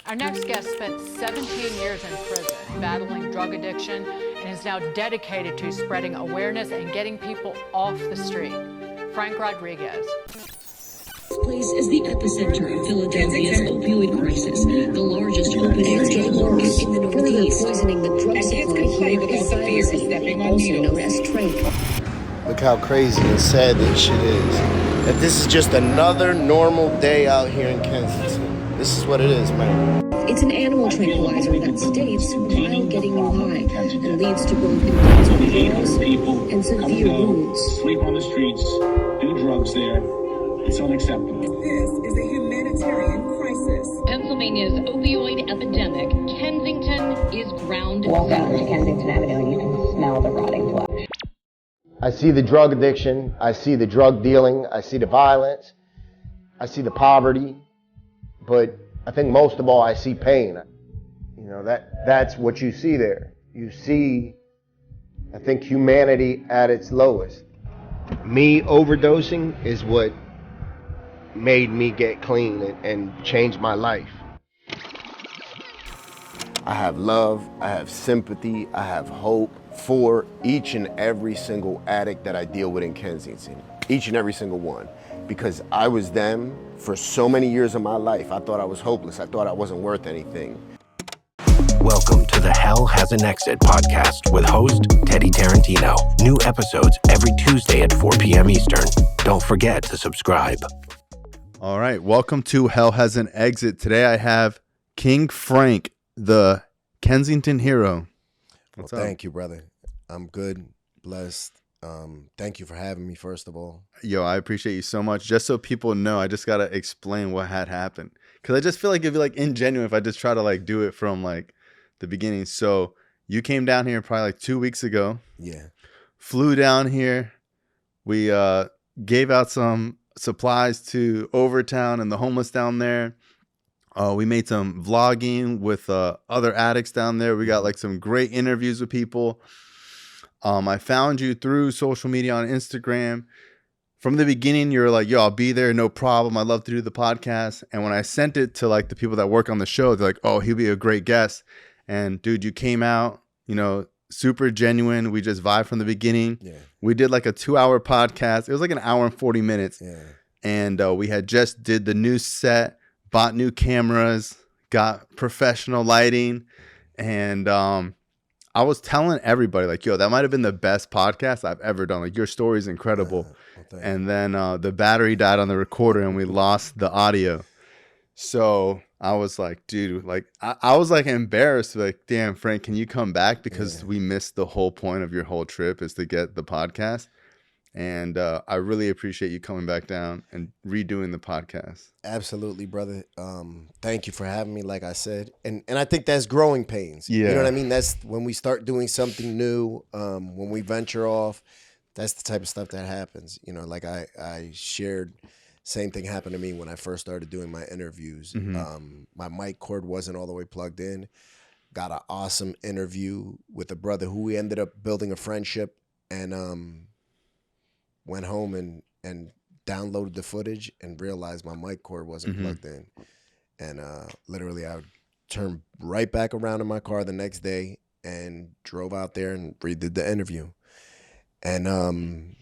Our next guest spent 17 years in prison battling drug addiction and is now dedicated to spreading awareness and getting people off the street. Frank Rodriguez. This place is the epicenter of Philadelphia's opioid crisis, the largest open-air drug market in the Northeast. Poisoning the drug supply here is pharmacy, also known as trade. Look how crazy and sad this shit is. That this is just another normal day out here in Kensington. This is what it is, man. It's an animal tranquilizer that sedates while getting you high and leads to both intense withdrawals and severe wounds. Sleep on the streets, do drugs there. It's unacceptable. This is a humanitarian crisis. Pennsylvania's opioid epidemic. Kensington is ground Walk out zero. into Kensington Avenue and you can smell the rotting flesh. I see the drug addiction. I see the drug dealing. I see the violence. I see the poverty. But I think most of all, I see pain. You know, that's what you see there. You see, I think, humanity at its lowest. Me overdosing is what made me get clean and change my life. I have love, I have sympathy, I have hope for each and every single addict that I deal with in Kensington. Each and every single one. Because I was them for so many years of my life. I thought I was hopeless. I thought I wasn't worth anything. Welcome to the Hell Has an Exit podcast with host Teddy Tarantino. New episodes every Tuesday at 4 p.m. Eastern. Don't forget to subscribe. All right, welcome to Hell Has an Exit. Today I have King Frank, the Kensington hero. What's up? Thank you, brother. I'm good, blessed. Thank you for having me, first of all. Yo, I appreciate you so much. Just so people know, I just got to explain what had happened. Because I just feel like it'd be like ingenuine if I just try to like do it from like the beginning. So you came down here probably like 2 weeks ago. Yeah. Flew down here. We gave out some supplies to Overtown and the homeless down there. We made some vlogging with other addicts down there. We got like some great interviews with people. I found you through social media on Instagram. From the beginning, you were like, yo, I'll be there, no problem. I'd love to do the podcast. And when I sent it to like the people that work on the show, they're like, oh, he'll be a great guest. And dude, you came out, you know, super genuine. We just vibed from the beginning. Yeah. We did like a 2-hour podcast. It was like an hour and 40 minutes. Yeah. And we had just did the new set, bought new cameras, got professional lighting. And I was telling everybody, like, yo, that might have been the best podcast I've ever done. Like, your story is incredible. And then the battery died on the recorder and we lost the audio. So I was like, dude, like, I was like embarrassed. Like, damn, Frank, can you come back? Because we missed the whole point of your whole trip is to get the podcast. And I really appreciate you coming back down and redoing the podcast. Absolutely, brother. Thank you for having me, like I said. And I think that's growing pains. Yeah. You know what I mean? That's when we start doing something new, when we venture off, that's the type of stuff that happens. You know, like I shared, same thing happened to me when I first started doing my interviews. Mm-hmm. My mic cord wasn't all the way plugged in. Got an awesome interview with a brother who we ended up building a friendship, and went home and downloaded the footage and realized my mic cord wasn't plugged in. And literally I turned right back around in my car the next day and drove out there and redid the interview. And,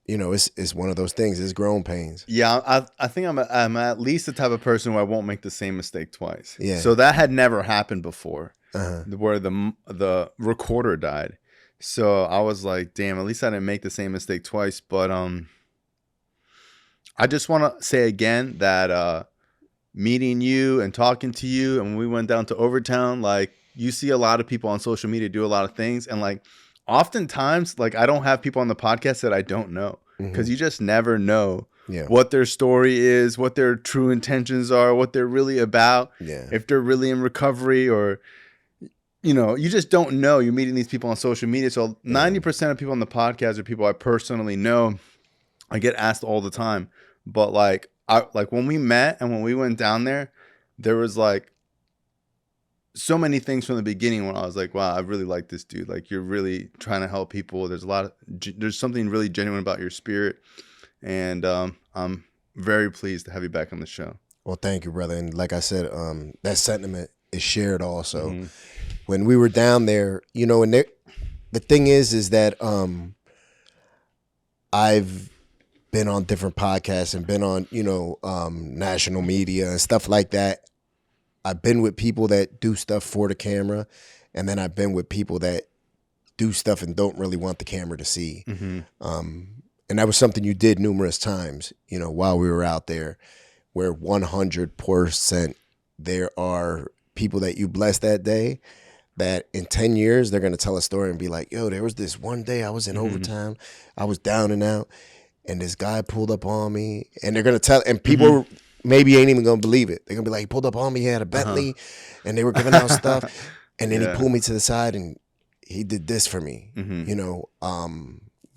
you know, it's one of those things. It's growing pains. Yeah, I think I'm at least the type of person where I won't make the same mistake twice. Yeah. So that had never happened before, Uh-huh. where the recorder died. So I was like, damn, at least I didn't make the same mistake twice. But I just want to say again that meeting you and talking to you, and when we went down to Overtown, like, you see a lot of people on social media do a lot of things. And like, oftentimes, like, I don't have people on the podcast that I don't know, because you just never know what their story is, what their true intentions are, what they're really about, if they're really in recovery, or, you know, you just don't know. You're meeting these people on social media. So 90% of people on the podcast are people I personally know. I get asked all the time. But like when we met and when we went down there, there was like so many things from the beginning when I was like, wow, I really like this dude. Like, you're really trying to help people. There's something really genuine about your spirit. And I'm very pleased to have you back on the show. Well, thank you, brother. And like I said, that sentiment is shared also. When we were down there, you know, and the thing is that I've been on different podcasts and been on, you know, national media and stuff like that. I've been with people that do stuff for the camera, and then I've been with people that do stuff and don't really want the camera to see. And that was something you did numerous times, you know, while we were out there, where 100% there are people that you blessed that day that in 10 years, they're going to tell a story and be like, yo, there was this one day I was in overtime. I was down and out, and this guy pulled up on me, and they're going to tell, and people maybe ain't even going to believe it. They're going to be like, he pulled up on me, he had a Bentley, and they were giving out stuff. And then he pulled me to the side and he did this for me. You know,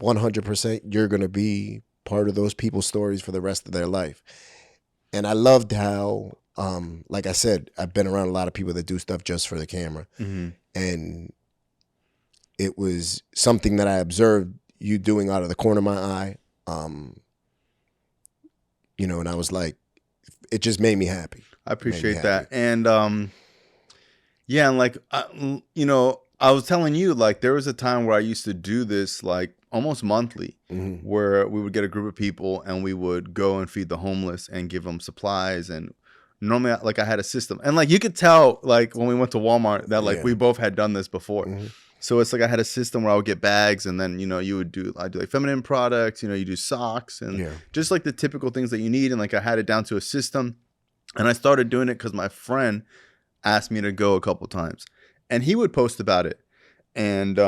100% you're going to be part of those people's stories for the rest of their life. And I loved how, like I said, I've been around a lot of people that do stuff just for the camera. And it was something that I observed you doing out of the corner of my eye. You know, and I was like, it just made me happy. I appreciate that. And yeah, and like, you know, I was telling you, like, there was a time where I used to do this like almost monthly, where we would get a group of people and we would go and feed the homeless and give them supplies. And normally, like, I had a system, and like you could tell, like when we went to Walmart, that like we both had done this before. So it's like I had a system where I would get bags, and then, you know, I do like feminine products, you know, you do socks and just like the typical things that you need. And like I had it down to a system, and I started doing it because my friend asked me to go a couple times, and he would post about it. And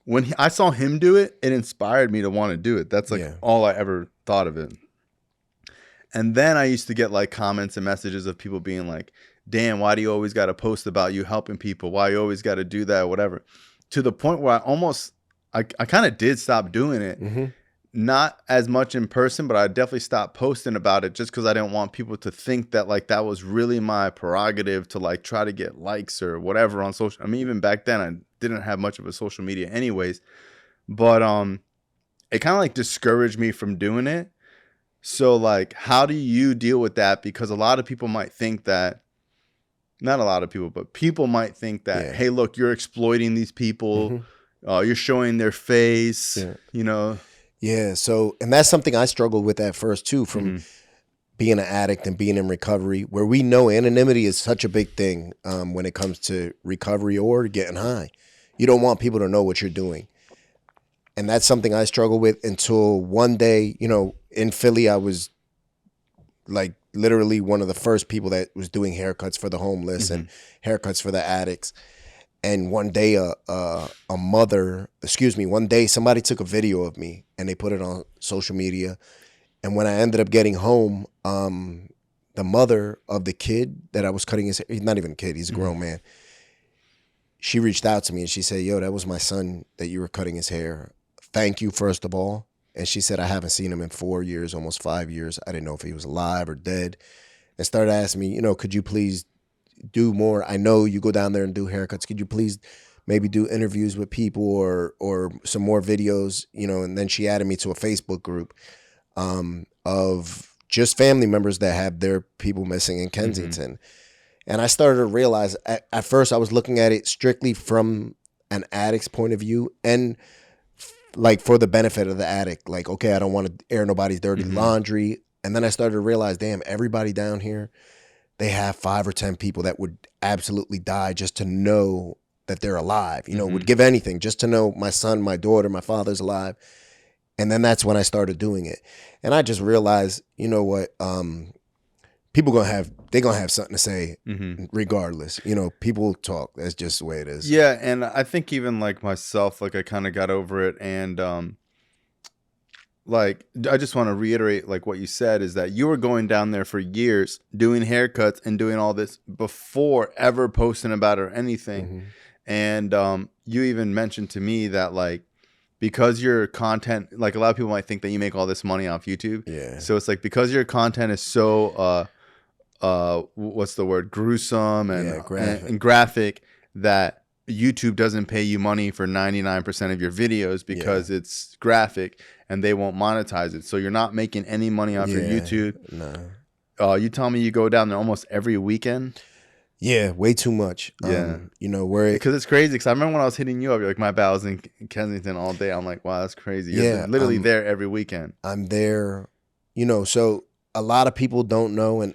when I saw him do it, it inspired me to want to do it. That's like all I ever thought of it. And then I used to get like comments and messages of people being like, damn, why do you always got to post about you helping people? Why you always got to do that, whatever. To the point where I kind of did stop doing it. Not as much in person, but I definitely stopped posting about it just because I didn't want people to think that like that was really my prerogative to like try to get likes or whatever on social. I mean, even back then I didn't have much of a social media anyways, but it kind of like discouraged me from doing it. So like, how do you deal with that? Because a lot of people might think that, not a lot of people, but people might think that, hey, look, you're exploiting these people. You're showing their face, you know? Yeah. So, and that's something I struggled with at first too, from being an addict and being in recovery, where we know anonymity is such a big thing when it comes to recovery or getting high. You don't want people to know what you're doing. And that's something I struggled with until one day, you know, in Philly, I was like literally one of the first people that was doing haircuts for the homeless and haircuts for the addicts. And one day one day somebody took a video of me and they put it on social media. And when I ended up getting home, the mother of the kid that I was cutting his hair, he's not even a kid, he's a grown man. She reached out to me and she said, yo, that was my son that you were cutting his hair. Thank you, first of all. And she said, I haven't seen him in 4 years, almost 5 years. I didn't know if he was alive or dead. And started asking me, you know, could you please do more? I know you go down there and do haircuts. Could you please maybe do interviews with people or some more videos, you know? And then she added me to a Facebook group of just family members that have their people missing in Kensington. And I started to realize at first I was looking at it strictly from an addict's point of view and like for the benefit of the addict. Like, okay, I don't want to air nobody's dirty laundry. And then I started to realize, damn, everybody down here, they have 5 or 10 people that would absolutely die just to know that they're alive, you know, would give anything just to know my son, my daughter, my father's alive. And then that's when I started doing it. And I just realized, you know what, people they're gonna have something to say regardless. You know, people talk. That's just the way it is. Yeah, and I think even like myself, like I kind of got over it. And like I just want to reiterate like what you said is that you were going down there for years doing haircuts and doing all this before ever posting about it or anything. And you even mentioned to me that like because your content, like a lot of people might think that you make all this money off YouTube. Yeah. So it's like because your content is so what's the word, gruesome and graphic that YouTube doesn't pay you money for 99% of your videos because it's graphic and they won't monetize it. So you're not making any money off your YouTube. you tell me you go down there almost every weekend. Yeah, way too much. Yeah. Where Because it's crazy. Because I remember when I was hitting you up, you're like, my bad, I was in Kensington all day. I'm like, wow, that's crazy. You're literally there every weekend. I'm there, so a lot of people don't know, and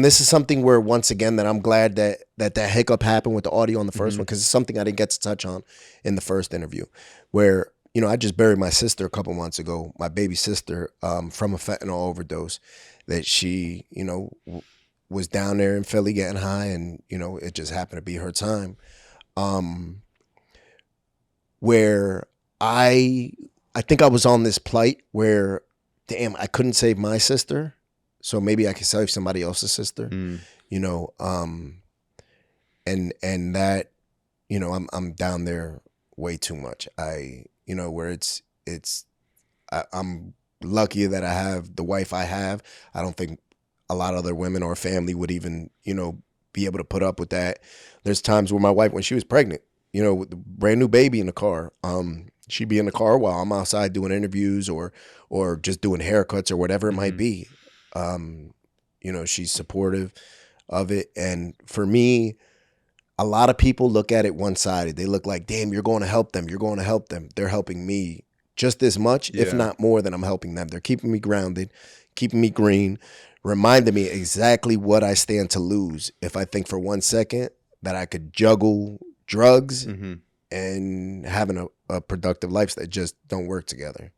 this is something where, once again, that I'm glad that hiccup happened with the audio on the first one, because it's something I didn't get to touch on in the first interview, where I just buried my sister a couple months ago, my baby sister, from a fentanyl overdose, that she was down there in Philly getting high, and it just happened to be her time, where I think I was on this plight where, damn, I couldn't save my sister, so maybe I could save somebody else's sister, and that, I'm down there way too much. Where I'm lucky that I have the wife I have. I don't think a lot of other women or family would even, be able to put up with that. There's times where my wife, when she was pregnant, with the brand new baby in the car, she'd be in the car while I'm outside doing interviews or just doing haircuts or whatever it might be. She's supportive of it. And for me, a lot of people look at it one-sided. They look like, damn, you're going to help them. You're going to help them. They're helping me just as much, if not more, than I'm helping them. They're keeping me grounded, keeping me green, reminding me exactly what I stand to lose if I think for 1 second that I could juggle drugs and having a productive life that just don't work together.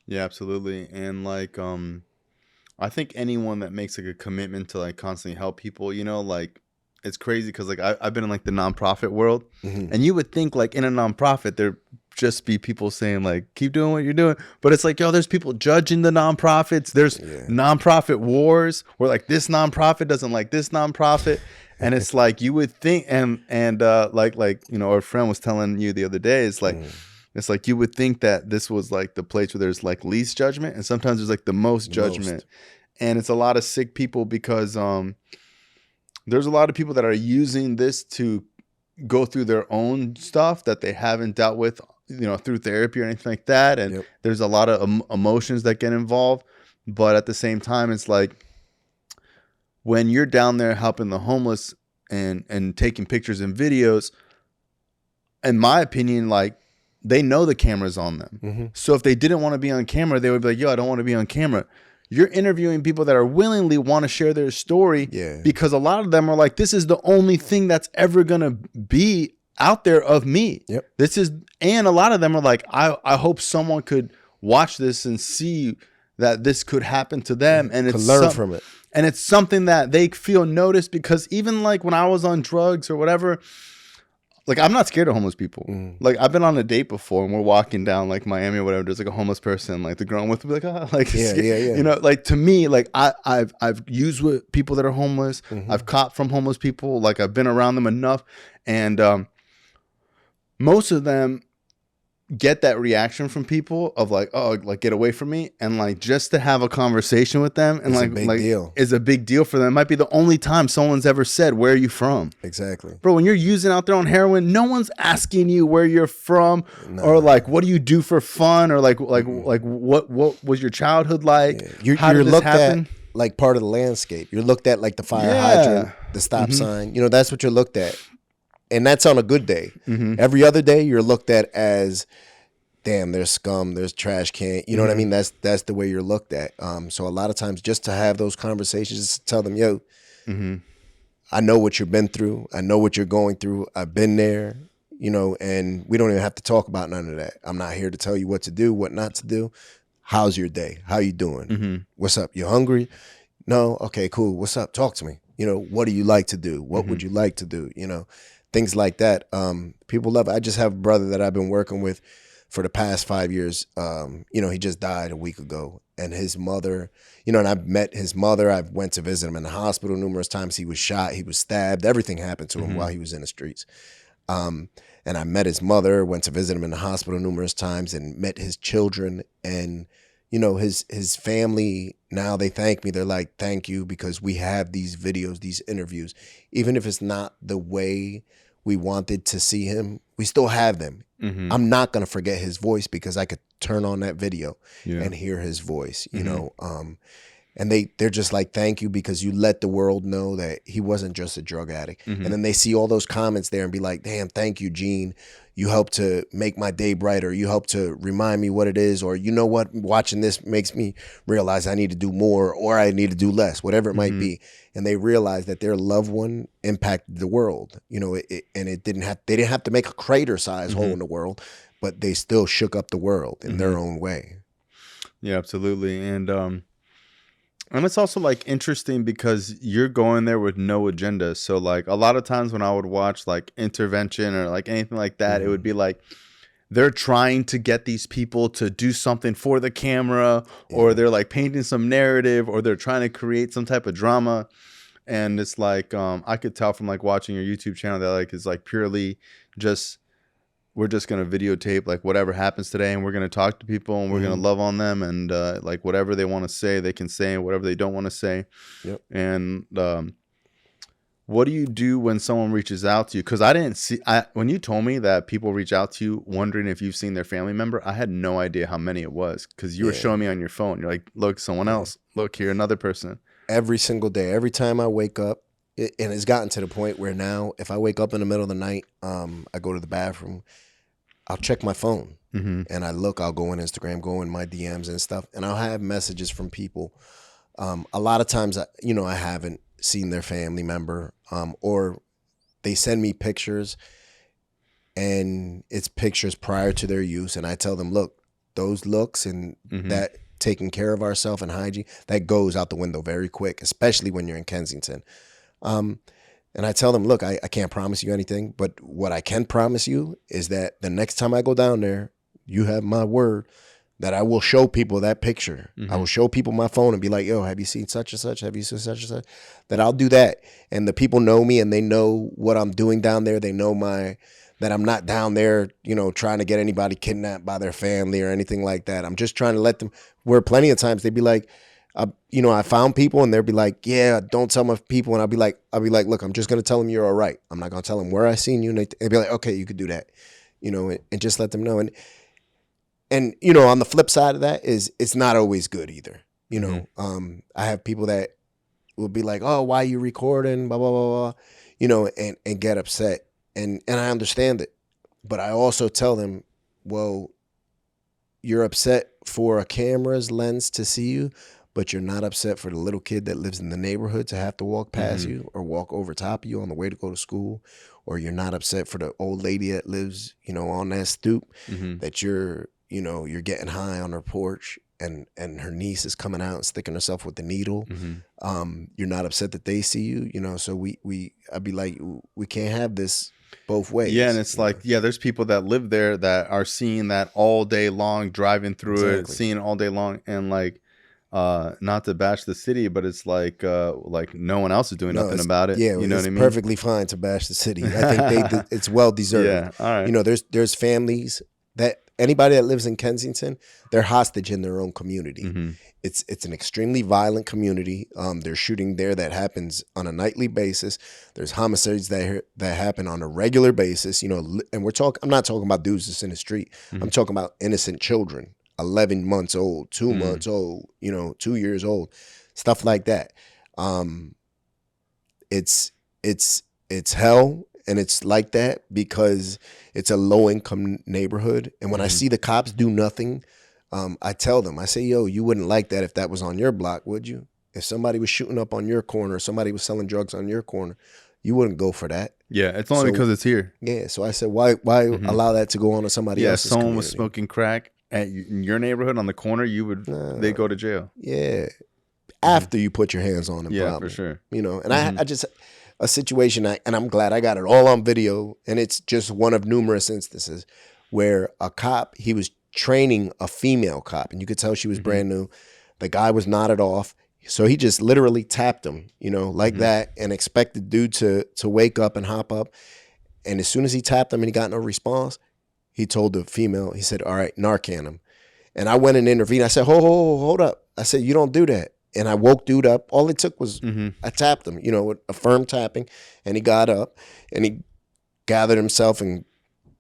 Yeah, absolutely. And like, I think anyone that makes like a commitment to like constantly help people, like, it's crazy because like I've been in like the nonprofit world, and you would think like in a nonprofit there just be people saying like keep doing what you're doing, but it's like, yo, there's people judging the nonprofits. There's nonprofit wars where like this nonprofit doesn't like this nonprofit, and it's like you would think, and like our friend was telling you the other day, it's like it's like you would think that this was like the place where there's like least judgment, and sometimes there's like the most judgment. And it's a lot of sick people because there's a lot of people that are using this to go through their own stuff that they haven't dealt with, through therapy or anything like that. And there's a lot of emotions that get involved. But at the same time, it's like when you're down there helping the homeless and taking pictures and videos, in my opinion, like they know the camera's on them. So if they didn't want to be on camera, they would be like, yo, I don't want to be on camera. You're interviewing people that are willingly want to share their story because a lot of them are like, this is the only thing that's ever going to be out there of me. And a lot of them are like, I hope someone could watch this and see that this could happen to them. And it's learn from it. And it's something that they feel noticed, because even like when I was on drugs or whatever, like I'm not scared of homeless people. Like I've been on a date before and we're walking down like Miami or whatever. There's like a homeless person, like the girl I'm with will be like, like, like to me, like I've used with people that are homeless. I've caught from homeless people. Like I've been around them enough. And most of them get that reaction from people of like, oh, like get away from me. And like just to have a conversation with them and like deal. Is a big deal for them. It might be the only time someone's ever said, where are you from? Exactly. Bro, when you're using out there on heroin, no one's asking you where you're from or like what do you do for fun or like what was your childhood like? How did this happen? At like part of the landscape. You're looked at like the fire hydrant, the stop sign. That's what you're looked at. And that's on a good day. Every other day, you're looked at as, damn, there's scum, there's trash can. You know what I mean? That's the way you're looked at. So a lot of times, just to have those conversations, just tell them, yo, I know what you've been through. I know what you're going through. I've been there, and we don't even have to talk about none of that. I'm not here to tell you what to do, what not to do. How's your day? How you doing? What's up? You hungry? No? Okay, cool. What's up? Talk to me. What do you like to do? What would you like to do? Things like that. People love it. I just have a brother that I've been working with for the past 5 years. He just died a week ago, and his mother, and I've met his mother. I went to visit him in the hospital numerous times. He was shot. He was stabbed. Everything happened to him while he was in the streets. And I met his mother, went to visit him in the hospital numerous times, and met his children. And, his family, now they thank me. They're like, thank you, because we have these videos, these interviews. Even if it's not the way we wanted to see him, we still have them. I'm not going to forget his voice because I could turn on that video and hear his voice, And they're just like, thank you, because you let the world know that he wasn't just a drug addict. And then they see all those comments there and be like, damn, thank you, Gene. You helped to make my day brighter. You helped to remind me what it is. Or you know what, watching this makes me realize I need to do more or I need to do less, whatever it might be. And they realize that their loved one impacted the world, you know, and they didn't have to make a crater size hole in the world, but they still shook up the world in their own way. Yeah, absolutely. And it's also like interesting because you're going there with no agenda. So like a lot of times when I would watch like intervention or like anything like that, it would be like they're trying to get these people to do something for the camera, or they're like painting some narrative, or they're trying to create some type of drama. And it's like I could tell from like watching your YouTube channel that like it's like purely just, we're just going to videotape like whatever happens today, and we're going to talk to people, and we're going to love on them, and like whatever they want to say, they can say, whatever they don't want to say. Yep. And what do you do when someone reaches out to you? Because I didn't see, when you told me that people reach out to you wondering if you've seen their family member, I had no idea how many it was, because you were showing me on your phone. You're like, look, someone else. Look here, another person. Every single day, every time I wake up, and it's gotten to the point where now if I wake up in the middle of the night, I go to the bathroom, I'll check my phone and I'll go on Instagram, go in my DMs and stuff, and I'll have messages from people. A lot of times, I haven't seen their family member, or they send me pictures, and it's pictures prior to their use, and I tell them, look, those looks and that taking care of ourselves and hygiene, that goes out the window very quick, especially when you're in Kensington. And I tell them, look, I can't promise you anything, but what I can promise you is that the next time I go down there, you have my word that I will show people that picture. I will show people my phone and be like, yo, have you seen such and such? Have you seen such and such? That I'll do that. And the people know me, and they know what I'm doing down there. They know that I'm not down there, trying to get anybody kidnapped by their family or anything like that. I'm just trying to let them, where plenty of times they'd be like, I found people, and they'll be like, yeah, don't tell my people. And I'll be like, look, I'm just going to tell them you're all right. I'm not going to tell them where I seen you. And they'd be like, okay, you could do that, and just let them know. And on the flip side of that is it's not always good either. I have people that will be like, oh, why are you recording? Blah, blah, blah, blah, and get upset. And I understand it. But I also tell them, well, you're upset for a camera's lens to see you, but you're not upset for the little kid that lives in the neighborhood to have to walk past you or walk over top of you on the way to go to school. Or you're not upset for the old lady that lives, on that stoop that you're getting high on her porch and her niece is coming out and sticking herself with the needle. You're not upset that they see you, so I'd be like, we can't have this both ways. Yeah, and it's like, there's people that live there that are seeing that all day long, driving through it, seeing it all day long, and like, not to bash the city, but it's like no one else is doing nothing about it. Yeah, you know what I mean? Perfectly fine to bash the city. I think it's well deserved. Yeah, all right. There's families that anybody that lives in Kensington, they're hostage in their own community. It's an extremely violent community. There's shooting there that happens on a nightly basis. There's homicides that happen on a regular basis. And I'm not talking about dudes that's in the street. I'm talking about innocent children, 11 months old, 2 months old, 2 years old, stuff like that. It's hell, and it's like that because it's a low-income neighborhood. And when I see the cops do nothing, I tell them, I say, yo, you wouldn't like that if that was on your block, would you? If somebody was shooting up on your corner, somebody was selling drugs on your corner, you wouldn't go for that. Yeah, it's only because it's here. Yeah, so I said, why allow that to go on to somebody else's if someone community? was smoking crack in your neighborhood on the corner, they go to jail. Yeah, after you put your hands on them. Yeah, probably. for sure. And I just, a situation, and I'm glad I got it all on video, and it's just one of numerous instances where a cop, he was training a female cop, and you could tell she was brand new. The guy was nodded off, so he just literally tapped him, like that, and expected dude to wake up and hop up. And as soon as he tapped him and he got no response, he told the female, he said, all right, Narcan him. And I went and intervened. I said, hold up. I said, you don't do that. And I woke dude up. All it took was I tapped him, with a firm tapping, and he got up and he gathered himself and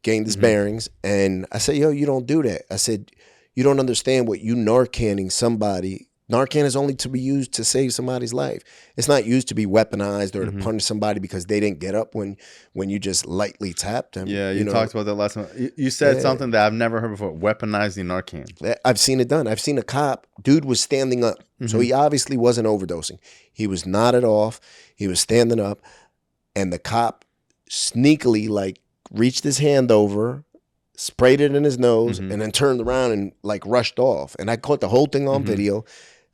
gained his bearings. And I said, yo, you don't do that. I said, you don't understand what you Narcaning somebody Narcan is only to be used to save somebody's life. It's not used to be weaponized or to punish somebody because they didn't get up when you just lightly tapped them. Yeah, you talked about that last time. You said something that I've never heard before, weaponizing Narcan. I've seen it done. I've seen a cop, dude was standing up. So he obviously wasn't overdosing. He was nodded off. He was standing up. And the cop sneakily like reached his hand over, sprayed it in his nose, and then turned around and like rushed off. And I caught the whole thing on video.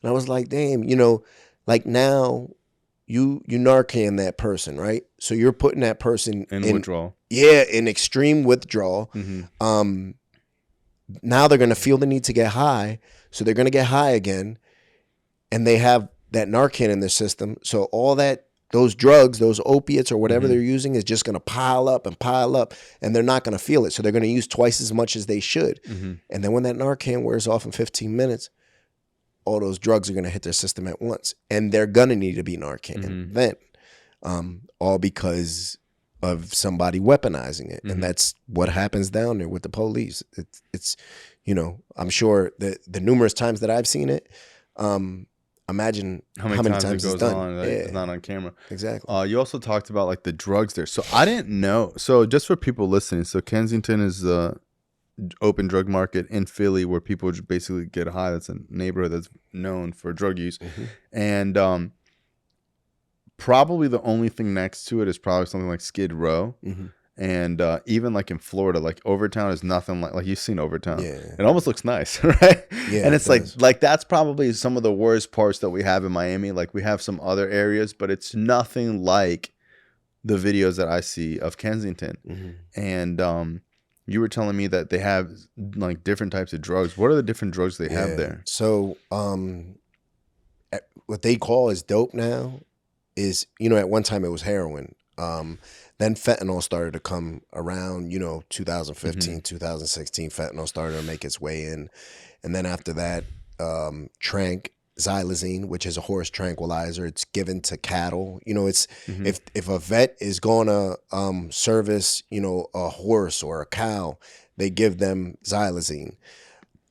And I was like, damn, like now you Narcan that person, right? So you're putting that person in withdrawal. Yeah, in extreme withdrawal. Now they're going to feel the need to get high. So they're going to get high again. And they have that Narcan in their system. So all those drugs, those opiates or whatever they're using is just going to pile up, and they're not going to feel it. So they're going to use twice as much as they should. And then when that Narcan wears off in 15 minutes, all those drugs are going to hit their system at once. And they're going to need to be Narcan then, all because of somebody weaponizing it. And that's what happens down there with the police. It's I'm sure the numerous times that I've seen it, imagine how many times it goes it's done. on. It's not on camera. Exactly. You also talked about like the drugs there. So I didn't know. So just for people listening, so Kensington is the open drug market in Philly where people basically get high. That's a neighborhood that's known for drug use. And probably the only thing next to it is probably something like Skid Row. And even like in Florida, like Overtown is nothing like you've seen Overtown. Yeah. It almost looks nice, right? Yeah, and it's it like that's probably some of the worst parts that we have in Miami. Like we have some other areas, but it's nothing like the videos that I see of Kensington. And you were telling me that they have like different types of drugs. What are the different drugs they have there? So what they call is dope now is, at one time it was heroin. Then fentanyl started to come around, 2015, 2016, fentanyl started to make its way in. And then after that, xylazine, which is a horse tranquilizer, it's given to cattle. It's if a vet is going to service, a horse or a cow, they give them xylazine.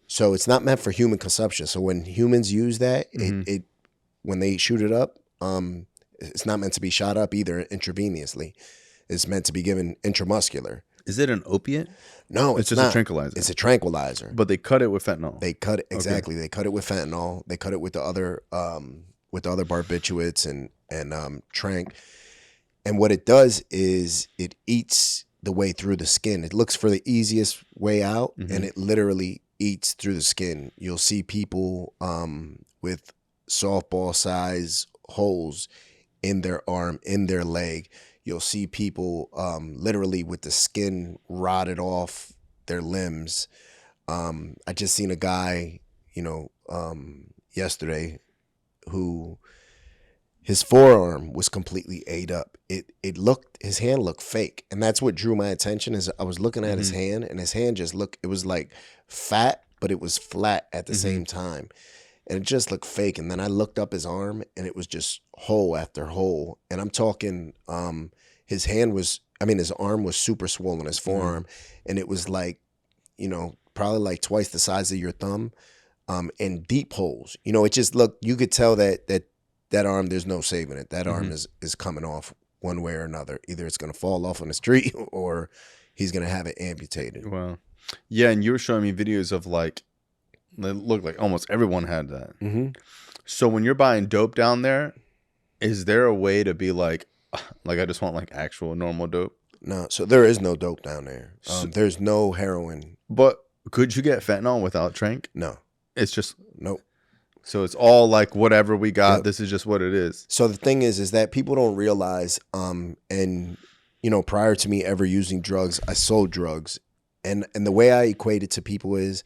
So it's not meant for human consumption. So when humans use that, it when they shoot it up, it's not meant to be shot up either intravenously. It's meant to be given intramuscular. Is it an opiate? No, it's just not. a tranquilizer. It's a tranquilizer. But they cut it with fentanyl. They cut it exactly. They cut it with fentanyl. They cut it with the other barbiturates and tranq. And what it does is it eats the way through the skin. It looks for the easiest way out, and it literally eats through the skin. You'll see people with softball size holes in their arm, in their leg. You'll see people literally with the skin rotted off their limbs. I just seen a guy, yesterday who his forearm was completely ate up. His hand looked fake. And that's what drew my attention is I was looking at his hand, and his hand just it was like fat, but it was flat at the same time. And it just looked fake. And then I looked up his arm, and it was just hole after hole. And I'm talking, his arm was super swollen, his forearm. And it was like, probably like twice the size of your thumb, and deep holes. It just looked, you could tell that arm, there's no saving it. That arm is coming off one way or another. Either it's going to fall off on the street or he's going to have it amputated. Wow. Yeah. And you were showing me videos of like, it looked like almost everyone had that. So when you're buying dope down there, is there a way to be like I just want like actual normal dope? No. So there is no dope down there. There's no heroin. But could you get fentanyl without tranq? No. It's just nope. So it's all like whatever we got. Yep. This is just what it is. So the thing is that people don't realize, and prior to me ever using drugs, I sold drugs, and the way I equate it to people is,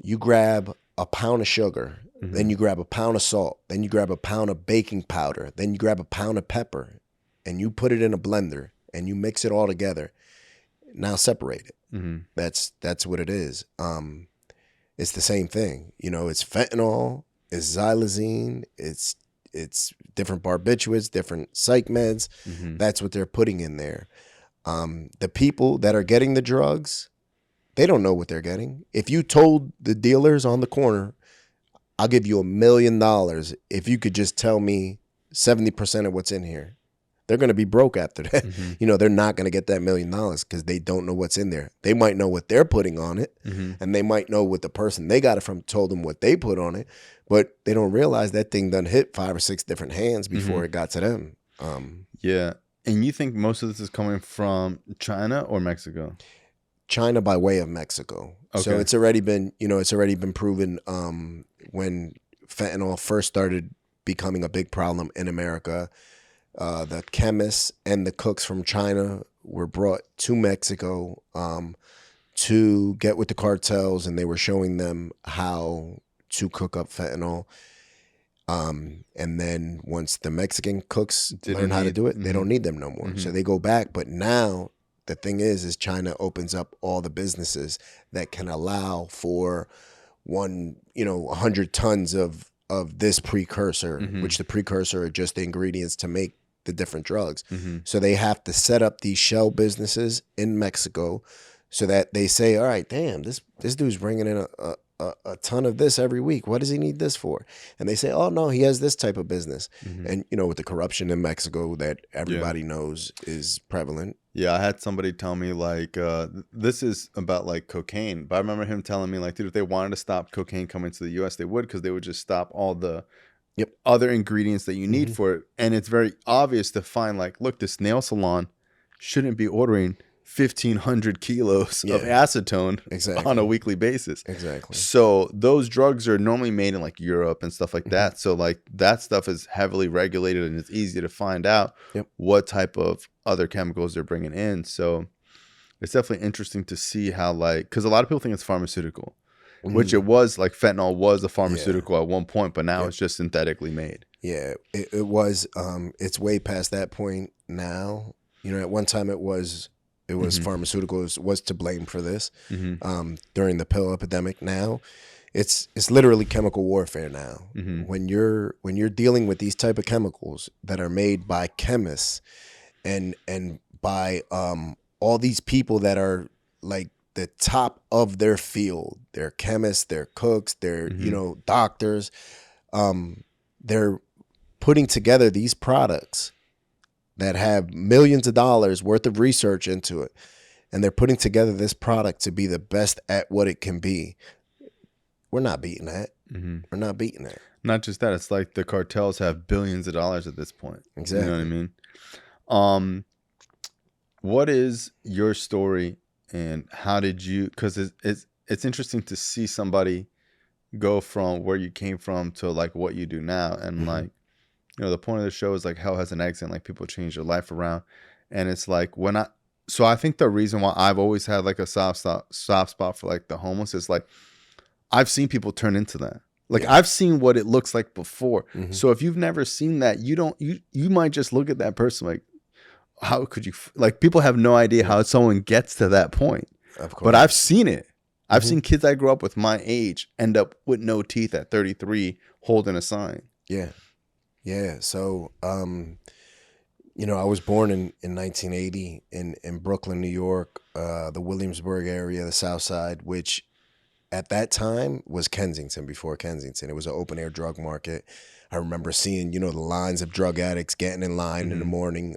you grab a pound of sugar, then you grab a pound of salt, then you grab a pound of baking powder, then you grab a pound of pepper, and you put it in a blender and you mix it all together. Now separate it. That's what it is. It's the same thing. It's fentanyl, it's xylazine, it's different barbiturates, different psych meds. That's what they're putting in there. The people that are getting the drugs, they don't know what they're getting. If you told the dealers on the corner, I'll give you $1 million if you could just tell me 70% of what's in here. They're going to be broke after that. Mm-hmm. They're not going to get that $1 million because they don't know what's in there. They might know what they're putting on it, and they might know what the person they got it from told them what they put on it, but they don't realize that thing done hit 5 or 6 different hands before it got to them. Yeah. And you think most of this is coming from China or Mexico? China by way of Mexico. Okay. So it's already been, proven when fentanyl first started becoming a big problem in America. The chemists and the cooks from China were brought to Mexico to get with the cartels, and they were showing them how to cook up fentanyl. And then once the Mexican cooks learn how to do it, they don't need them no more. So they go back. But now the thing is China opens up all the businesses that can allow for 100 tons of this precursor, which the precursor are just the ingredients to make the different drugs. So they have to set up these shell businesses in Mexico so that they say, all right, damn, this dude's bringing in a ton of this every week. What does he need this for? And they say, oh, no, he has this type of business. And, with the corruption in Mexico that everybody knows is prevalent. Yeah, I had somebody tell me, like, this is about, like, cocaine. But I remember him telling me, like, dude, if they wanted to stop cocaine coming to the U.S., they would, because they would just stop all the other ingredients that you need for it. And it's very obvious to find, like, look, this nail salon shouldn't be ordering 1,500 kilos of acetone on a weekly basis. Exactly. So those drugs are normally made in, like, Europe and stuff like that. So, like, that stuff is heavily regulated, and it's easy to find out what type of other chemicals they're bringing in. So it's definitely interesting to see how, like, because a lot of people think it's pharmaceutical, which it was, like, fentanyl was a pharmaceutical at one point, but now it's just synthetically made. Yeah, it was. It's way past that point now. At one time it was pharmaceuticals was to blame for this during the pill epidemic. Now it's literally chemical warfare now. When you're dealing with these type of chemicals that are made by chemists and by all these people that are like the top of their field, they're chemists, they're cooks, they're doctors, they're putting together these products that have millions of dollars worth of research into it. And they're putting together this product to be the best at what it can be. We're not beating that. We're not beating that. Not just that. It's like the cartels have billions of dollars at this point. Exactly. You know what I mean? What is your story, and how did you, because it's interesting to see somebody go from where you came from to, like, what you do now. And like, the point of the show is, like, hell has an exit, and, like, people change their life around. And it's like, so I think the reason why I've always had, like, a soft spot for, like, the homeless is, like, I've seen people turn into that. Like, I've seen what it looks like before. So if you've never seen that, you might just look at that person like, how could you, like, people have no idea how someone gets to that point. Of course. But I've seen it. I've seen kids I grew up with my age end up with no teeth at 33 holding a sign. Yeah. So, I was born in 1980 in Brooklyn, New York, the Williamsburg area, the South Side, which at that time was Kensington before Kensington. It was an open air drug market. I remember seeing, the lines of drug addicts getting in line in the morning,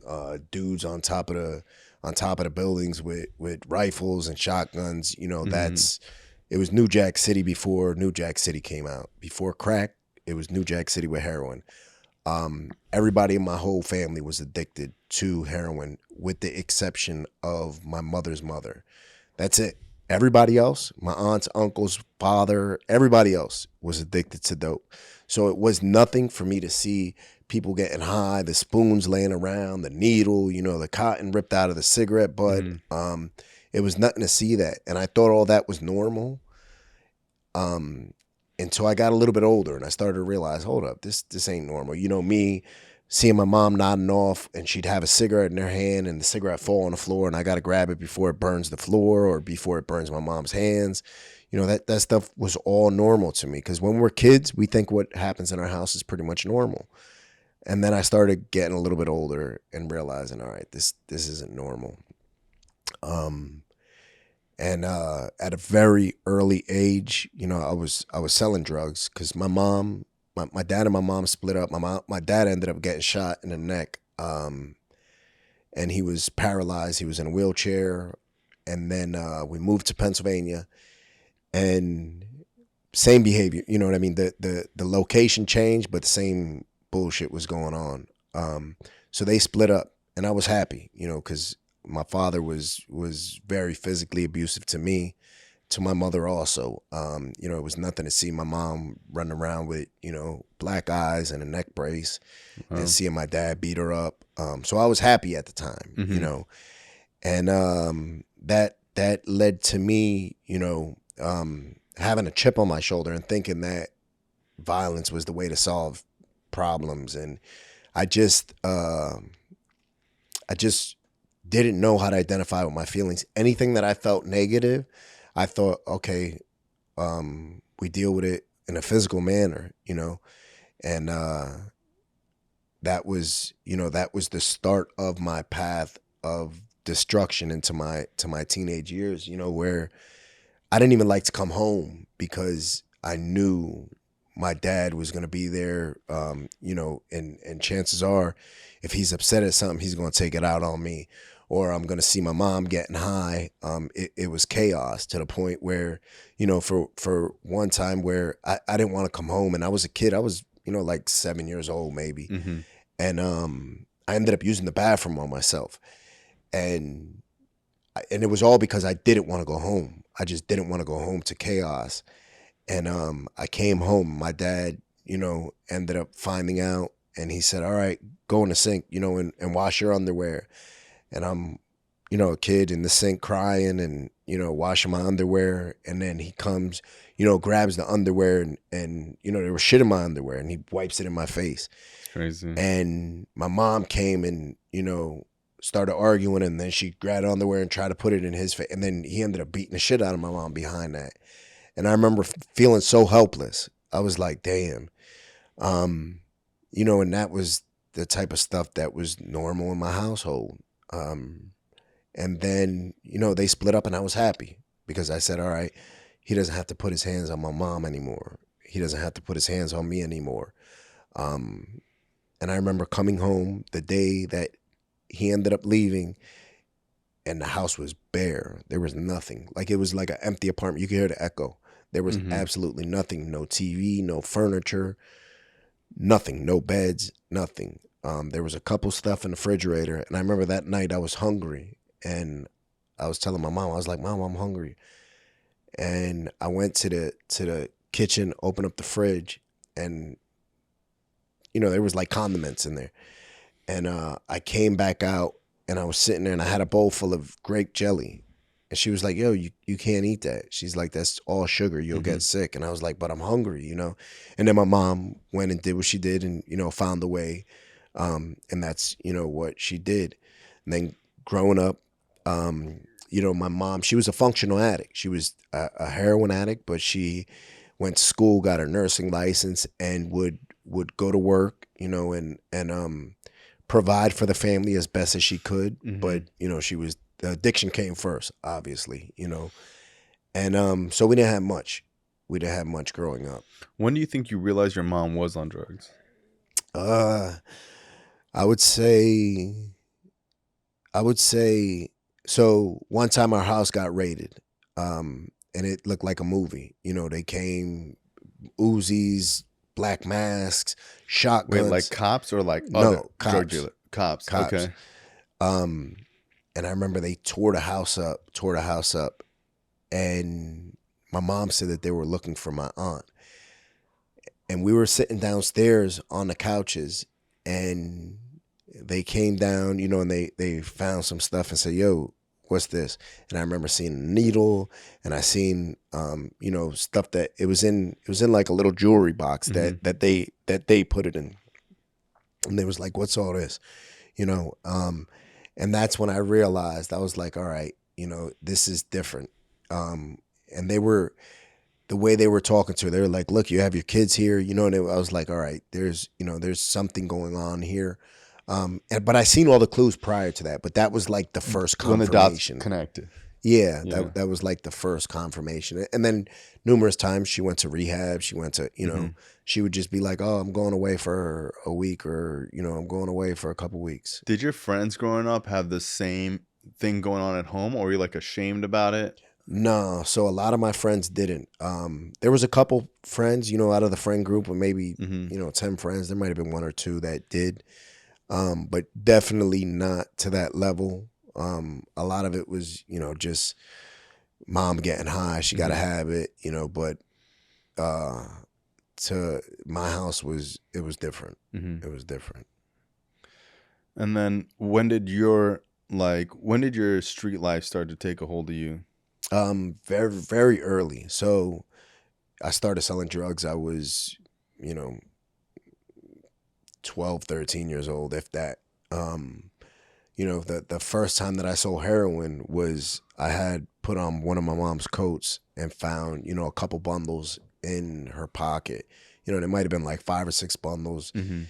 dudes on top of the buildings with rifles and shotguns. It was New Jack City before New Jack City came out. Before crack, it was New Jack City with heroin. Everybody in my whole family was addicted to heroin, with the exception of my mother's mother. That's it. Everybody else, my aunts, uncles, father, everybody else was addicted to dope. So it was nothing for me to see people getting high, the spoons laying around, the needle, the cotton ripped out of the cigarette butt. It was nothing to see that. And I thought all that was normal. Until I got a little bit older and I started to realize, hold up, this ain't normal. Me seeing my mom nodding off, and she'd have a cigarette in her hand and the cigarette fall on the floor, and I got to grab it before it burns the floor or before it burns my mom's hands. That stuff was all normal to me, because when we're kids, we think what happens in our house is pretty much normal. And then I started getting a little bit older and realizing, all right, this isn't normal. And at a very early age, you know, I was selling drugs because my dad and my mom split up. My dad ended up getting shot in the neck, and he was paralyzed. He was in a wheelchair, and then we moved to Pennsylvania, and same behavior. You know what I mean? The location changed, but the same bullshit was going on. So they split up, and I was happy, you know, because my father was very physically abusive to me, to my mother also. You know, it was nothing to see my mom running around with, you know, black eyes and a neck brace, and seeing my dad beat her up. So I was happy at the time, you know, and that led to me, you know, having a chip on my shoulder and thinking that violence was the way to solve problems. And I just didn't know how to identify with my feelings. Anything that I felt negative, I thought, okay, we deal with it in a physical manner, you know, and that was the start of my path of destruction into my teenage years, you know, where I didn't even like to come home because I knew my dad was going to be there, you know, and chances are if he's upset at something, he's going to take it out on me, or I'm going to see my mom getting high. It was chaos to the point where, you know, for one time where I didn't want to come home, and I was a kid. I was, you know, like 7 years old maybe. And I ended up using the bathroom on myself. And it was all because I didn't want to go home. I just didn't want to go home to chaos. And I came home. My dad, you know, ended up finding out, and he said, all right, go in the sink, you know, and wash your underwear. And I'm, you know, a kid in the sink crying and, you know, washing my underwear. And then he comes, you know, grabs the underwear and you know, there was shit in my underwear, and he wipes it in my face. Crazy. And my mom came and, you know, started arguing, and then she grabbed underwear and tried to put it in his face. And then he ended up beating the shit out of my mom behind that. And I remember feeling so helpless. I was like, damn. You know, and that was the type of stuff that was normal in my household. And then, you know, they split up, and I was happy because I said, all right, he doesn't have to put his hands on my mom anymore. He doesn't have to put his hands on me anymore. And I remember coming home the day that he ended up leaving, and the house was bare. There was nothing. Like, it was like an empty apartment. You could hear the echo. There was absolutely nothing. No TV, no furniture, nothing. No beds, nothing. There was a couple stuff in the refrigerator. And I remember that night I was hungry, and I was telling my mom, I was like, Mom, I'm hungry. And I went to the kitchen, opened up the fridge, and, you know, there was like condiments in there. And I came back out, and I was sitting there, and I had a bowl full of grape jelly. And she was like, yo, you can't eat that. She's like, that's all sugar. You'll get sick. And I was like, but I'm hungry, you know. And then my mom went and did what she did and, you know, found a way. And that's, you know, what she did. And then growing up, you know, my mom, she was a functional addict. She was a heroin addict, but she went to school, got her nursing license, and would go to work, you know, and provide for the family as best as she could. But, you know, the addiction came first, obviously, you know. And so we didn't have much. We didn't have much growing up. When do you think you realized your mom was on drugs? I would say, so one time our house got raided, and it looked like a movie. You know, they came, Uzis, black masks, shotguns. Wait, like cops or like no, cops. drug dealer? Cops. Okay. And I remember they tore the house up, and my mom said that they were looking for my aunt. And we were sitting downstairs on the couches, and they came down, you know, and they found some stuff and said, yo, what's this? And I remember seeing a needle, and I seen, you know, stuff that it was in like a little jewelry box that they put it in. And they was like, what's all this? You know, and that's when I realized, I was like, all right, you know, this is different. And the way they were talking to her, they were like, look, you have your kids here, you know, and I was like, all right, there's something going on here. But I seen all the clues prior to that, but that was like the first confirmation. When the dots connected. Yeah, Yeah. that was like the first confirmation. And then numerous times she went to rehab. She went to, she would just be like, oh, I'm going away for a week, or, I'm going away for a couple weeks. Did your friends growing up have the same thing going on at home, or were you like ashamed about it? No, so a lot of my friends didn't. There was a couple friends, out of the friend group with maybe, 10 friends. There might have been one or two that did, but definitely not to that level. A lot of it was, just mom getting high. She got to have it, but to my house it was different. It was different. And then when did your street life start to take a hold of you? Very, very early. So I started selling drugs. I was, 12, 13 years old, if that. The first time that I sold heroin was I had put on one of my mom's coats and found, a couple bundles in her pocket. There might have been like 5 or 6 bundles. And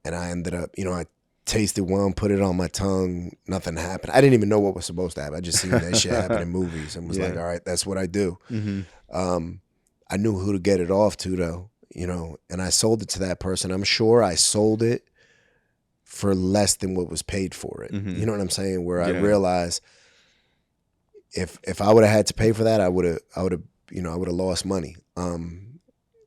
I ended up, I tasted one, put it on my tongue, nothing happened. I didn't even know what was supposed to happen. I just seen that shit happen in movies and was like, all right, that's what I do. I knew who to get it off to though, and I sold it to that person. I'm sure I sold it for less than what was paid for it. You know what I'm saying? Where I realized if I would have had to pay for that, I would have lost money. And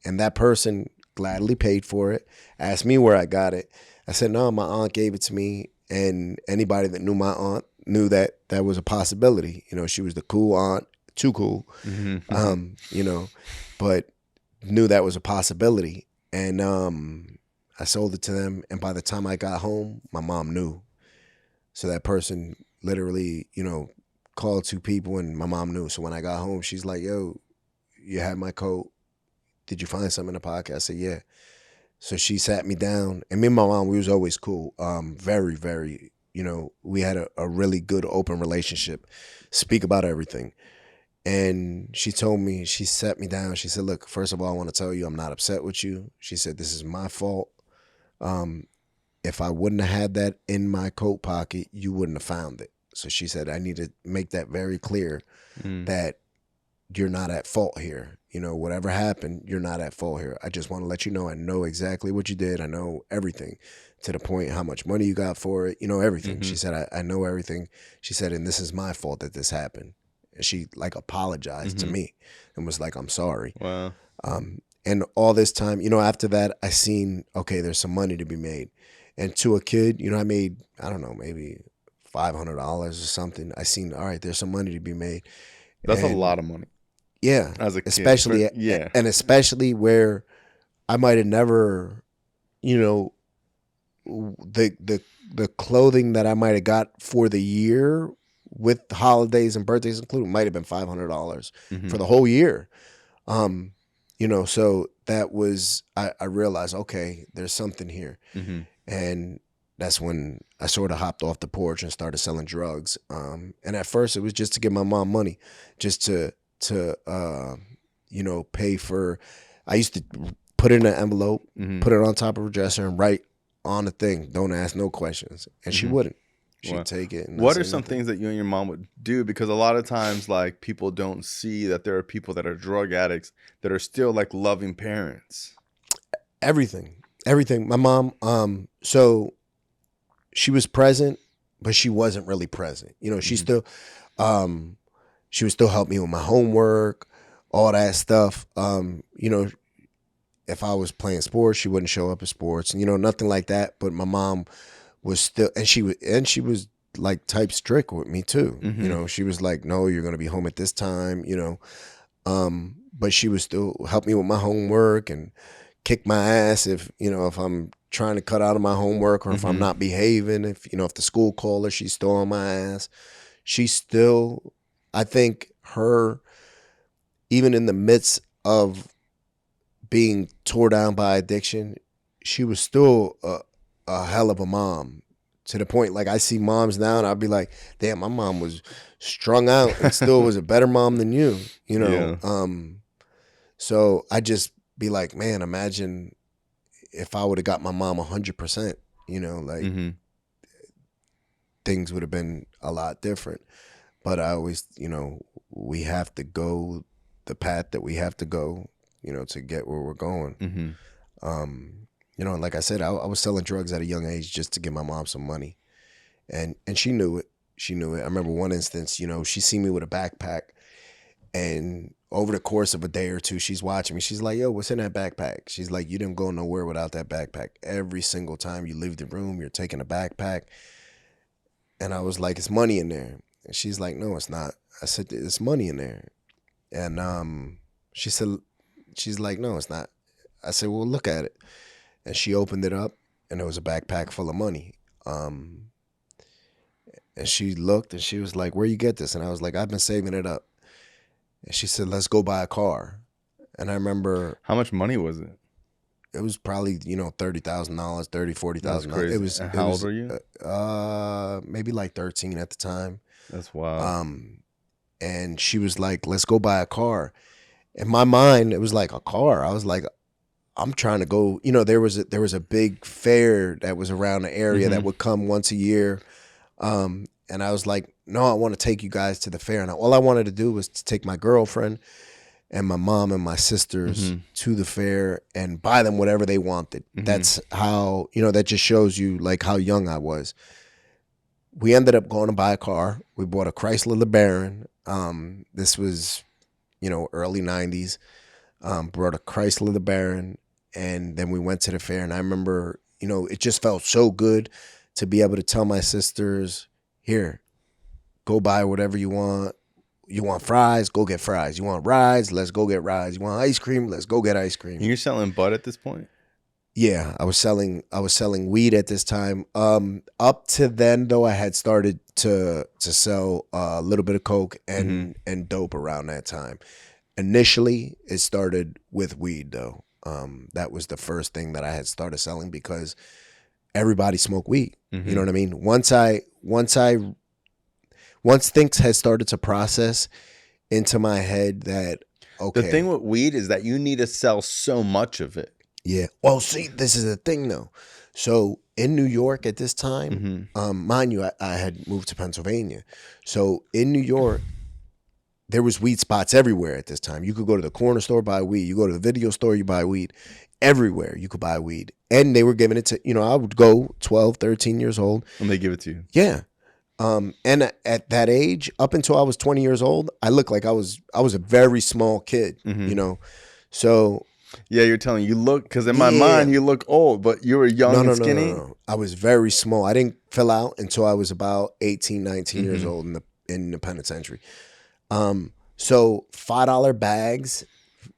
that person gladly paid for it, asked me where I got it. I said, no, my aunt gave it to me. And anybody that knew my aunt knew that that was a possibility. She was the cool aunt, too cool, but knew that was a possibility. And I sold it to them. And by the time I got home, my mom knew. So that person literally, called 2 people and my mom knew. So when I got home, she's like, yo, you had my coat. Did you find something in the pocket? I said, yeah. So she sat me down, and me and my mom, we was always cool. Very, very, we had a really good open relationship, speak about everything. And she told me, she sat me down. She said, look, first of all, I want to tell you, I'm not upset with you. She said, this is my fault. If I wouldn't have had that in my coat pocket, you wouldn't have found it. So she said, I need to make that very clear that you're not at fault here. Whatever happened, you're not at fault here. I just want to let you know I know exactly what you did. I know everything, to the point how much money you got for it, everything. She said, I know everything. She said, and this is my fault that this happened. And she apologized to me and was like, I'm sorry. Wow. And all this time, after that, I seen, okay, there's some money to be made. And to a kid, I made, I don't know, maybe $500 or something. I seen, all right, there's some money to be made. That's a lot of money. Yeah. As a kid. Especially, and especially where I might have never, the clothing that I might have got for the year with holidays and birthdays included might have been $500 for the whole year. So that was, I realized, okay, there's something here. And that's when I sort of hopped off the porch and started selling drugs. And at first it was just to give my mom money, just to pay for, I used to put it in an envelope, put it on top of her dresser and write on the thing, don't ask no questions. And she wouldn't. She'd take it. And what are some things that you and your mom would do? Because a lot of times, people don't see that there are people that are drug addicts that are still loving parents. Everything. My mom, so she was present, but she wasn't really present. She still, she would still help me with my homework, all that stuff. If I was playing sports, she wouldn't show up at sports, nothing like that. But my mom was still, and she was type strict with me too. She was like, no, you're going to be home at this time, but she would still help me with my homework and kick my ass if I'm trying to cut out of my homework, or if I'm not behaving, if the school called her, she's still on my ass. She still, I think even in the midst of being tore down by addiction, she was still a hell of a mom, to the point I see moms now and I'll be like, damn, my mom was strung out and still was a better mom than you, so I just be like, man, imagine if I would have got my mom 100%, things would have been a lot different. but I always, we have to go the path that we have to go, to get where we're going. And like I said, I was selling drugs at a young age just to give my mom some money, and she knew it. She knew it. I remember one instance, she seen me with a backpack, and over the course of a day or two, she's watching me. She's like, "Yo, what's in that backpack?" She's like, "You didn't go nowhere without that backpack. Every single time you leave the room, you're taking a backpack." And I was like, "It's money in there." And she's like, "No, it's not." I said, "It's money in there." And she's like, "No, it's not." I said, "Well, look at it." And she opened it up, and there was a backpack full of money. And she looked, and she was like, "Where you get this?" And I was like, "I've been saving it up." And she said, "Let's go buy a car." And I remember, How much money was it? it was probably, $30,000, $40,000. That's crazy. It was. And how old were you? Maybe like 13 at the time. That's wild. And she was like, "Let's go buy a car." In my mind, it was like, a car. I was like, I'm trying to go. There was a big fair that was around the area that would come once a year. And I was like, "No, I want to take you guys to the fair." And all I wanted to do was to take my girlfriend and my mom and my sisters to the fair and buy them whatever they wanted. That's how, that just shows you like how young I was. We ended up going to buy a car. We bought a Chrysler LeBaron. This was, early 90s. Brought a Chrysler LeBaron, and then we went to the fair. And I remember, it just felt so good to be able to tell my sisters, "Here, go buy whatever you want. You want fries? Go get fries. You want rides? Let's go get rides. You want ice cream? Let's go get ice cream." You're selling bud at this point? Yeah, I was selling weed at this time. Up to then, though, I had started to sell a little bit of coke and dope around that time. Initially, it started with weed, though. That was the first thing that I had started selling because everybody smoked weed. You know what I mean? Once things had started to process into my head that, okay. The thing with weed is that you need to sell so much of it. Yeah. Well, see, this is the thing, though. So in New York at this time, mind you, I had moved to Pennsylvania. So in New York, there was weed spots everywhere at this time. You could go to the corner store, buy weed. You go to the video store, you buy weed. Everywhere you could buy weed. And they were giving it to, I would go 12, 13 years old. And they give it to you. Yeah. And at that age, up until I was 20 years old, I looked like I was a very small kid, So yeah, you're telling you look, because in my mind you look old, but you were young and skinny. No. I was very small. I didn't fill out until I was about 18, 19 years old in the penitentiary. So $5 bags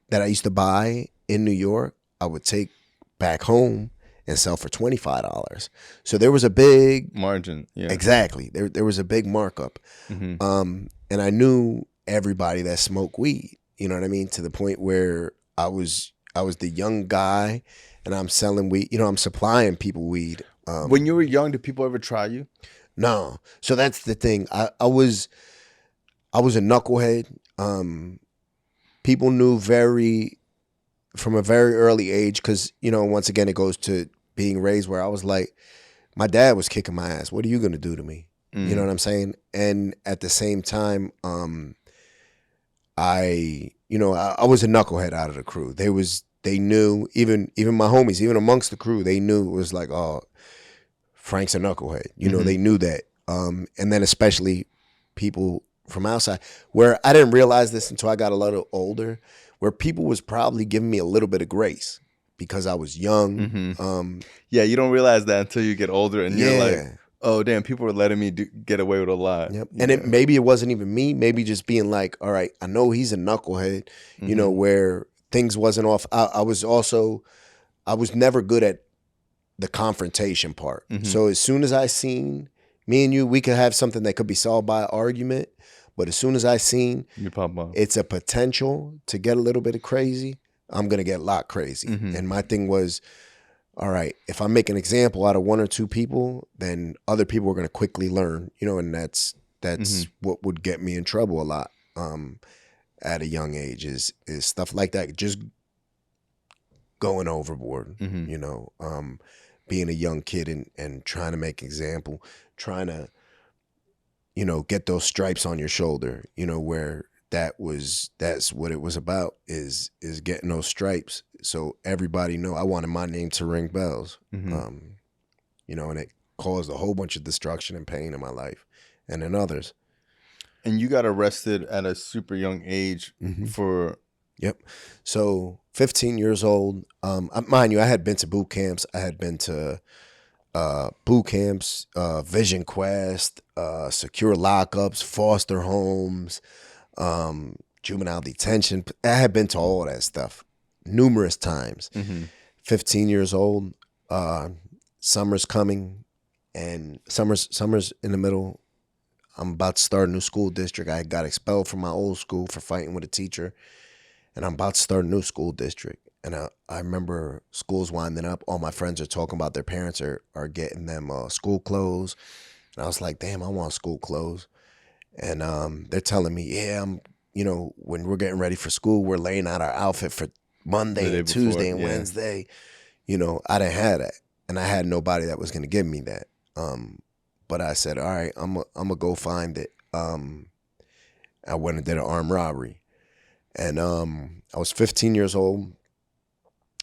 that I used to buy in New York, I would take back home and sell for $25. So there was a big margin. Yeah, exactly. There was a big markup. And I knew everybody that smoked weed. You know what I mean? To the point where I was the young guy, and I'm selling weed. I'm supplying people weed. When you were young, did people ever try you? No. So that's the thing. I was a knucklehead. People knew from a very early age, because, once again, it goes to being raised where I was like, my dad was kicking my ass. What are you going to do to me? You know what I'm saying? And at the same time, I was a knucklehead out of the crew. They knew, even my homies, even amongst the crew, they knew it was like, oh, Frank's a knucklehead. They knew that. And then especially people from outside, where I didn't realize this until I got a little older, where people was probably giving me a little bit of grace because I was young. Yeah, you don't realize that until you get older, and you're like, oh, damn, people are letting me get away with a lot. Yep. And maybe it wasn't even me, maybe just being like, all right, I know he's a knucklehead, where things wasn't off. I was never good at the confrontation part. So as soon as I seen me and you, we could have something that could be solved by argument. But as soon as I seen you pop up, it's a potential to get a little bit of crazy, I'm going to get a lot crazy. And my thing was, all right, if I make an example out of one or two people, then other people are going to quickly learn, and that's what would get me in trouble a lot at a young age is stuff like that. Just going overboard, being a young kid and trying to make example, trying to, get those stripes on your shoulder, where that's what it was about, is getting those stripes. So everybody know I wanted my name to ring bells. And it caused a whole bunch of destruction and pain in my life and in others. And you got arrested at a super young age for... Yep. So 15 years old. Mind you, I had been to boot camps. I had been to boot camps, Vision Quest, secure lockups, foster homes, juvenile detention. I had been to all that stuff numerous times. 15 years old. Summer's coming, and summer's in the middle. I'm about to start a new school district. I got expelled from my old school for fighting with a teacher, and I'm about to start a new school district. And I remember school's winding up. All my friends are talking about their parents are getting them school clothes. And I was like, damn, I want school clothes. And they're telling me, yeah, when we're getting ready for school, we're laying out our outfit for Monday and Tuesday and Wednesday. I didn't have that. And I had nobody that was going to give me that. But I said, all right, I'm going to go find it. I went and did an armed robbery. And I was 15 years old.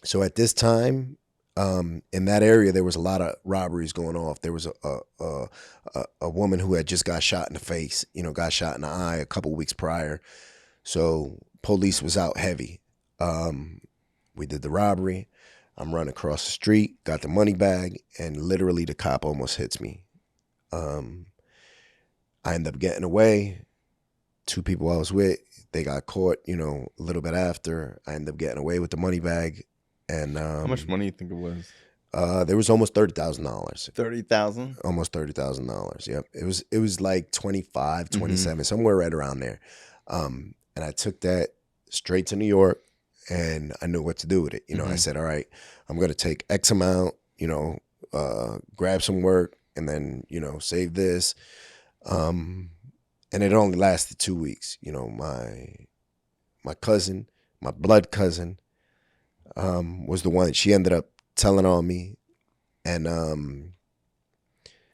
So at this time, in that area, there was a lot of robberies going off. There was a woman who had just got shot in the face, got shot in the eye a couple weeks prior. So police was out heavy. We did the robbery. I'm running across the street, got the money bag, and literally the cop almost hits me. I ended up getting away. 2 people I was with, they got caught, a little bit after. I ended up getting away with the money bag. And how much money you think it was? There was almost $30,000. $30,000? Almost $30,000. Yep. It was like 25, 27, somewhere right around there. And I took that straight to New York, and I knew what to do with it. I said, all right, I'm going to take X amount, grab some work, and then, save this. And it only lasted 2 weeks. My cousin, my blood cousin, was the one that she ended up telling on me. And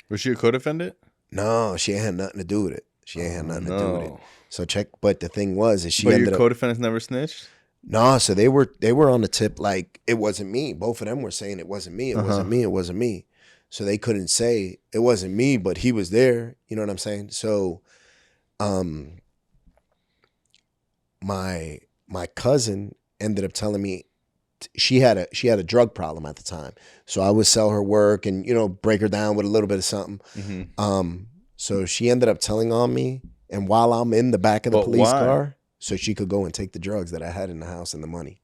was she a co-defendant? No, she ain't had nothing to do with it. She ain't had nothing to do with it. So but the thing was, is she but ended your up, co-defendants never snitched? No, so they were on the tip like it wasn't me. Both of them were saying it wasn't me. It wasn't me. It wasn't me. So they couldn't say it wasn't me, but he was there. You know what I'm saying? So, my cousin ended up telling me she had a drug problem at the time. So I would sell her work and break her down with a little bit of something. So she ended up telling on me, and while I'm in the back of the police car, so she could go and take the drugs that I had in the house and the money.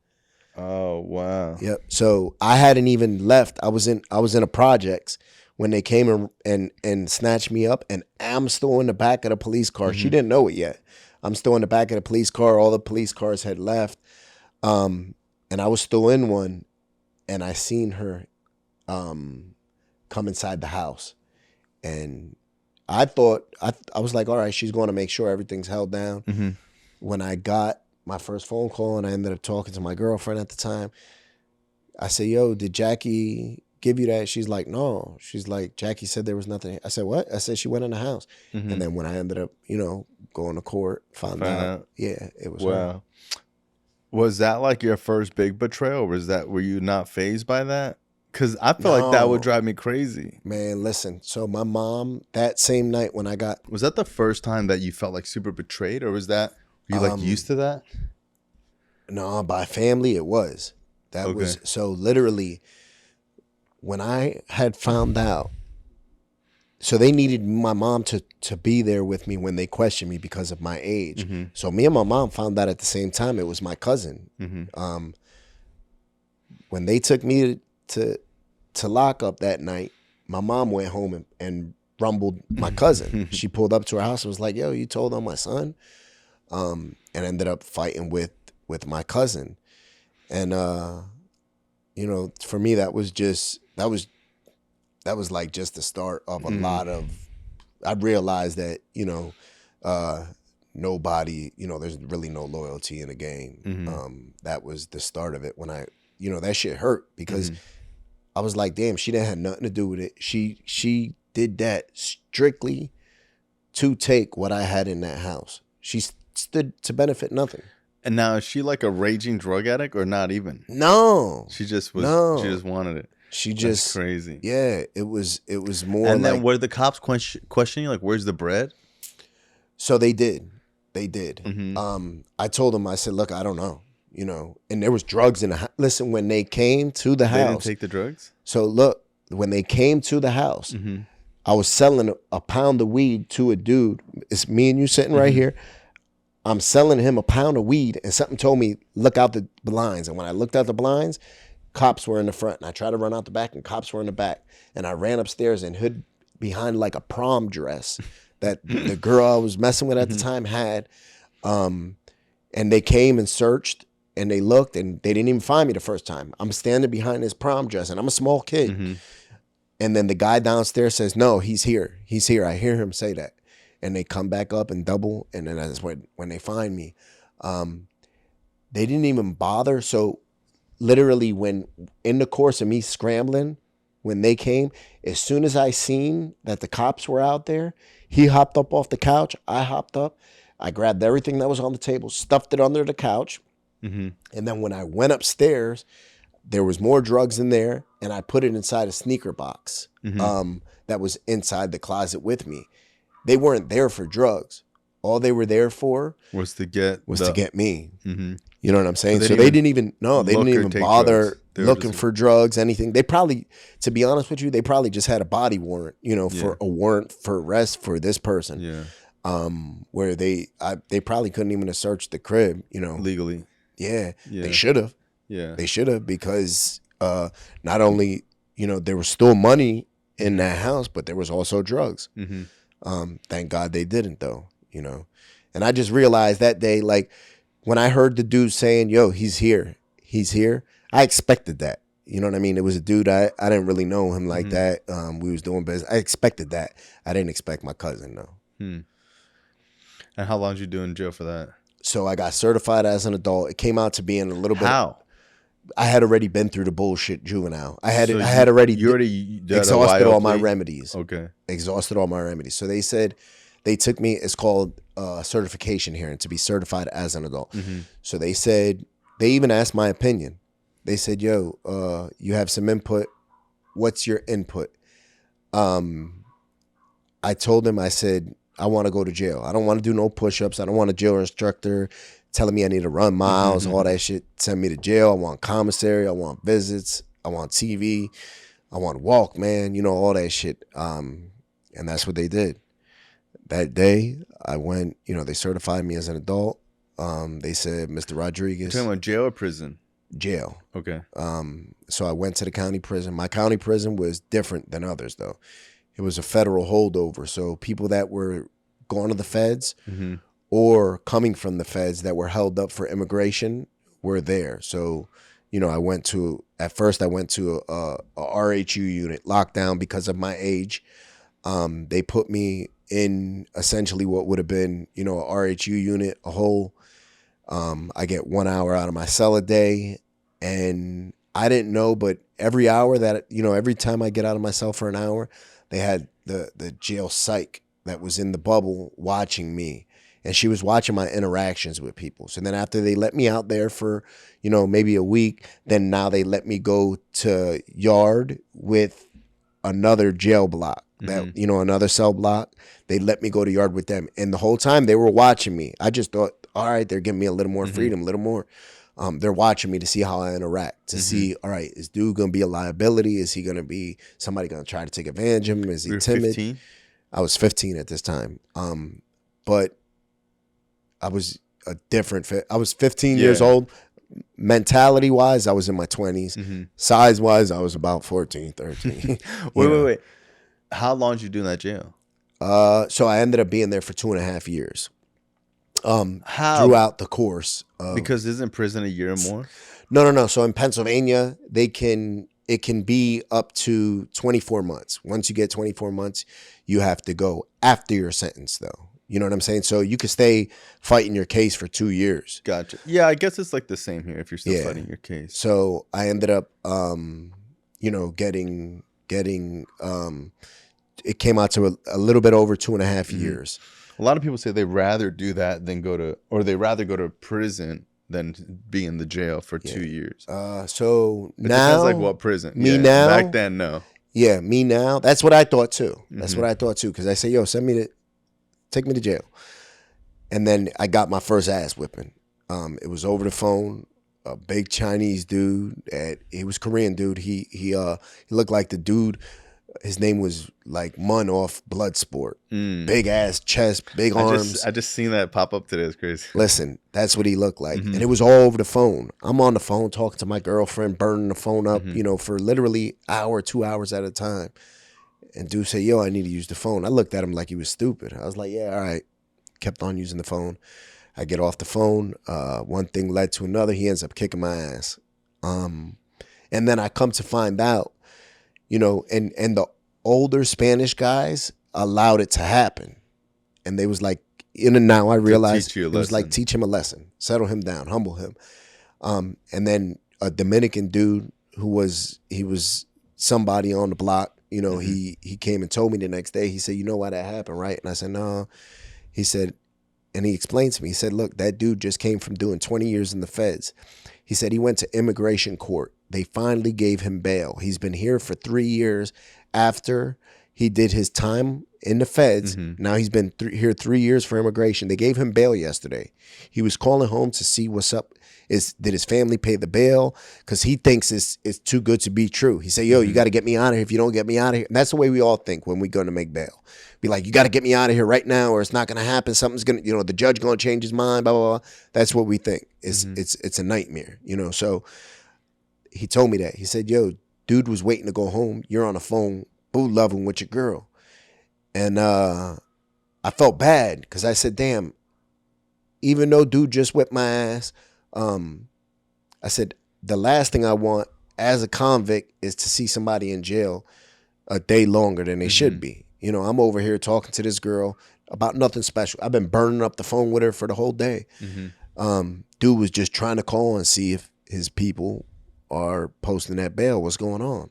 Oh wow. Yep. So I hadn't even left. I was in a projects when they came and snatched me up, and I'm still in the back of the police car. She didn't know it yet. I'm still in the back of the police car. All the police cars had left. And I was still in one, and I seen her come inside the house. And I thought, I was like, all right, she's going to make sure everything's held down. When I got my first phone call and I ended up talking to my girlfriend at the time, I said, yo, did Jackie give you that? She's like, no. She's like, Jackie said there was nothing. I said, what? I said, she went in the house. And then when I ended up, going to court, found out. Yeah, it was her. Was that like your first big betrayal? Were you not fazed by that? Because I feel like that would drive me crazy. Man, listen. So my mom, that same night when I got... Was that the first time that you felt like super betrayed? Or was that... Were you like used to that? No, by family it was. That was... So literally, when I had found out... So they needed my mom to be there with me when they questioned me because of my age. So me and my mom found out at the same time. It was my cousin. When they took me to lock up that night, my mom went home and rumbled my cousin. She pulled up to her house and was like, yo, you told on my son? And ended up fighting with my cousin. And, for me, that was like just the start of a lot of, I realized that, nobody, there's really no loyalty in the game. That was the start of it when that shit hurt because I was like, damn, she didn't have nothing to do with it. She did that strictly to take what I had in that house. She stood to benefit nothing. And now is she like a raging drug addict or not even? No. She just was. No. She just wanted it. She That's just crazy. Yeah, it was more. And like, then were the cops questioning you, like, where's the bread? So they did. Mm-hmm. I told them, I said, look, I don't know, and there was drugs in the house. Listen, when they came to the house, They didn't take the drugs? So look, when they came to the house, Mm-hmm. I was selling a pound of weed to a dude. It's me and you sitting right here. I'm selling him a pound of weed, and something told me, look out the blinds. And when I looked out the blinds, cops were in the front, and I tried to run out the back, and cops were in the back. And I ran upstairs and hid behind like a prom dress that the girl I was messing with at the time had. And they came and searched, and they looked, and they didn't even find me the first time. I'm standing behind this prom dress, and I'm a small kid. Mm-hmm. And then the guy downstairs says, no, he's here. He's here. I hear him say that. And they come back up and double. And then that's when they find me. They didn't even bother. So literally when in the course of me scrambling, when they came, as soon as I seen that the cops were out there, he hopped up off the couch. I hopped up. I grabbed everything that was on the table, stuffed it under the couch. Mm-hmm. And then when I went upstairs, there was more drugs in there, and I put it inside a sneaker box that was inside the closet with me. They weren't there for drugs. All they were there for was to get me. Mm-hmm. You know what I'm saying? So So they didn't even bother looking for drugs, anything. They probably, to be honest with you, they probably just had a body warrant, for a warrant for arrest for this person. Yeah. Where they probably couldn't even have searched the crib, legally. Yeah. Yeah. They should have. Yeah. They should have, because not only, there was still money in that house, but there was also drugs. Mm-hmm. Thank God they didn't, though, And I just realized that day, like, when I heard the dude saying, yo, he's here, I expected that. You know what I mean? It was a dude, I didn't really know him like that. We was doing business. I expected that. I didn't expect my cousin, though. And how long did you do in jail for that? So I got certified as an adult. It came out to being a little bit. How? I had already been through the bullshit juvenile. I had So already did exhausted a all my plea? remedies. Okay. Exhausted all my remedies. So they said they took me. It's called certification hearing, to be certified as an adult. Mm-hmm. So they said, they even asked my opinion. They said, yo, you have some input. What's your input? I told them, I said, I want to go to jail. I don't want to do no push-ups. I don't want a jail instructor telling me I need to run miles, all that shit. Send me to jail. I want commissary. I want visits. I want TV. I want Walkman, all that shit. And that's what they did. That day, I went, they certified me as an adult. They said, Mr. Rodriguez. You're talking about jail or prison? Jail. Okay. So I went to the county prison. My county prison was different than others, though. It was a federal holdover. So people that were going to the feds or coming from the feds that were held up for immigration were there. So, at first I went to a RHU unit, locked down because of my age. They put me in essentially what would have been, a RHU unit, a whole, I get 1 hour out of my cell a day. And I didn't know, but every hour that, every time I get out of my cell for an hour, they had the jail psych that was in the bubble watching me. And she was watching my interactions with people. So then after they let me out there for, maybe a week, then now they let me go to yard with another jail block, that, another cell block. They let me go to yard with them. And the whole time they were watching me. I just thought, all right, they're giving me a little more freedom, a little more. They're watching me to see how I interact, to see, all right, is dude going to be a liability? Is he going to be somebody going to try to take advantage of him? Is he timid? 15? I was 15 at this time. But I was a different fit. I was 15 years old. Mentality wise, I was in my 20s. Size wise, I was about 14, 13. Wait. How long did you do in that jail? So I ended up being there for 2.5 years. How? Throughout the course. Because isn't prison a year or more? No. So in Pennsylvania, it can be up to 24 months. Once you get 24 months, you have to go after your sentence, though. You know what I'm saying? So you could stay fighting your case for 2 years. Gotcha. Yeah, I guess it's like the same here if you're still fighting your case. So I ended up, getting it came out to a little bit over 2.5 years. A lot of people say they rather do that than they rather go to prison than be in the jail for 2 years. So It now, depends like what prison. now, back then, no. Yeah, me now. That's what I thought too. That's what I thought too. Because I say, yo, take me to jail. And then I got my first ass whipping. It was over the phone. A big Chinese dude. He was Korean dude. He looked like the dude. His name was like Mun off Bloodsport. Big ass chest, big arms. I just seen that pop up today. It's crazy. Listen, that's what he looked like. And it was all over the phone. I'm on the phone talking to my girlfriend, burning the phone up, for literally hour, 2 hours at a time. And dude said, yo, I need to use the phone. I looked at him like he was stupid. I was like, yeah, all right. Kept on using the phone. I get off the phone. One thing led to another. He ends up kicking my ass. And then I come to find out, and the older Spanish guys allowed it to happen. And they was like, in and now I realized it was like, teach him a lesson, settle him down, humble him. And then a Dominican dude he was somebody on the block, he came and told me the next day. He said, you know why that happened, right? And I said, no. He said, and he explained to me, he said, look, that dude just came from doing 20 years in the feds. He said he went to immigration court. They finally gave him bail. He's been here for 3 years after he did his time in the feds. Now he's been here 3 years for immigration. They gave him bail yesterday. He was calling home to see what's up. Did his family pay the bail? Because he thinks it's too good to be true. He said, yo, you got to get me out of here. If you don't get me out of here. And that's the way we all think when we're going to make bail. Be like, you got to get me out of here right now or it's not going to happen. Something's going to, the judge going to change his mind, blah, blah, blah. That's what we think. It's a nightmare, So he told me that. He said, yo, dude was waiting to go home. You're on the phone, boo loving with your girl. And I felt bad because I said, damn, even though dude just whipped my ass, I said, the last thing I want as a convict is to see somebody in jail a day longer than they should be. I'm over here talking to this girl about nothing special. I've been burning up the phone with her for the whole day. Dude was just trying to call and see if his people are posting that bail. What's going on?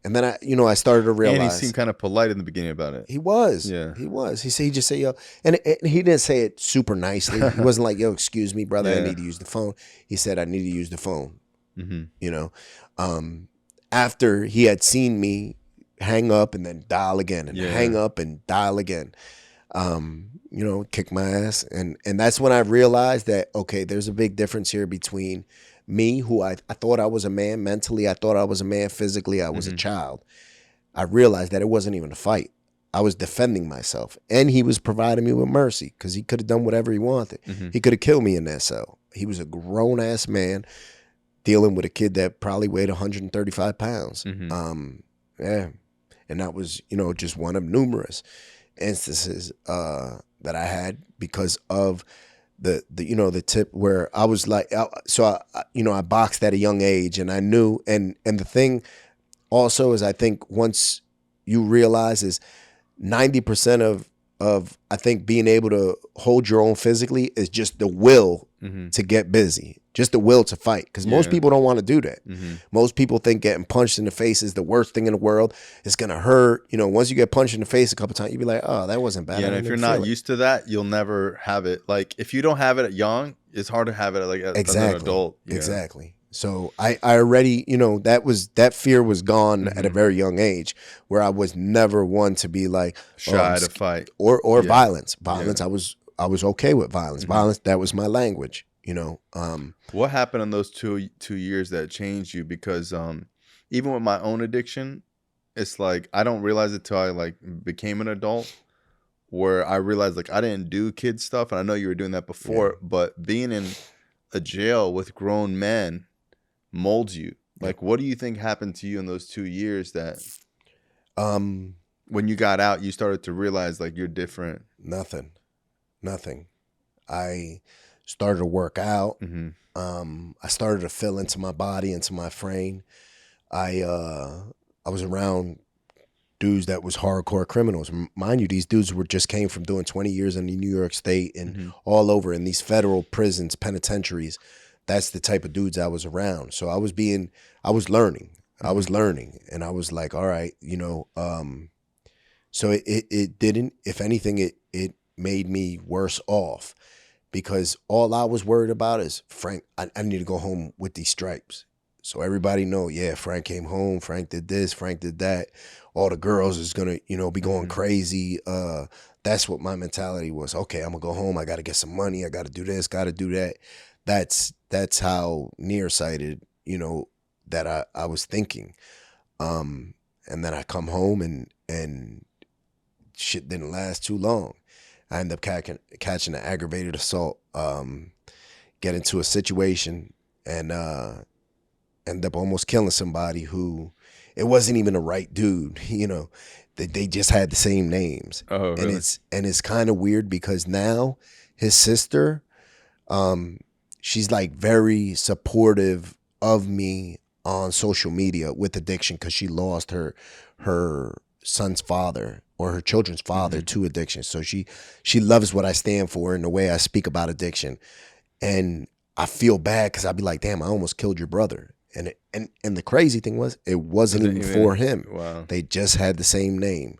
And then I started to realize. And he seemed kind of polite in the beginning about it. He was. Yeah. He was. He just said, yo, and he didn't say it super nicely. He wasn't like, yo, excuse me, brother, I need to use the phone. He said, I need to use the phone. After he had seen me hang up and then dial again and hang up and dial again, kick my ass. And that's when I realized that, okay, there's a big difference here between me, who I thought I was a man mentally. I thought I was a man physically. I was a child. I realized that it wasn't even a fight. I was defending myself. And he was providing me with mercy because he could have done whatever he wanted. He could have killed me in that cell. He was a grown-ass man dealing with a kid that probably weighed 135 pounds. And that was, just one of numerous instances that I had because of the tip where I was like, I boxed at a young age and I knew, and the thing also is I think once you realize is 90% of I think being able to hold your own physically is just the will to get busy, just the will to fight. Because most people don't want to do that. Most people think getting punched in the face is the worst thing in the world. It's gonna hurt. Once you get punched in the face a couple times, you'll be like, oh, that wasn't bad. Yeah, and if you're not used to that, you'll never have it. Like if you don't have it at young, it's hard to have it as an adult. Exactly. So I already, that fear was gone at a very young age, where I was never one to be like shy to fight or violence. Violence, I was okay with violence. Violence, that was my language. What happened in those two years that changed you? Because even with my own addiction, it's like I don't realize it till I became an adult, where I realized I didn't do kid stuff, and I know you were doing that before, but being in a jail with grown men molds you. What do you think happened to you in those 2 years that when you got out you started to realize you're different? Nothing. I started to work out. I started to feel into my body, into my frame. I was around dudes that was hardcore criminals. Mind you, these dudes just came from doing 20 years in New York State and all over in these federal prisons, penitentiaries. That's the type of dudes I was around. So I was learning. And I was like, all right, So it didn't, if anything, it made me worse off, because all I was worried about is Frank, I need to go home with these stripes. So everybody know, yeah, Frank came home, Frank did this, Frank did that. All the girls is gonna, be going crazy. That's what my mentality was. Okay, I'm gonna go home. I gotta get some money. I gotta do this, gotta do that. That's how nearsighted, that I was thinking. And then I come home and shit didn't last too long. I ended up catching an aggravated assault, get into a situation, and end up almost killing somebody who, it wasn't even the right dude. They just had the same names. Oh, really? And it's kind of weird because now his sister, she's like very supportive of me on social media with addiction, because she lost her son's father, or her children's father, to addiction. So she loves what I stand for and the way I speak about addiction. And I feel bad because I'd be like, damn, I almost killed your brother. And the crazy thing was, it wasn't even for him. Wow. They just had the same name.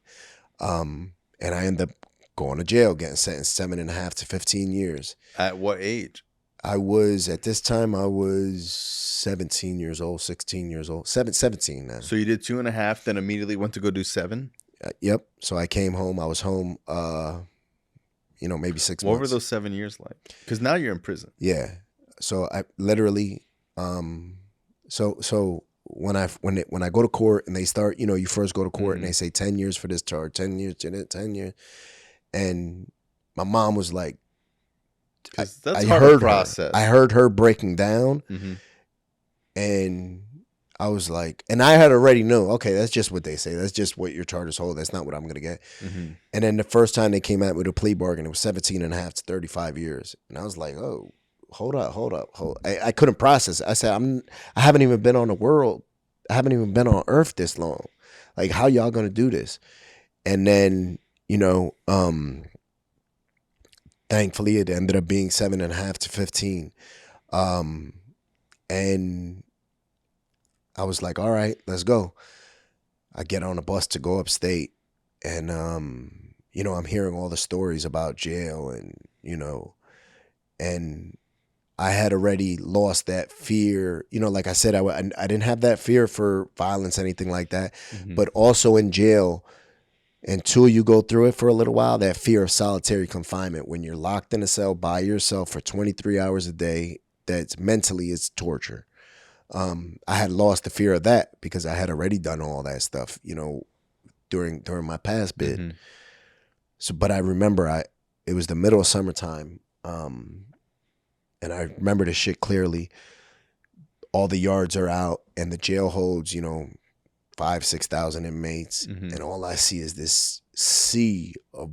And I ended up going to jail, getting sentenced 7.5 to 15 years. At what age? At this time, I was 17 years old, 16 years old, 17 now. So you did 2.5, then immediately went to go do 7? Yep. So I came home. I was home, maybe 6 months. What were those 7 years like? Because now you're in prison. Yeah. So I literally, so when I go to court and they start, you first go to court and they say 10 years for this charge, 10 years, 10 years. And my mom was like, Because that's I hard heard to process. I heard her breaking down, and I was like, and I had already known, okay, that's just what they say. That's just what your charges hold. That's not what I'm going to get. And then the first time they came out with a plea bargain, it was 17.5 to 35 years. And I was like, oh, hold up. I couldn't process it. I said, I haven't even been on the world. I haven't even been on earth this long. Like, how y'all going to do this? And then, thankfully it ended up being 7.5 to 15. And I was like, all right, let's go. I get on a bus to go upstate, and I'm hearing all the stories about jail, and I had already lost that fear. Like I said, I didn't have that fear for violence, anything like that. But also in jail, until you go through it for a little while, that fear of solitary confinement, when you're locked in a cell by yourself for 23 hours a day, that's mentally, it's torture. I had lost the fear of that because I had already done all that stuff, during my past bid. So, but I remember it was the middle of summertime. And I remember this shit clearly. All the yards are out and the jail holds, 5,000-6,000 inmates. And all I see is this sea of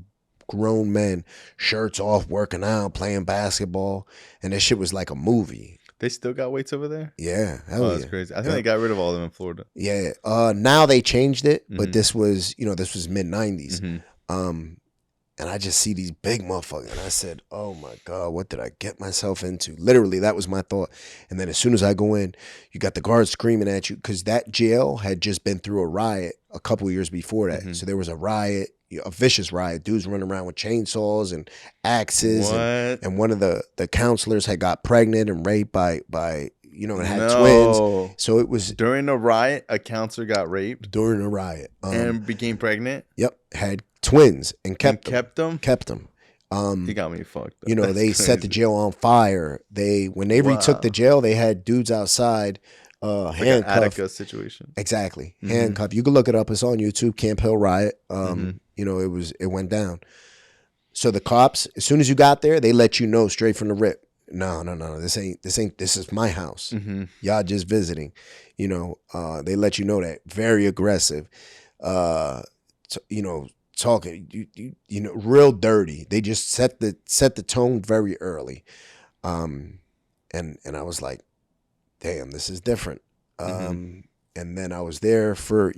grown men, shirts off, working out, playing basketball. And that shit was like a movie. They still got weights over there? Yeah. Hell that's crazy. I think they got rid of all of them in Florida. Yeah. Now they changed it, but this was, this was mid-90s. And I just see these big motherfuckers. And I said, oh my God, what did I get myself into? Literally, that was my thought. And then as soon as I go in, you got the guards screaming at you, because that jail had just been through a riot a couple of years before that. So there was a riot, a vicious riot. Dudes running around with chainsaws and axes. And one of the counselors had got pregnant and raped by and had twins. So it was during a riot. A counselor got raped during a riot and became pregnant. Yep, had twins and kept them. He got me fucked up. They crazy. set the jail on fire. When they retook the jail, they had dudes outside, like handcuffed. An Attica situation. Exactly, handcuffed. You can look it up. It's on YouTube. Camp Hill riot. It went down. So the cops, as soon as you got there, they let you know straight from the rip. No. This is my house. Y'all just visiting. They let you know that. Very aggressive. Talking, real dirty. They just set the tone very early. And I was like, damn, this is different. And then I was there for,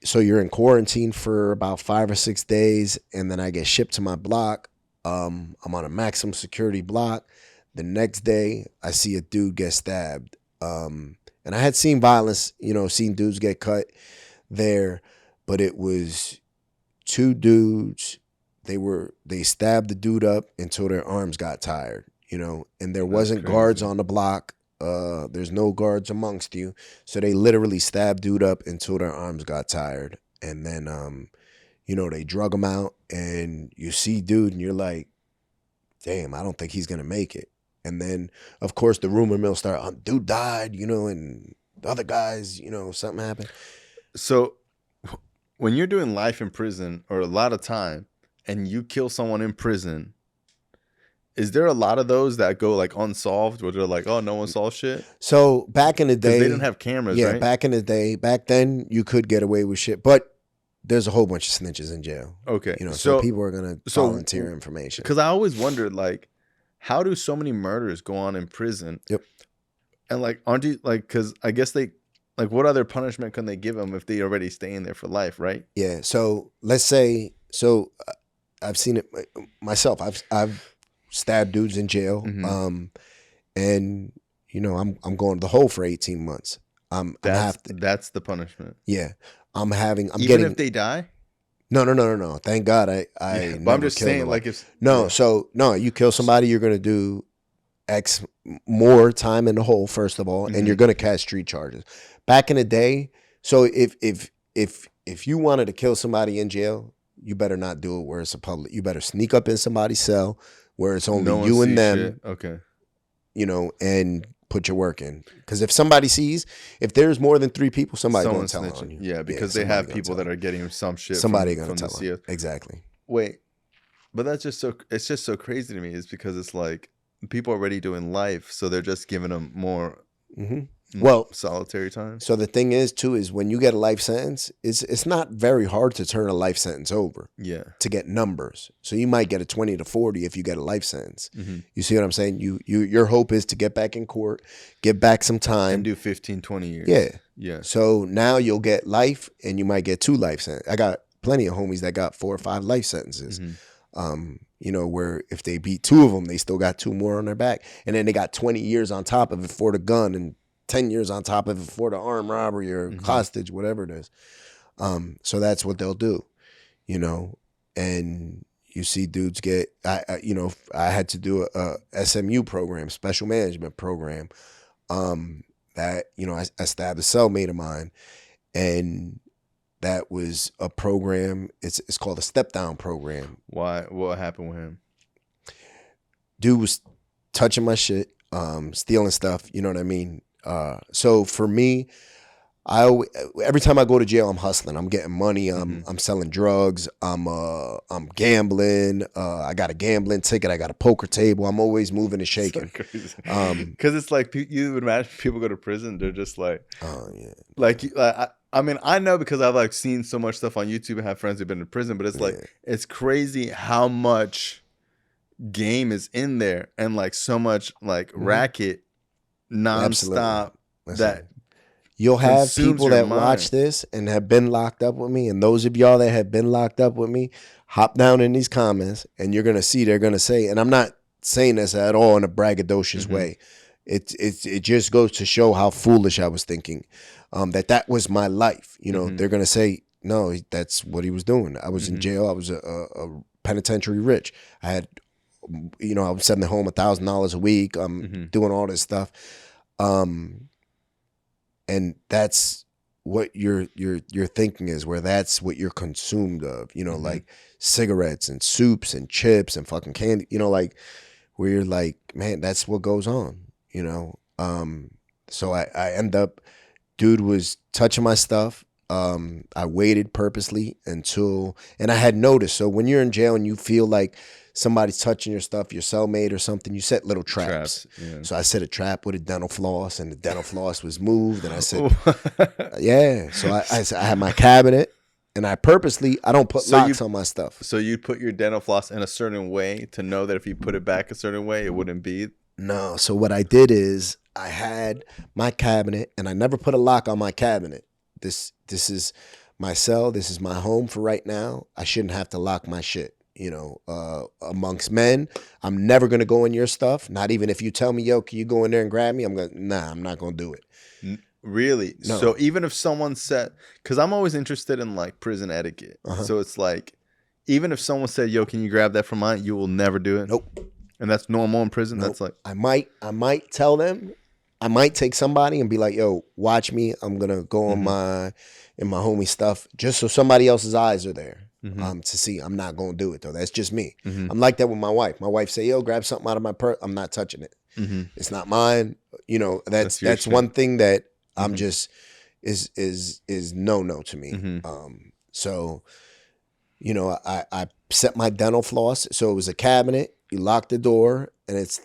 so you're in quarantine for about 5 or 6 days, and then I get shipped to my block. I'm on a maximum security block. The next day, I see a dude get stabbed. And I had seen violence, seen dudes get cut. there, but it was two dudes. They stabbed the dude up until their arms got tired, and there wasn't guards on the block. There's no guards amongst you. So they literally stabbed dude up until their arms got tired. And then, they drug him out, and you see dude and you're like, damn, I don't think he's going to make it. And then, of course, the rumor mill started, dude died, and the other guys, something happened. So when you're doing life in prison or a lot of time and you kill someone in prison, is there a lot of those that go like unsolved where they're like, oh, no one saw shit? So back in the day, they didn't have cameras, right? Back in the day, back then you could get away with shit, but there's a whole bunch of snitches in jail. Okay. So people are going to volunteer information. Because I always wondered, like, how do so many murders go on in prison? Yep. And like, aren't you like, because I guess what other punishment can they give them if they already stay in there for life, right? Yeah. So let's say, I've seen it myself. I've stabbed dudes in jail. Mm-hmm. And I'm going to the hole for 18 months. That's the punishment. Yeah. I'm Even getting, if they die? No. Thank God I but I'm just saying, like, if you kill somebody, you're gonna do X more time in the hole, first of all, and you're gonna catch street charges. Back in the day, so if you wanted to kill somebody in jail, you better not do it where it's a public. You better sneak up in somebody's cell where it's only you and them. Shit. Okay. And put your work in. Because if somebody sees, if there's more than 3 people, somebody's going to tell on you. Yeah, because they have people that are getting some shit. Somebody going to tell them. Exactly. Wait, but it's just so crazy to me. Is because it's like people already doing life, so they're just giving them more solitary time. So the thing is too, is when you get a life sentence, it's not very hard to turn a life sentence over. Yeah. To get numbers. So you might get a 20 to 40 if you get a life sentence. Mm-hmm. You see what I'm saying? Your hope is to get back in court, get back some time. And do 15, 20 years. Yeah. Yeah. So now you'll get life and you might get 2 life sentences. I got plenty of homies that got 4 or 5 life sentences. Mm-hmm. Where if they beat 2 of them, they still got 2 more on their back. And then they got 20 years on top of it for the gun and 10 years on top of it for the armed robbery or hostage, whatever it is. So that's what they'll do, and you see dudes get, I had to do a SMU program, special management program, that, I stabbed a cellmate of mine, and that was a program. It's called a step down program. Why? What happened with him? Dude was touching my shit, stealing stuff. You know what I mean? So for me, every time I go to jail, I'm hustling. I'm getting money. I'm selling drugs. I'm gambling. I got a gambling ticket. I got a poker table. I'm always moving and shaking. Because it's like you would imagine people go to prison. They're just like, oh yeah. Like I mean, I know because I've like seen so much stuff on YouTube and have friends who've been in prison. But it's like it's crazy how much game is in there and like so much like racket. Nonstop. That you'll have people that watch this and have been locked up with me, and those of y'all that have been locked up with me, hop down in these comments and you're gonna see they're gonna say, and I'm not saying this at all in a braggadocious way. It just goes to show how foolish I was thinking. That was my life. They're gonna say, no, that's what he was doing. I was in jail. I was a penitentiary rich. I had, I was sending home $1,000 a week. I'm doing all this stuff. And that's what your thinking is, where that's what you're consumed of, like cigarettes and soups and chips and fucking candy, like where you're like, man, that's what goes on, So I end up, dude was touching my stuff. I waited purposely until, and I had noticed. So when you're in jail and you feel like somebody's touching your stuff, your cellmate or something, you set little traps. Yeah. So I set a trap with a dental floss, and the dental floss was moved. And I said, yeah. So I had my cabinet, and I don't put locks on my stuff. So you put your dental floss in a certain way to know that if you put it back a certain way, it wouldn't be. No. So what I did is I had my cabinet, and I never put a lock on my cabinet. This is my cell. This is my home for right now. I shouldn't have to lock my shit. Amongst men, I'm never going to go in your stuff. Not even if you tell me, yo, can you go in there and grab me? I'm not going to do it. Really? No. So even if someone said, because I'm always interested in like prison etiquette. So it's like, even if someone said, "Yo, can you grab that from mine?" You will never do it. Nope. And that's normal in prison. Nope. That's like, I might tell them. I might take somebody and be like, "Yo, watch me. I'm gonna go on my homie stuff just so somebody else's eyes are there to see." I'm not gonna do it though. That's just me. I'm like that with my wife. My wife say, "Yo, grab something out of my purse." I'm not touching it. It's not mine. You know, that's your shit. one thing that I'm just is no to me. So, you know, I set my dental floss. So it was a cabinet. You lock the door, and it's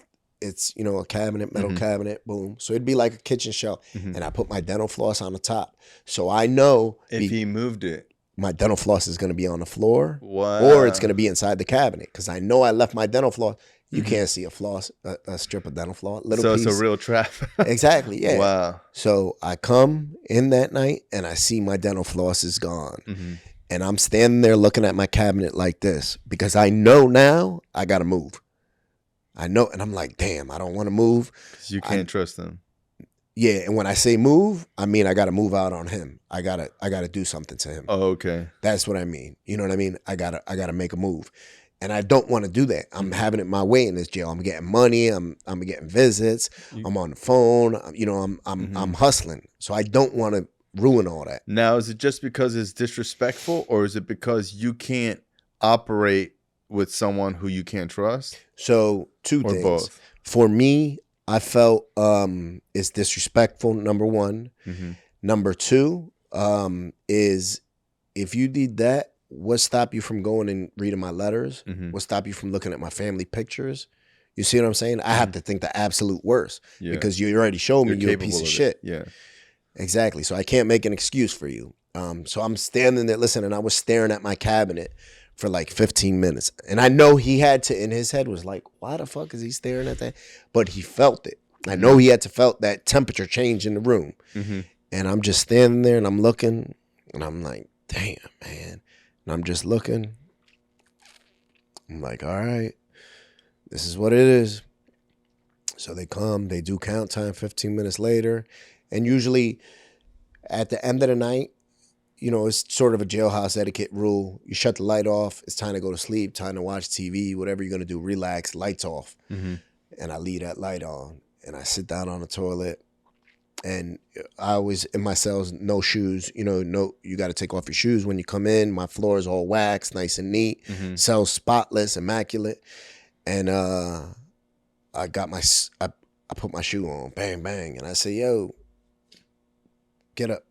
you know, a cabinet, metal cabinet, boom. So it'd be like a kitchen shelf, and I put my dental floss on the top. So I know if he moved it, my dental floss is going to be on the floor, Wow. or it's going to be inside the cabinet because I know I left my dental floss. You can't see a floss, a strip of dental floss, little so piece. it's a real trap. Exactly, yeah. Wow. So I come in that night and I see my dental floss is gone. And I'm standing there looking at my cabinet like this because I know now I got to move. I know, and I'm like, damn, I don't want to move. You can't trust them. Yeah, and when I say move, I mean I got to move out on him. I gotta do something to him. Oh, okay. That's what I mean. You know what I mean? I gotta make a move. And I don't want to do that. I'm having it my way in this jail. I'm getting money. I'm getting visits. I'm on the phone. You know, I'm hustling. So I don't want to ruin all that. Now, is it just because it's disrespectful, or is it because you can't operate with someone who you can't trust? So two Or things. both? For me, I felt it's disrespectful, number one. Number two is if you did that, what stopped you from going and reading my letters? What stopped you from looking at my family pictures? You see what I'm saying? I have to think the absolute worst because you already showed me you're a piece of shit. Yeah. Exactly. So I can't make an excuse for you. So I'm standing there, listen, and I was staring at my cabinet for like 15 minutes. And I know he had to, in his head, was like, why the fuck is he staring at that? But he felt it. I know he had to felt that temperature change in the room. And I'm just standing there and I'm looking and I'm like, damn, man. And I'm just looking. I'm like, all right, this is what it is. So they come, they do count time 15 minutes later. And usually at the end of the night, you know, it's sort of a jailhouse etiquette rule. You shut the light off. It's time to go to sleep, time to watch TV, whatever you're going to do, relax, lights off. And I leave that light on and I sit down on the toilet. And I always, in my cells, no shoes. You know, you got to take off your shoes when you come in. My floor is all waxed, nice and neat. Cell spotless, immaculate. And I put my shoe on, bang, bang. And I say, yo, get up.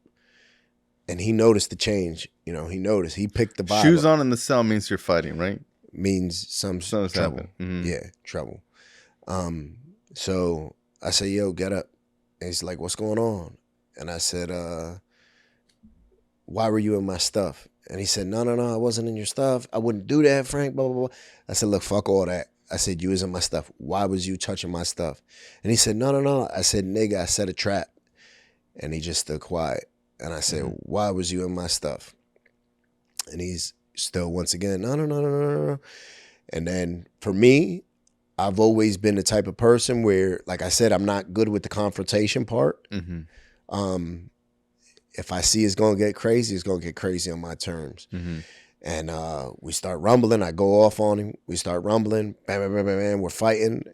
And he noticed the change. You know, he noticed. He picked the Bible. Shoes on in the cell means you're fighting, right? Means something's trouble. Yeah, trouble. So I say, yo, get up. And he's like, what's going on? And I said, why were you in my stuff? And he said, no, I wasn't in your stuff. I wouldn't do that, Frank, blah, blah, blah. I said, look, fuck all that. I said, you was in my stuff. Why was you touching my stuff? And he said, no. I said, nigga, I set a trap. And he just stood quiet. And I said, why was you in my stuff? And he's still, once again, no. And then for me, I've always been the type of person where, like I said, I'm not good with the confrontation part. If I see it's going to get crazy, it's going to get crazy on my terms. And we start rumbling. I go off on him. We start rumbling. Bam, bam, bam, bam, bam. We're fighting.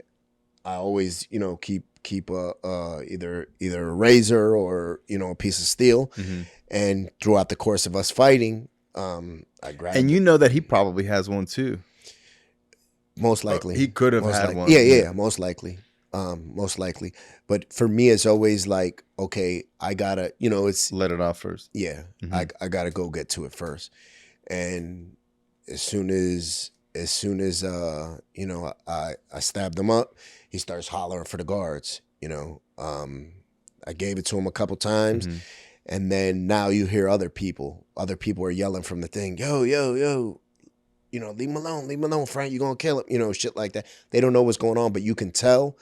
I always, you know, keep either a razor or, you know, a piece of steel. And throughout the course of us fighting, I grabbed And you know that he probably has one too. Most likely. He could have had one. Yeah, most likely. Most likely. But for me, it's always like, okay, I gotta, you know, it's Let it off first. Yeah, I gotta go get to it first. And as soon as you know, I stabbed him up, he starts hollering for the guards. You know, I gave it to him a couple times, and then now you hear other people are yelling from the thing, yo, you know, leave him alone, Frank, you're gonna kill him, you know, shit like that. They don't know what's going on, but you can tell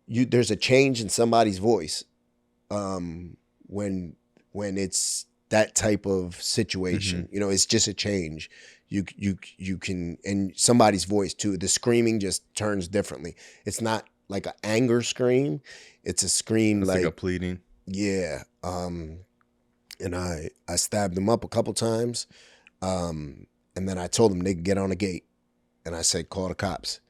there's a change in somebody's voice when it's that type of situation. You know, it's just a change. You can, and somebody's voice too, the screaming just turns differently. It's not like an anger scream. It's a scream It's like a pleading. Yeah. And I stabbed him up a couple times. And then I told him, nigga, get on the gate. And I said, call the cops.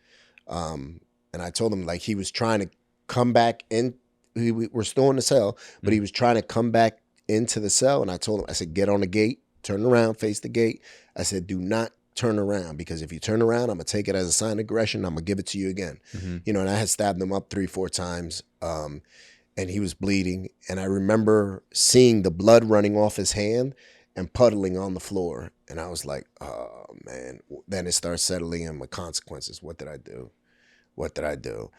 And I told him, like, he was trying to come back in. We were still in the cell, but he was trying to come back into the cell. And I told him, I said, get on the gate, turn around, face the gate. I said, do not turn around, because if you turn around, I'm going to take it as a sign of aggression. I'm going to give it to you again. You know, and I had stabbed him up 3-4 times. And he was bleeding. And I remember seeing the blood running off his hand and puddling on the floor. And I was like, oh, man. Then it starts settling in with consequences. What did I do? What did I do?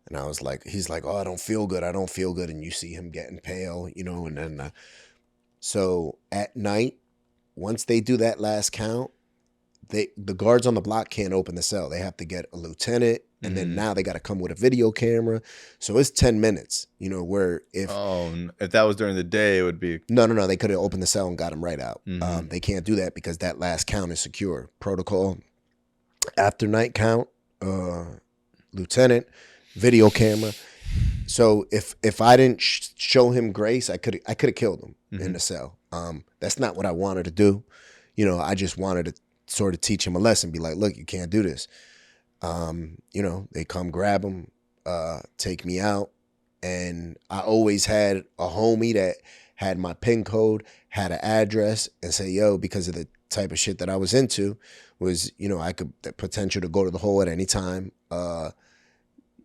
And I was like, he's like, oh, I don't feel good. I don't feel good. And you see him getting pale, you know, and then, so at night, once they do that last count, the guards on the block can't open the cell. They have to get a lieutenant, and then now they got to come with a video camera. So it's 10 minutes, you know, where if that was during the day, it would be no, they could have opened the cell and got him right out. They can't do that because that last count is secure. Protocol after night count, lieutenant, video camera. So if I didn't show him grace, I could have killed him in the cell. That's not what I wanted to do. You know, I just wanted to sort of teach him a lesson, be like, look, you can't do this. You know, they come grab him, take me out. And I always had a homie that had my PIN code, had an address, and say, yo, because of the type of shit that I was into, was, you know, I could, the potential to go to the hole at any time.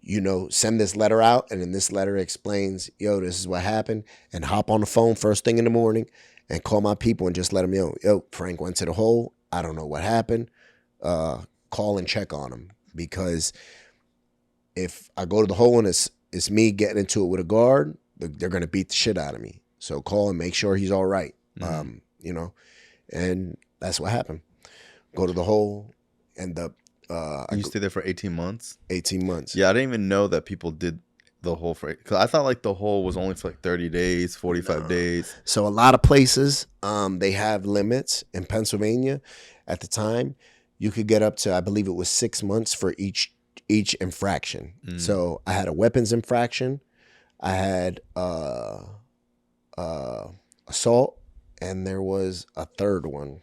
You know, send this letter out, and then this letter explains, yo, this is what happened, and hop on the phone first thing in the morning and call my people and just let them know, yo, Frank went to the hole. I don't know what happened. Call and check on him, because if I go to the hole and it's me getting into it with a guard, they're going to beat the shit out of me. So call and make sure he's all right. You know, and that's what happened. Go to the hole, end up. You stayed there for 18 months? 18 months. Yeah, I didn't even know that people did the hole for, because I thought like the hole was only for like 30 days, 45 days. So a lot of places, they have limits. In Pennsylvania at the time, you could get up to, I believe it was 6 months for each infraction. So I had a weapons infraction, I had assault, and there was a third one.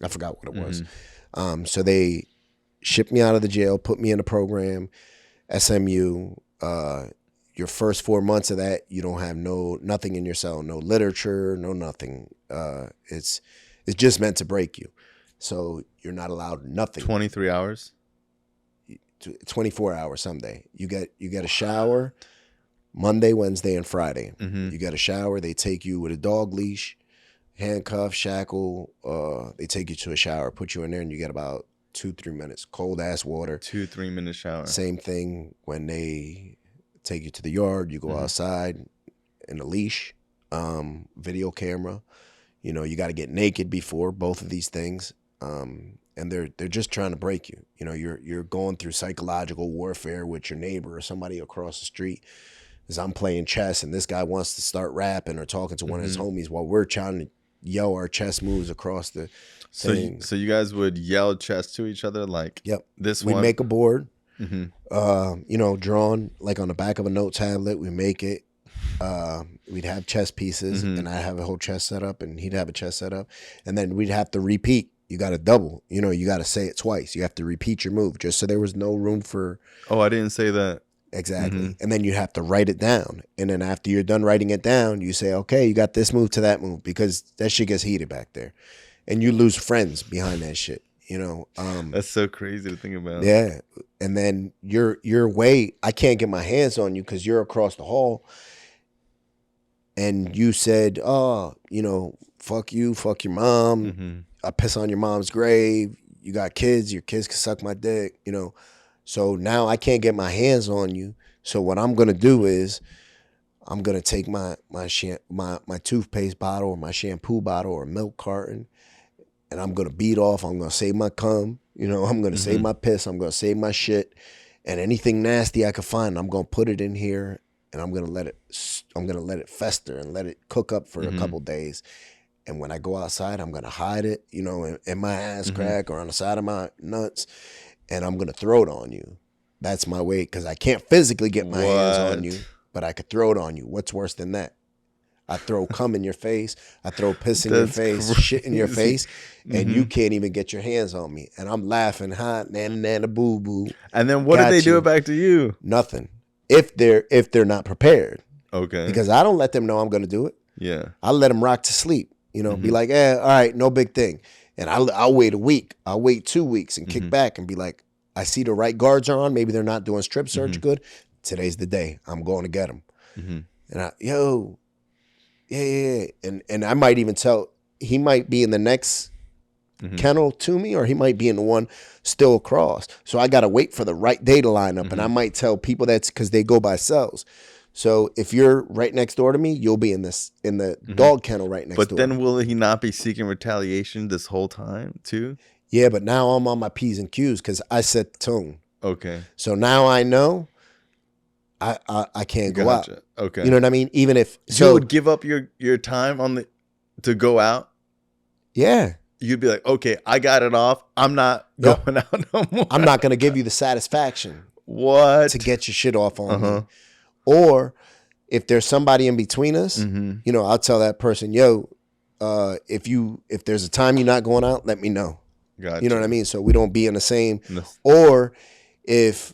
I forgot what it was. So they shipped me out of the jail, put me in a program, SMU. Your first 4 months of that, you don't have nothing in your cell, no literature, no nothing. It's just meant to break you. So you're not allowed nothing. 23 hours? 24 hours someday. You get a shower Monday, Wednesday, and Friday. You get a shower. They take you with a dog leash, handcuff, shackle. They take you to a shower, put you in there, and you get about 2-3 minutes. Cold ass water. 2-3 minute shower. Same thing when they take you to the yard. You go outside in a leash, video camera. You know, you got to get naked before both of these things. And they're just trying to break you. You know, you're going through psychological warfare with your neighbor or somebody across the street. As I'm playing chess and this guy wants to start rapping or talking to one of his homies while we're trying to yell our chess moves across the thing. So you guys would yell chess to each other, like, yep. This we one? Make a board, you know, drawn like on the back of a note tablet. We make it. We'd have chess pieces, and I'd have a whole chess set up, and he'd have a chess set up, and then we'd have to repeat. You got to double, you know, you got to say it twice. You have to repeat your move just so there was no room for. Oh, I didn't say that. Exactly. And then you have to write it down. And then after you're done writing it down, you say, okay, you got this move to that move, because that shit gets heated back there. And you lose friends behind that shit, you know. That's so crazy to think about. Yeah. And then your way, I can't get my hands on you because you're across the hall. And you said, oh, you know, fuck you, fuck your mom. I piss on your mom's grave. You got kids, your kids can suck my dick, you know. So now I can't get my hands on you. So what I'm gonna do is I'm gonna take my toothpaste bottle or my shampoo bottle or milk carton, and I'm gonna beat off. I'm gonna save my cum, you know. I'm gonna save my piss. I'm gonna save my shit, and anything nasty I can find, I'm gonna put it in here, and I'm gonna let it fester and let it cook up for a couple days. And when I go outside, I'm gonna hide it, you know, in my ass crack or on the side of my nuts. And I'm going to throw it on you. That's my way, because I can't physically get my hands on you, but I could throw it on you. What's worse than that? I throw cum in your face. I throw piss in your face, shit in your face, and you can't even get your hands on me. And I'm laughing, nana, nana, boo, boo. And then what did they do back to you? Nothing. If they're not prepared. Okay. Because I don't let them know I'm going to do it. Yeah. I let them rock to sleep. Be like, all right, no big thing. And I'll wait a week. I'll wait 2 weeks and kick back and be like, I see the right guards are on. Maybe they're not doing strip search good. Today's the day. I'm going to get them. And yeah. And I might even tell, he might be in the next kennel to me, or he might be in the one still across. So I got to wait for the right day to line up. And I might tell people that's because they go by cells. So if you're right next door to me, you'll be in the dog kennel right next door. But then will he not be seeking retaliation this whole time too? Yeah, but now I'm on my P's and Q's because I set the tone. Okay. So now I know I can't go out. Okay. You know what I mean? Even if you would give up your time to go out. Yeah. You'd be like, okay, I got it off. I'm not going out no more. I'm not going to give you the satisfaction. What? To get your shit off on me. Or if there's somebody in between us, I'll tell that person, yo, if there's a time you're not going out, let me know. Gotcha. You know what I mean? So we don't be in the same. No. Or if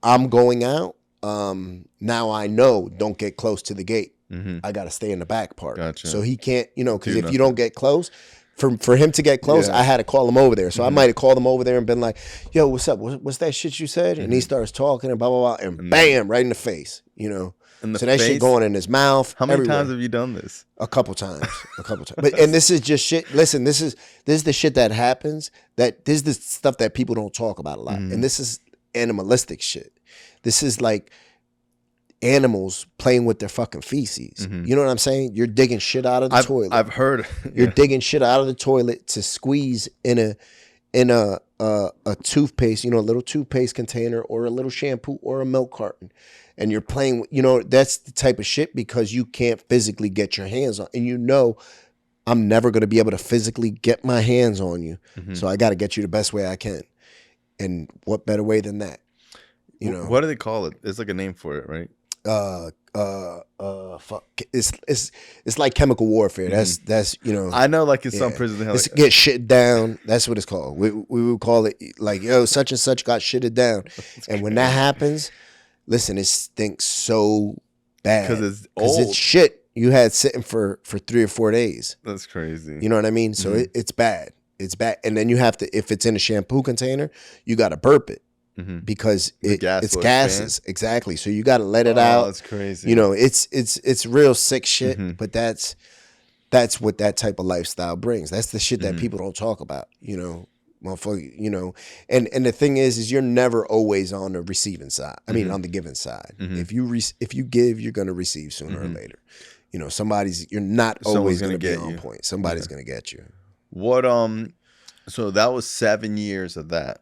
I'm going out, now I know don't get close to the gate. I got to stay in the back part. Gotcha. So he can't, because if you don't get close, for him to get close, I had to call him over there. So I might have called him over there and been like, yo, what's up? What's that shit you said? And he starts talking and blah, blah, blah. And bam, right in the face, So that shit going in his mouth. How many times have you done this? A couple times. But and this is just shit. Listen, this is the shit that happens. This is the stuff that people don't talk about a lot. And this is animalistic shit. This is like animals playing with their fucking feces. You know what I'm saying? You're digging shit out of the toilet. I've heard. You're digging shit out of the toilet to squeeze in a toothpaste, a little toothpaste container or a little shampoo or a milk carton. And you're playing, that's the type of shit because you can't physically get your hands on. And I'm never going to be able to physically get my hands on you. So I got to get you the best way I can. And what better way than that? What do they call it? There's like a name for it, right? Fuck. It's like chemical warfare. That's I know, like in some prisons they have it's get shit down. That's what it's called. We would call it like, yo, such and such got shitted down. And when that happens, listen, it stinks so bad because it's shit you had sitting for 3 or 4 days. That's crazy. You know what I mean? So it's bad. It's bad. And then you have to, if it's in a shampoo container, you got to burp it. Because it's gases. Exactly. So you got to let it out. That's crazy. It's real sick shit, but that's what that type of lifestyle brings. That's the shit that people don't talk about, motherfucker, and the thing is you're never always on the receiving side. I mean, on the giving side. If you give, you're going to receive sooner or later. You're not always going to be on point. Somebody's going to get you. What, so that was 7 years of that.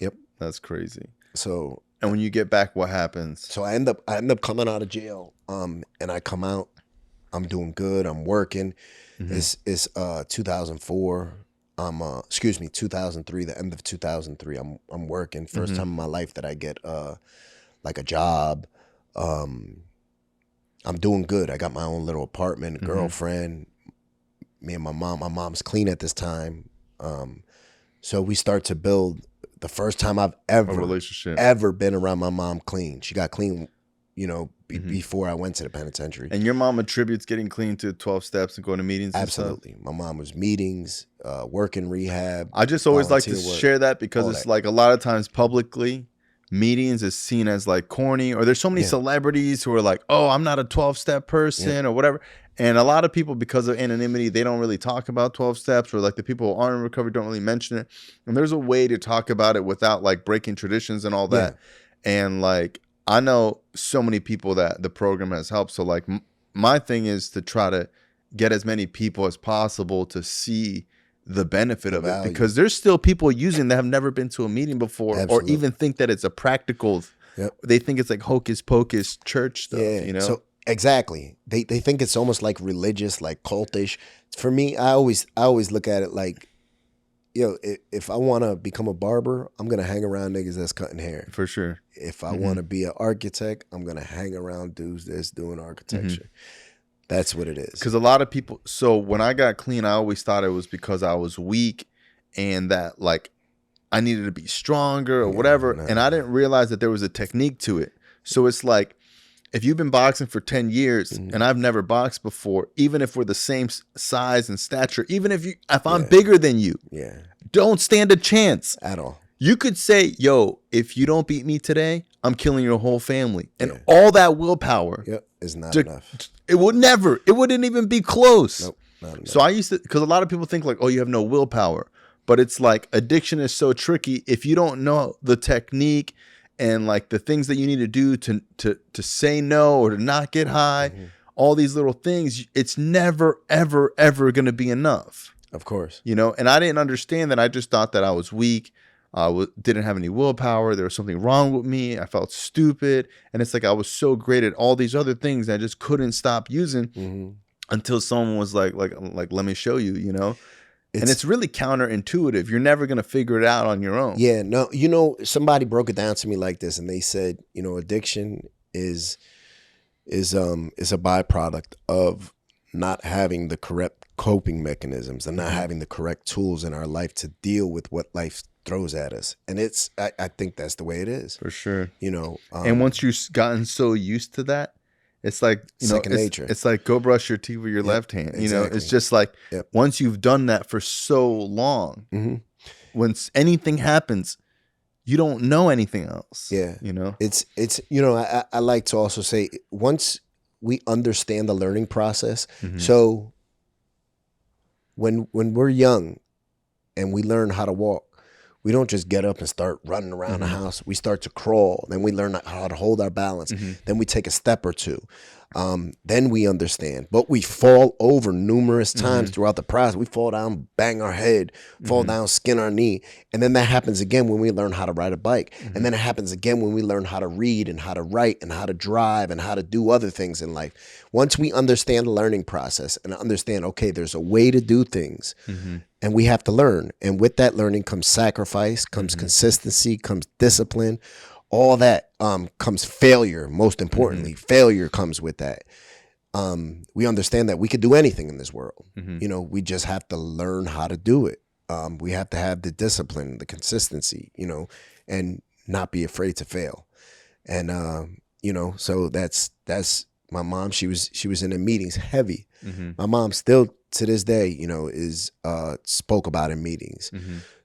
Yep. That's crazy. So, and when you get back, what happens? So I end up coming out of jail. And I come out, I'm doing good. I'm working. It's 2004. 2003, the end of 2003. I'm working. First time in my life that I get like a job. I'm doing good. I got my own little apartment, a girlfriend, me and my mom. My mom's clean at this time. So we start to build the first time I've ever been around my mom clean. She got clean, before I went to the penitentiary. And your mom attributes getting clean to 12 steps and going to meetings? Absolutely. My mom was meetings, working rehab. I just always like to share that because it's like a lot of times publicly, meetings is seen as like corny, or there's so many celebrities who are like, oh, I'm not a 12-step person or whatever. And a lot of people, because of anonymity, they don't really talk about 12 steps, or like the people who aren't in recovery don't really mention it. And there's a way to talk about it without like breaking traditions and all that. And like, I know so many people that the program has helped. So like my thing is to try to get as many people as possible to see the benefit of it, because there's still people using that have never been to a meeting before or even think that it's a practical. They think it's like hocus pocus church stuff, So exactly. They think it's almost like religious, like cultish. For me, I always look at it like, if I want to become a barber, I'm going to hang around niggas that's cutting hair. For sure. If I want to be an architect, I'm going to hang around dudes that's doing architecture. That's what it is. Because a lot of people, so when I got clean, I always thought it was because I was weak and that like I needed to be stronger or whatever. No. And I didn't realize that there was a technique to it. So it's like, if you've been boxing for 10 years and I've never boxed before, even if we're the same size and stature, even if I'm bigger than you, don't stand a chance at all. You could say, yo, if you don't beat me today, I'm killing your whole family. And all that willpower is not enough. It wouldn't even be close. Nope, not enough. So I used to, because a lot of people think like, oh, you have no willpower. But it's like addiction is so tricky. If you don't know the technique and like the things that you need to do to say no or to not get high, all these little things, it's never, ever, ever going to be enough. Of course. You know, and I didn't understand that. I just thought that I was weak. Didn't have any willpower. There was something wrong with me. I felt stupid. And it's like I was so great at all these other things that I just couldn't stop using until someone was like, let me show you, you know? And it's really counterintuitive. You're never going to figure it out on your own. Yeah, no, you know, somebody broke it down to me like this, and they said, you know, addiction is a byproduct of not having the correct coping mechanisms and not having the correct tools in our life to deal with what life throws at us. And I think that's the way it is. For sure. You know, and once you've gotten so used to that, it's like, you know, second nature. It's like go brush your teeth with your left hand. You know, it's just like once you've done that for so long, when anything happens, you don't know anything else. Yeah. You know, it's you know, I like to also say once we understand the learning process. So when we're young and we learn how to walk, we don't just get up and start running around the house. We start to crawl. Then we learn how to hold our balance. Then we take a step or two. Then we understand. But we fall over numerous times throughout the process. We fall down, bang our head, fall down, skin our knee. And then that happens again when we learn how to ride a bike. And then it happens again when we learn how to read and how to write and how to drive and how to do other things in life. Once we understand the learning process and understand, okay, there's a way to do things. And we have to learn. And with that learning comes sacrifice, comes consistency, comes discipline. All that comes failure, most importantly. Failure comes with that. We understand that we could do anything in this world. You know, we just have to learn how to do it. We have to have the discipline, the consistency, you know, and not be afraid to fail. And, you know, so that's my mom. She was in the meetings heavy. My mom still to this day, you know, is spoke about in meetings.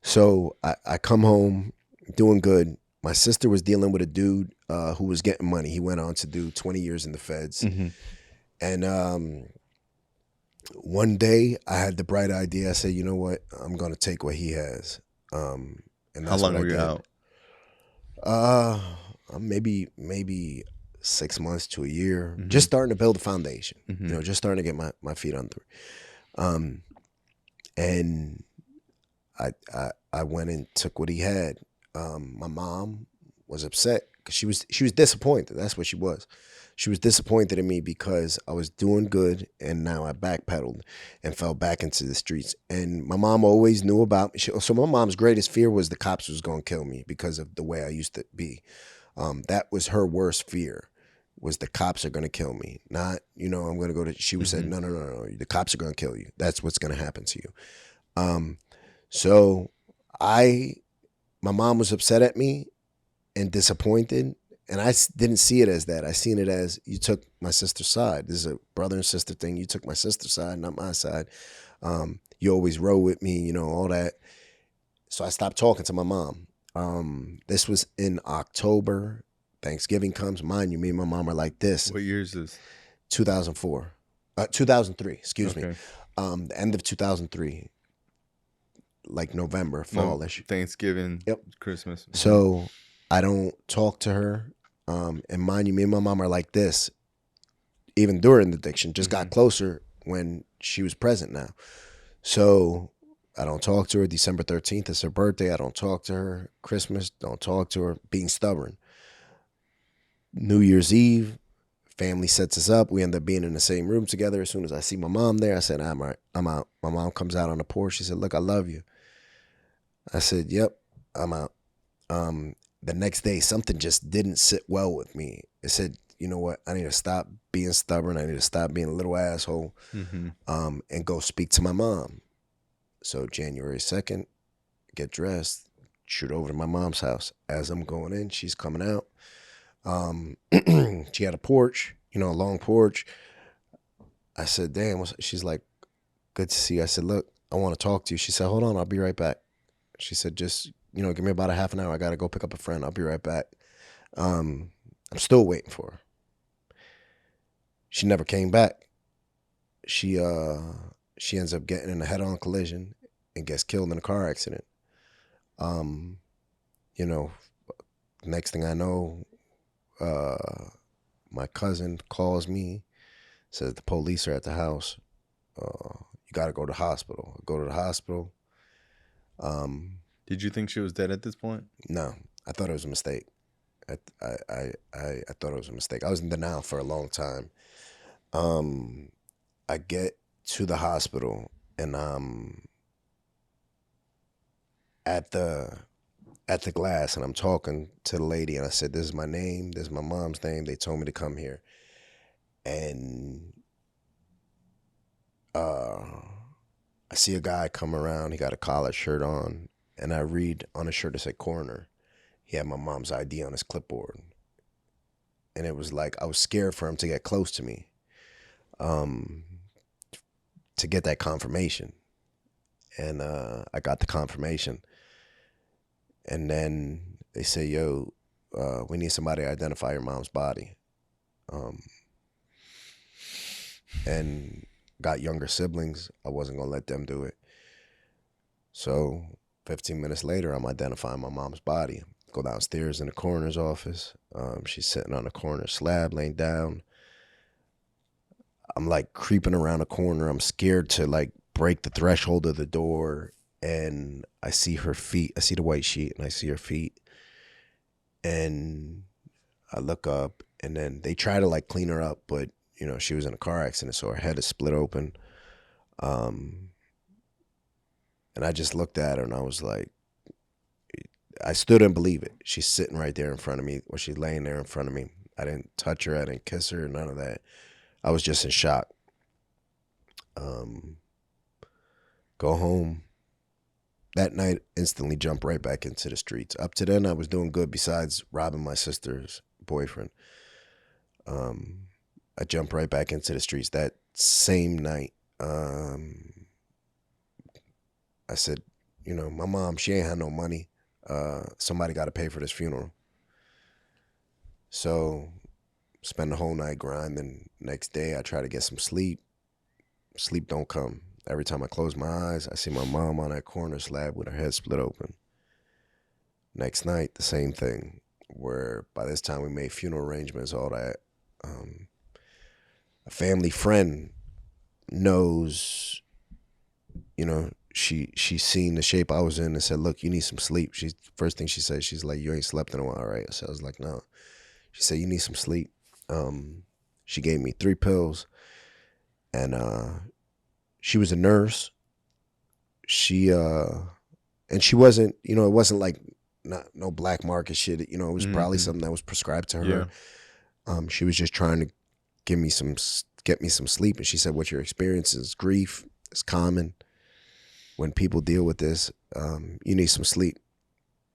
So I come home doing good. My sister was dealing with a dude who was getting money. He went on to do 20 years in the feds. And one day I had the bright idea. I said, you know what? I'm going to take what he has. And that's how long what were you out? Maybe 6 months to a year. Just starting to build a foundation. You know, just starting to get my feet under it. And I went and took what he had. My mom was upset because she was disappointed. That's what she was. She was disappointed in me because I was doing good and now I backpedaled and fell back into the streets. And my mom always knew about me. So my mom's greatest fear was the cops was going to kill me because of the way I used to be. That was her worst fear, was the cops are going to kill me. Not, you know, I'm going to go to, she would say, no, the cops are going to kill you. That's what's going to happen to you. So my mom was upset at me and disappointed, and I didn't see it as that. I seen it as, you took my sister's side. This is a brother and sister thing. You took my sister's side, not my side. You always rode with me, you know, all that. So I stopped talking to my mom. This was in October. Thanksgiving comes. Mind you, me and my mom are like this. What year is this? 2004. 2003, excuse me. The end of 2003. Like November, fallish. Thanksgiving, Christmas. So I don't talk to her. And mind you, me and my mom are like this, even during the addiction, just got closer when she was present now. So I don't talk to her. December 13th is her birthday. I don't talk to her. Christmas, don't talk to her. Being stubborn. New Year's Eve, family sets us up. We end up being in the same room together. As soon as I see my mom there, I said, I'm all right. I'm out. My mom comes out on the porch. She said, look, I love you. I said, yep, I'm out. The next day, something just didn't sit well with me. It said, you know what? I need to stop being stubborn. I need to stop being a little asshole, and go speak to my mom. So January 2nd, get dressed, shoot over to my mom's house. As I'm going in, she's coming out. She had a porch, a long porch. I said, damn. She's like, good to see you. I said, look, I want to talk to you. She said, hold on, I'll be right back. She said, just, give me about a half an hour. I got to go pick up a friend. I'll be right back. I'm still waiting for her. She never came back. She ends up getting in a head-on collision and gets killed in a car accident. Next thing I know, my cousin calls me, says the police are at the house. You got to go to the hospital. I go to the hospital. Did you think she was dead at this point? No, I thought it was a mistake. I thought it was a mistake. I was in denial for a long time. I get to the hospital and at the glass, and I'm talking to the lady, and I said, this is my name, this is my mom's name. They told me to come here. And I see a guy come around. He got a collared shirt on, and I read on his shirt, it said coroner. He had my mom's ID on his clipboard. And it was like I was scared for him to get close to me, to get that confirmation. And I got the confirmation. And then they say, yo, we need somebody to identify your mom's body. And got younger siblings. I wasn't going to let them do it. So 15 minutes later, I'm identifying my mom's body. Go downstairs in the coroner's office. She's sitting on a corner slab, laying down. I'm like creeping around the corner. I'm scared to like break the threshold of the door. And I see her feet. I see the white sheet and I see her feet. And I look up, and then they try to like clean her up, but she was in a car accident, so her head is split open. And I just looked at her and I was like, I still didn't believe it. She's sitting right there in front of me, or she's laying there in front of me. I didn't touch her. I didn't kiss her, none of that. I was just in shock. Go home. That night, instantly jump right back into the streets. Up to then, I was doing good besides robbing my sister's boyfriend. I jumped right back into the streets. That same night, I said, my mom, she ain't had no money. Somebody got to pay for this funeral. So spend the whole night grinding. Next day, I try to get some sleep. Sleep don't come. Every time I close my eyes, I see my mom on that corner slab with her head split open. Next night, the same thing, where by this time we made funeral arrangements, all that. A family friend knows, she's seen the shape I was in and said, look, you need some sleep. First thing she said, she's like, you ain't slept in a while, right? So I was like, no. She said, you need some sleep. She gave me 3 pills, and she was a nurse. And she wasn't, it wasn't like no black market shit. It was probably something that was prescribed to her. Yeah. She was just trying to get me some sleep. And she said, what your experience is grief. It's common. When people deal with this, you need some sleep.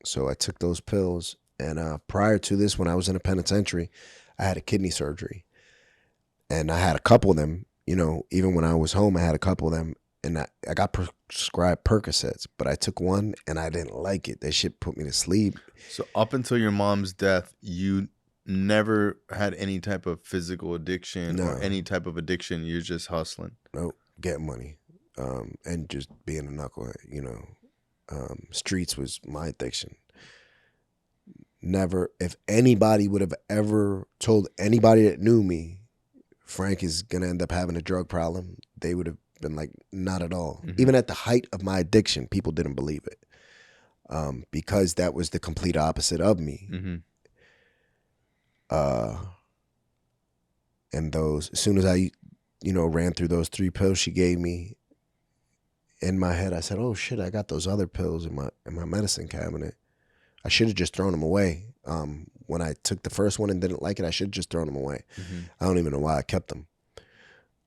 So I took those pills. And prior to this, when I was in a penitentiary, I had a kidney surgery. And I had a couple of them, even when I was home, I had a couple of them. And I got prescribed Percocets, but I took one and I didn't like it. That shit put me to sleep. So up until your mom's death, you never had any type of physical addiction or any type of addiction. You're just hustling. Nope, getting money, and just being a knucklehead. Streets was my addiction. Never, if anybody would have ever told anybody that knew me, Frank is gonna end up having a drug problem, they would have been like, not at all. Mm-hmm. Even at the height of my addiction, people didn't believe it, because that was the complete opposite of me. Mm-hmm. And as soon as I, ran through those 3 pills she gave me, in my head, I said, oh shit, I got those other pills in my medicine cabinet. I should have just thrown them away. When I took the first one and didn't like it, I should have just thrown them away. I don't even know why I kept them.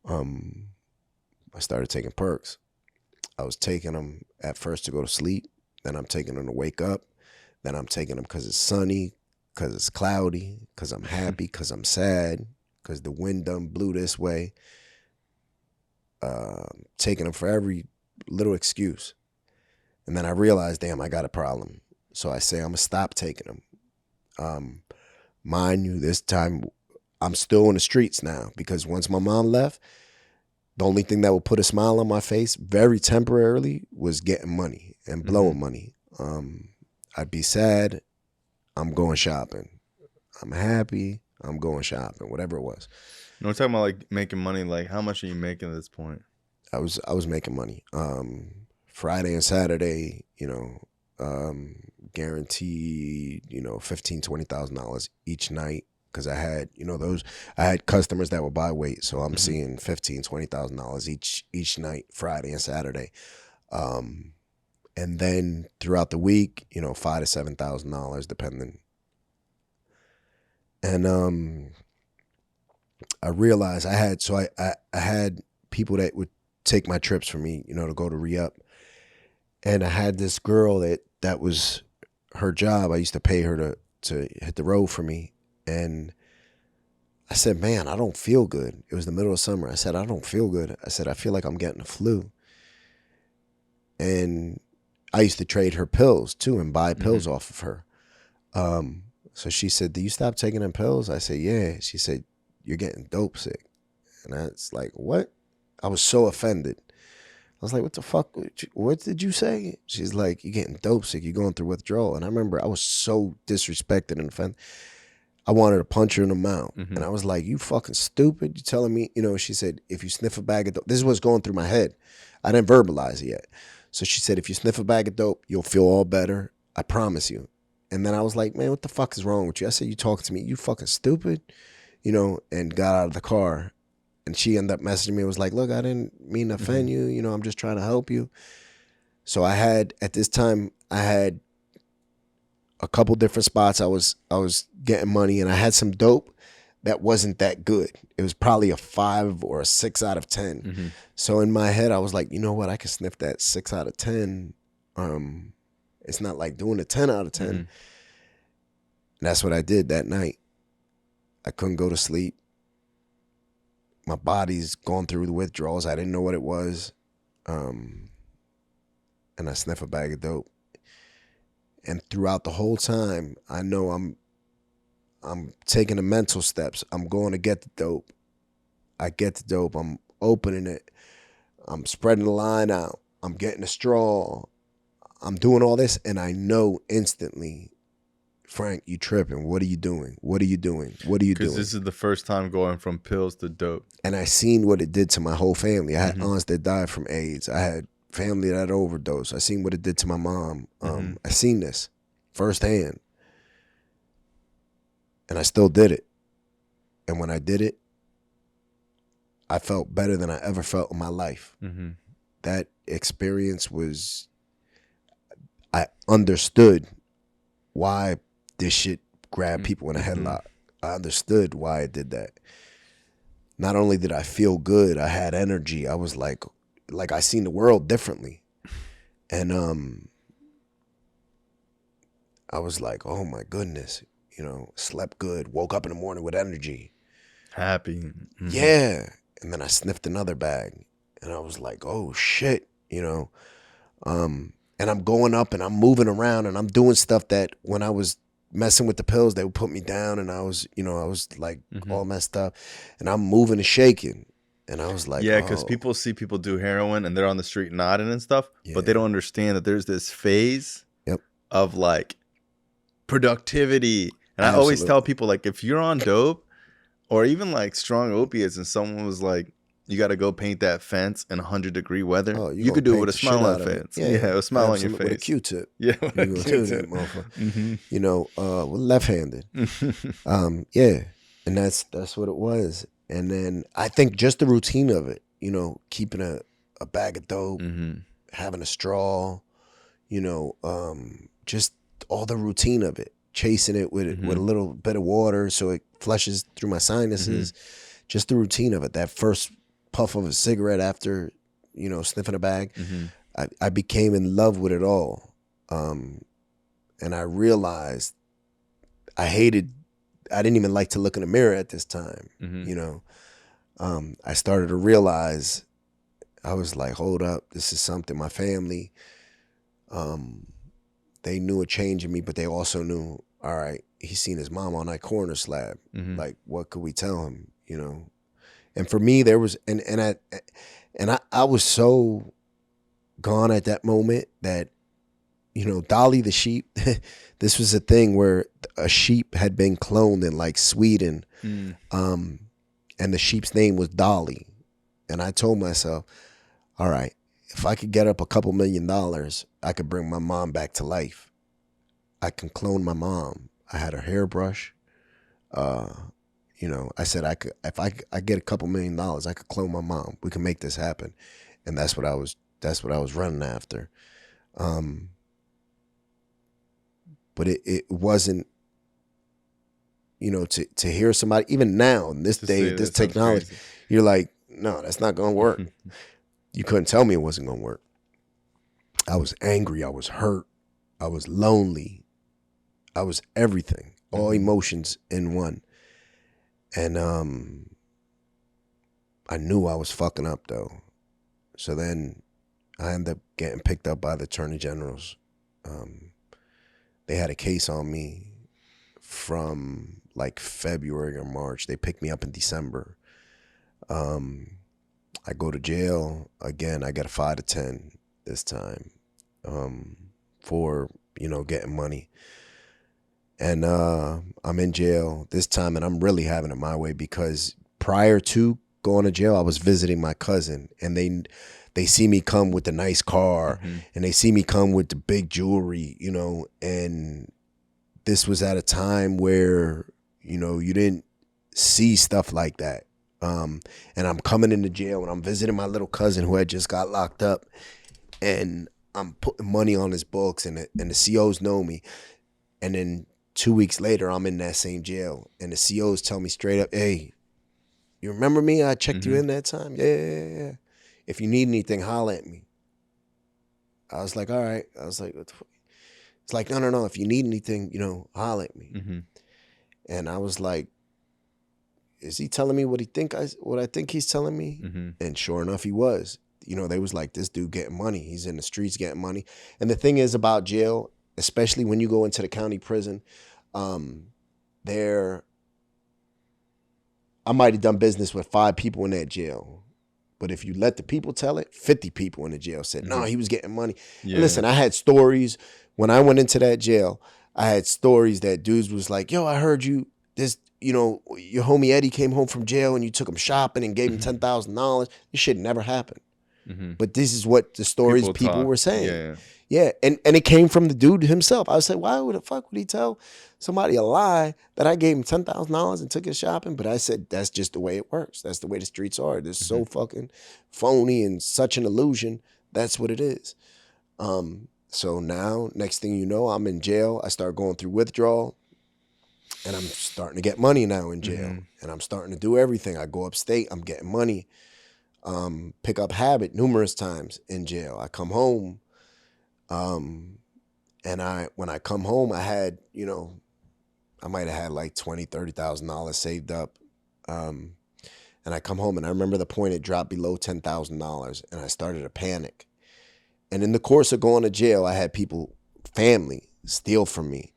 I started taking perks. I was taking them at first to go to sleep. Then I'm taking them to wake up. Then I'm taking them because it's sunny, because it's cloudy, because I'm happy, because I'm sad, because the wind done blew this way. Taking them for every little excuse. And then I realized, damn, I got a problem. So I say, I'm going to stop taking them. Mind you, this time I'm still in the streets now, because once my mom left, the only thing that would put a smile on my face very temporarily was getting money and blowing money. I'd be sad, I'm going shopping. I'm happy, I'm going shopping, whatever it was. No, we're talking about like making money. Like, how much are you making at this point? I was making money. Friday and Saturday, guaranteed, $15,000-$20,000 each night, because I had customers that would buy weight, so I'm seeing $15,000-$20,000 each night, Friday and Saturday, and then throughout the week, $5,000 to $7,000 depending. And I realized I had people that would take my trips for me, to go to re-up, and I had this girl that was her job. I used to pay her to hit the road for me. And I said, man, I don't feel good. It was the middle of summer. I said, I don't feel good. I said, I feel like I'm getting the flu. And I used to trade her pills too and buy pills off of her. So she said, do you stop taking them pills? I said, yeah. She said, you're getting dope sick. And I was like, what? I was so offended. I was like, what the fuck? What did you say? She's like, you're getting dope sick. You're going through withdrawal. And I remember I was so disrespected and offended. I wanted to punch her in the mouth. And I was like, you fucking stupid. You telling me, she said, if you sniff a bag of dope, this is what's going through my head. I didn't verbalize it yet. So she said, if you sniff a bag of dope, you'll feel all better. I promise you. And then I was like, man, what the fuck is wrong with you? I said, you talking to me, you fucking stupid, and got out of the car. And she ended up messaging me. It was like, look, I didn't mean to offend you. I'm just trying to help you. So at this time, I had a couple different spots I was getting money, and I had some dope that wasn't that good. It was probably a 5 or a 6 out of 10. So in my head, I was like, you know what? I can sniff that 6 out of 10. It's not like doing a 10 out of 10. And that's what I did that night. I couldn't go to sleep. My body's going through the withdrawals. I didn't know what it was. And I sniff a bag of dope. And throughout the whole time, I know I'm taking the mental steps. I'm going to get the dope. I get the dope. I'm opening it. I'm spreading the line out. I'm getting a straw. I'm doing all this, and I know instantly, Frank, you tripping. What are you doing? What are you doing? What are you doing? Because this is the first time going from pills to dope. And I seen what it did to my whole family. I had aunts that died from AIDS. I had family that overdosed. I seen what it did to my mom. I seen this firsthand. And I still did it. And when I did it, I felt better than I ever felt in my life. That experience was, I understood why this shit grabbed people in a headlock. I understood why it did that. Not only did I feel good, I had energy. I was like I seen the world differently. And I was like, oh my goodness, slept good, woke up in the morning with energy. Happy. Yeah. And then I sniffed another bag and I was like, oh shit, and I'm going up and I'm moving around and I'm doing stuff that when I was messing with the pills, they would put me down and I was like all messed up and I'm moving and shaking. And I was like, yeah, because people see people do heroin and they're on the street nodding and stuff, but they don't understand that there's this phase of like productivity. And I always tell people, like, if you're on dope or even like strong opiates and someone was like, you got to go paint that fence in 100-degree weather, you could do it with a smile on the fence. Yeah, a smile on your face. With a Q-tip. Yeah, with a Q-tip, motherfucker. Left-handed. Yeah, and that's what it was. And then I think just the routine of it, keeping a bag of dope, having a straw, just all the routine of it chasing it with a little bit of water so it flushes through my sinuses. Just the routine of it. That first puff of a cigarette after, sniffing a bag, I became in love with it all. And I realized I didn't even like to look in the mirror at this time, I started to realize, I was like, hold up, this is something. My family, they knew a change in me, but they also knew, all right, he's seen his mom on that corner slab. Like, what could we tell him, And for me, there was, and I was so gone at that moment that, Dolly the sheep, this was a thing where a sheep had been cloned in like Sweden, and the sheep's name was Dolly. And I told myself, all right, if I could get up a couple $1 million, I could bring my mom back to life. I can clone my mom. I had her hairbrush. I said I could, if I get a couple $1 million, I could clone my mom. We can make this happen. And that's what I was running after. But it wasn't, to hear somebody, even now in this day, this technology, you're like, no, that's not going to work. You couldn't tell me it wasn't going to work. I was angry. I was hurt. I was lonely. I was everything, all emotions in one. And I knew I was fucking up though. So then I ended up getting picked up by the attorney generals. They had a case on me from like February or March. They picked me up in December. I go to jail again. I get a 5 to 10 this time for getting money. And I'm in jail this time, and I'm really having it my way because prior to going to jail, I was visiting my cousin, and they see me come with the nice car, and they see me come with the big jewelry, and this was at a time where, you didn't see stuff like that. And I'm coming into jail, and I'm visiting my little cousin who had just got locked up, and I'm putting money on his books, and the COs know me. And then 2 weeks later, I'm in that same jail, and the COs tell me straight up, hey, you remember me? I checked you in that time? Yeah. If you need anything, holler at me. I was like, all right. I was like, what the fuck? It's like, no. If you need anything, holler at me. And I was like, is he telling me what I think he's telling me? And sure enough, he was. They was like, this dude getting money. He's in the streets getting money. And the thing is about jail, especially when you go into the county prison, I might have done business with 5 people in that jail. But if you let the people tell it, 50 people in the jail said, no, he was getting money. Yeah. Listen, I had stories. When I went into that jail, I had stories that dudes was like, yo, I heard your homie Eddie came home from jail and you took him shopping and gave him $10,000. This shit never happened. But this is what the stories people were saying. Yeah. And it came from the dude himself. I was like, why would the fuck would he tell somebody a lie that I gave him $10,000 and took his shopping? But I said, that's just the way it works. That's the way the streets are. They're so fucking phony and such an illusion. That's what it is. So now, next thing you know, I'm in jail. I start going through withdrawal. And I'm starting to get money now in jail. And I'm starting to do everything. I go upstate. I'm getting money. Pick up habit numerous times in jail. I come home. And when I come home, I had, I might have had like $20,000, $30,000 saved up. And I come home and I remember the point it dropped below $10,000 and I started to panic. And in the course of going to jail, I had people, family, steal from me,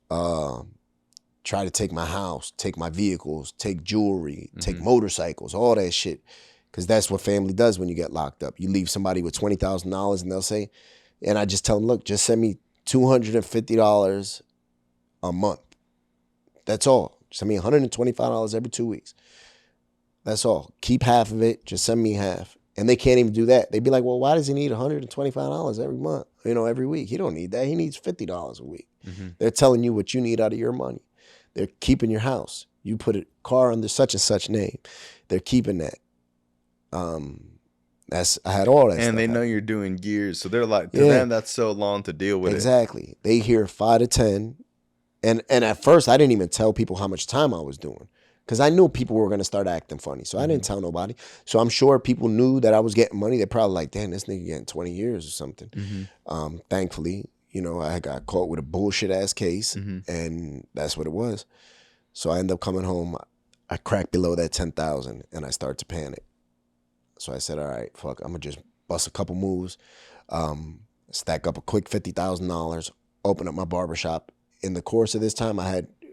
try to take my house, take my vehicles, take jewelry, take motorcycles, all that shit. Because that's what family does when you get locked up. You leave somebody with $20,000 and they'll say, and I just tell them, look, just send me $250 a month. That's all. Send me $125 every 2 weeks. That's all. Keep half of it. Just send me half. And they can't even do that. They'd be like, well, why does he need $125 every month? Every week. He don't need that. He needs $50 a week. They're telling you what you need out of your money. They're keeping your house. You put a car under such and such name. They're keeping that. I had all that stuff. And they know you're doing years. So they're like, to them, that's so long to deal with. Exactly. They hear 5 to 10. And at first, I didn't even tell people how much time I was doing because I knew people were going to start acting funny. So I didn't tell nobody. So I'm sure people knew that I was getting money. They're probably like, damn, this nigga getting 20 years or something. Thankfully, you know, I got caught with a bullshit ass case and that's what it was. So I ended up coming home. I cracked below that 10,000 and I started to panic. So I said, all right, fuck, I'm going to just bust a couple moves, stack up a quick $50,000, open up my barbershop. In the course of this time,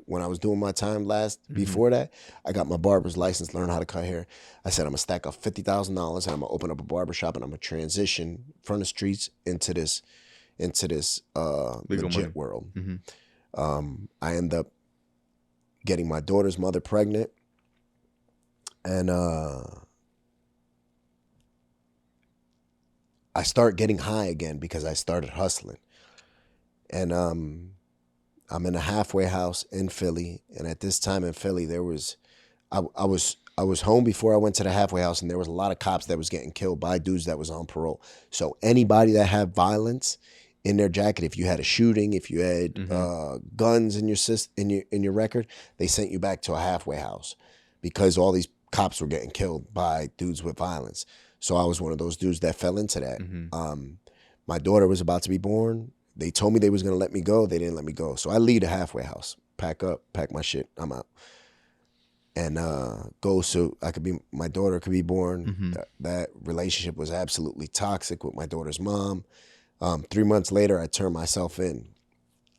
when I was doing my time before that, I got my barber's license, learned how to cut hair. I said, I'm going to stack up $50,000 and I'm going to open up a barbershop and I'm going to transition from the streets into this legit world. I end up getting my daughter's mother pregnant and I start getting high again because I started hustling. And I'm in a halfway house in Philly, and at this time in Philly, I was home before I went to the halfway house, and there was a lot of cops that was getting killed by dudes that was on parole. So anybody that had violence in their jacket, if you had a shooting, if you had guns in your record, they sent you back to a halfway house because all these cops were getting killed by dudes with violence. So I was one of those dudes that fell into that. My daughter was about to be born. They told me they was going to let me go. They didn't let me go. So I leave the halfway house, pack up, pack my shit. I'm out. And go so my daughter could be born. That relationship was absolutely toxic with my daughter's mom. 3 months later, I turned myself in.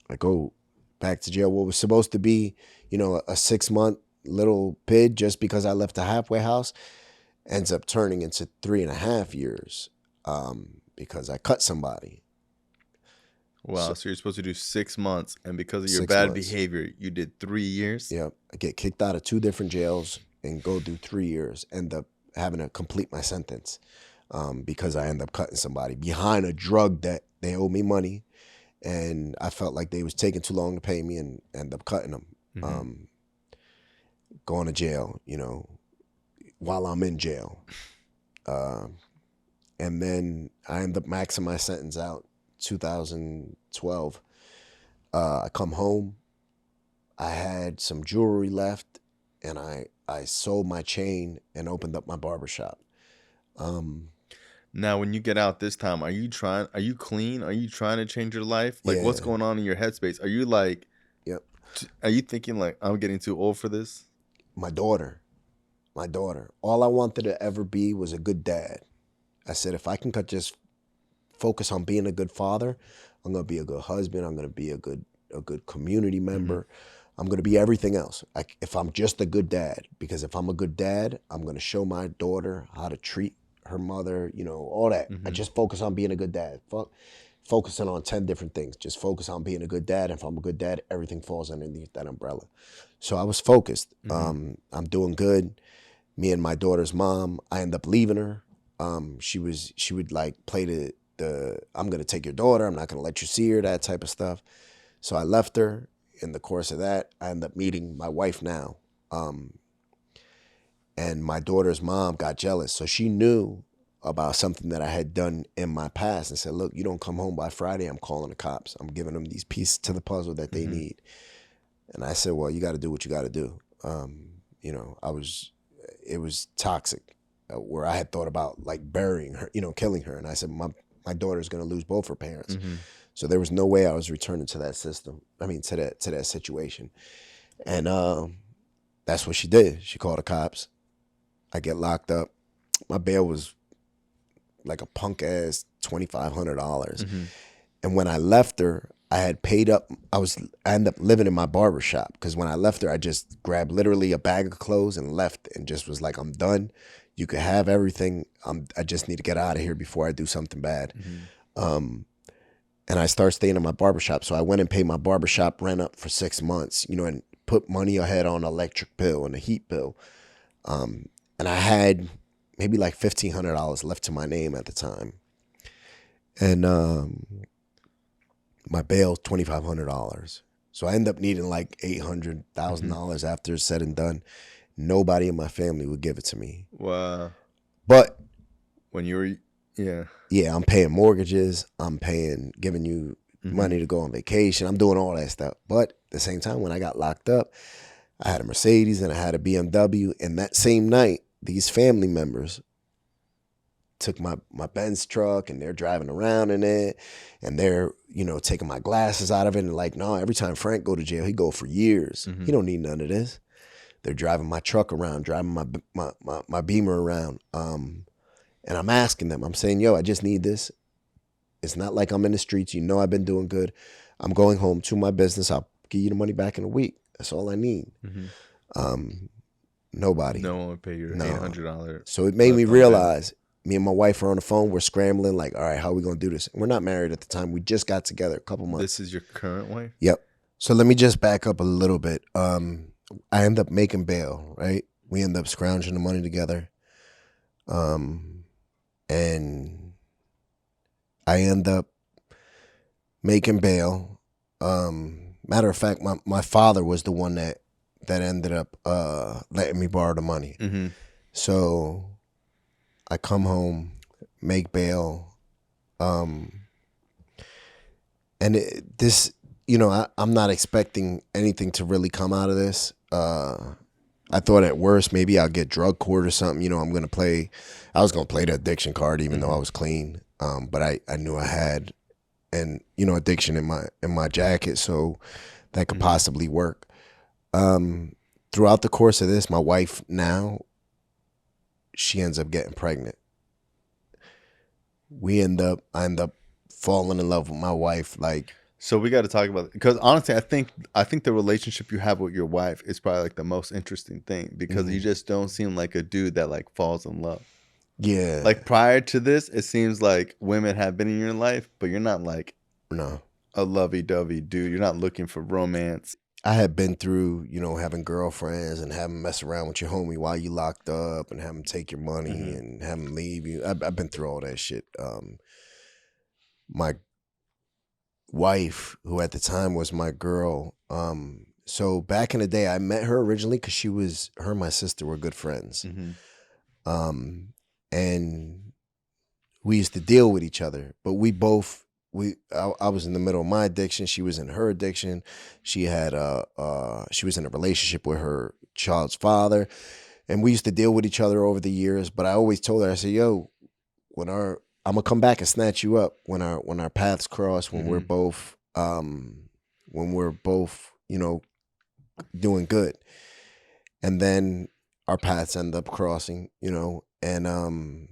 I go back to jail. What was supposed to be, you know, a 6-month little bid just because I left the halfway house ends up turning into 3.5 years because I cut somebody. Wow, so you're supposed to do 6 months, and because of your bad behavior, you did 3 years? Yeah, I get kicked out of 2 different jails and go through 3 years, end up having to complete my sentence because I end up cutting somebody behind a drug that they owed me money, and I felt like they was taking too long to pay me and end up cutting them. Going to jail, you know, while I'm in jail. And then I end up maxing my sentence out 2012. I come home. I had some jewelry left and I sold my chain and opened up my barbershop. Now, when you get out this time, are you clean? Are you trying to change your life? Like, what's going on in your headspace? Are you like, are you thinking like, I'm getting too old for this? My daughter. All I wanted to ever be was a good dad. I said, if I can just focus on being a good father, I'm going to be a good husband. I'm going to be a good community member. I'm going to be everything else. If I'm just a good dad, because if I'm a good dad, I'm going to show my daughter how to treat her mother, you know, all that. I just focus on being a good dad. Focusing on 10 different things. Just focus on being a good dad. If I'm a good dad, everything falls underneath that umbrella. So I was focused. I'm doing good. Me and my daughter's mom, I end up leaving her. She would like play the I'm gonna take your daughter, I'm not gonna let you see her, that type of stuff. So I left her. In the course of that, I ended up meeting my wife now. And my daughter's mom got jealous. So she knew about something that I had done in my past and said, look, you don't come home by Friday, I'm calling the cops. I'm giving them these pieces to the puzzle that they need. And I said, well, you got to do what you got to do. You know, it was toxic where I had thought about like burying her, you know, killing her. And I said, my daughter's going to lose both her parents. So there was no way I was returning to that system. I mean, to that situation. And that's what she did. She called the cops. I get locked up. My bail was like a punk ass $2,500. And when I left her, I had paid up. I ended up living in my barbershop because when I left her, I just grabbed literally a bag of clothes and left and just was like, I'm done. You could have everything. I just need to get out of here before I do something bad. And I started staying in my barbershop. So I went and paid my barbershop rent up for 6 months, you know, and put money ahead on electric bill and a heat bill. And I had maybe like $1,500 left to my name at the time. And my bail $2,500. So I ended up needing like $800,000 after it's said and done. Nobody in my family would give it to me. Wow. But when you were, yeah, I'm paying mortgages. I'm giving you money to go on vacation. I'm doing all that stuff. But at the same time, when I got locked up, I had a Mercedes and I had a BMW. And that same night, these family members took my Benz truck and they're driving around in it and they're, taking my glasses out of it and like, no, every time Frank go to jail, he go for years. He don't need none of this. They're driving my truck around, driving my Beamer around. And I'm asking them, I'm saying, yo, I just need this. It's not like I'm in the streets. I've been doing good. I'm going home to my business. I'll give you the money back in a week. That's all I need. Nobody. No one would pay your $800. So it made me realize, me and my wife are on the phone. We're scrambling like, all right, how are we going to do this? And we're not married at the time. We just got together a couple months. This is your current wife? Yep. So let me just back up a little bit. I end up making bail, right? We end up scrounging the money together. And I end up making bail. Matter of fact, my father was the one that ended up letting me borrow the money. So I come home, make bail, and this, I'm not expecting anything to really come out of this. I thought at worst maybe I'll get drug court or something. I was going to play the addiction card even though I was clean. But I knew I had addiction in my jacket, so that could possibly work. Throughout the course of this, my wife now, she ends up getting pregnant. I end up falling in love with my wife. Like, so we got to talk about it because honestly, I think the relationship you have with your wife is probably like the most interesting thing because you just don't seem like a dude that like falls in love. Yeah. Like prior to this, it seems like women have been in your life, but you're not like a lovey-dovey dude. You're not looking for romance. I had been through, having girlfriends and having mess around with your homie while you locked up and have them take your money and have them leave you. I've been through all that shit. My wife, who at the time was my girl, so back in the day, I met her originally because her and my sister were good friends. And we used to deal with each other, but I was in the middle of my addiction. She was in her addiction. She was in a relationship with her child's father, and we used to deal with each other over the years. But I always told her, I said, "Yo, I'm gonna come back and snatch you up when our paths cross. When we're both, doing good." And then our paths end up crossing, and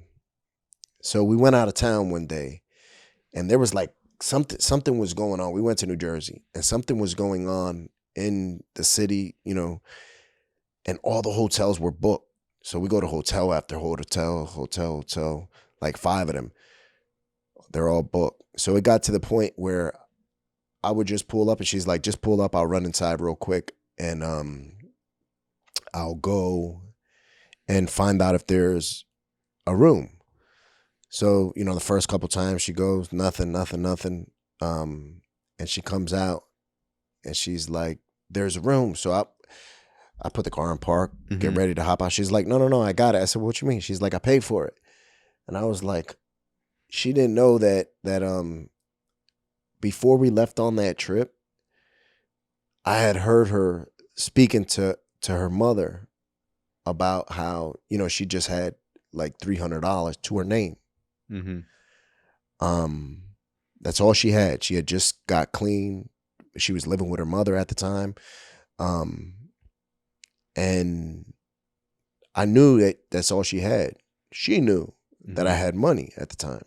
so we went out of town one day. And there was like something was going on. We went to New Jersey and something was going on in the city, and all the hotels were booked. So we go to hotel after hotel, like 5 of them. They're all booked. So it got to the point where I would just pull up and she's like, just pull up. I'll run inside real quick and I'll go and find out if there's a room. So, the first couple times she goes, nothing. And she comes out and she's like, there's a room. So I put the car in park, get ready to hop out. She's like, no, I got it. I said, what you mean? She's like, I paid for it. And I was like, she didn't know that before we left on that trip, I had heard her speaking to her mother about how, she just had like $300 to her name. That's all she had. She had just got clean. She was living with her mother at the time. And I knew that that's all she had. She knew that I had money at the time.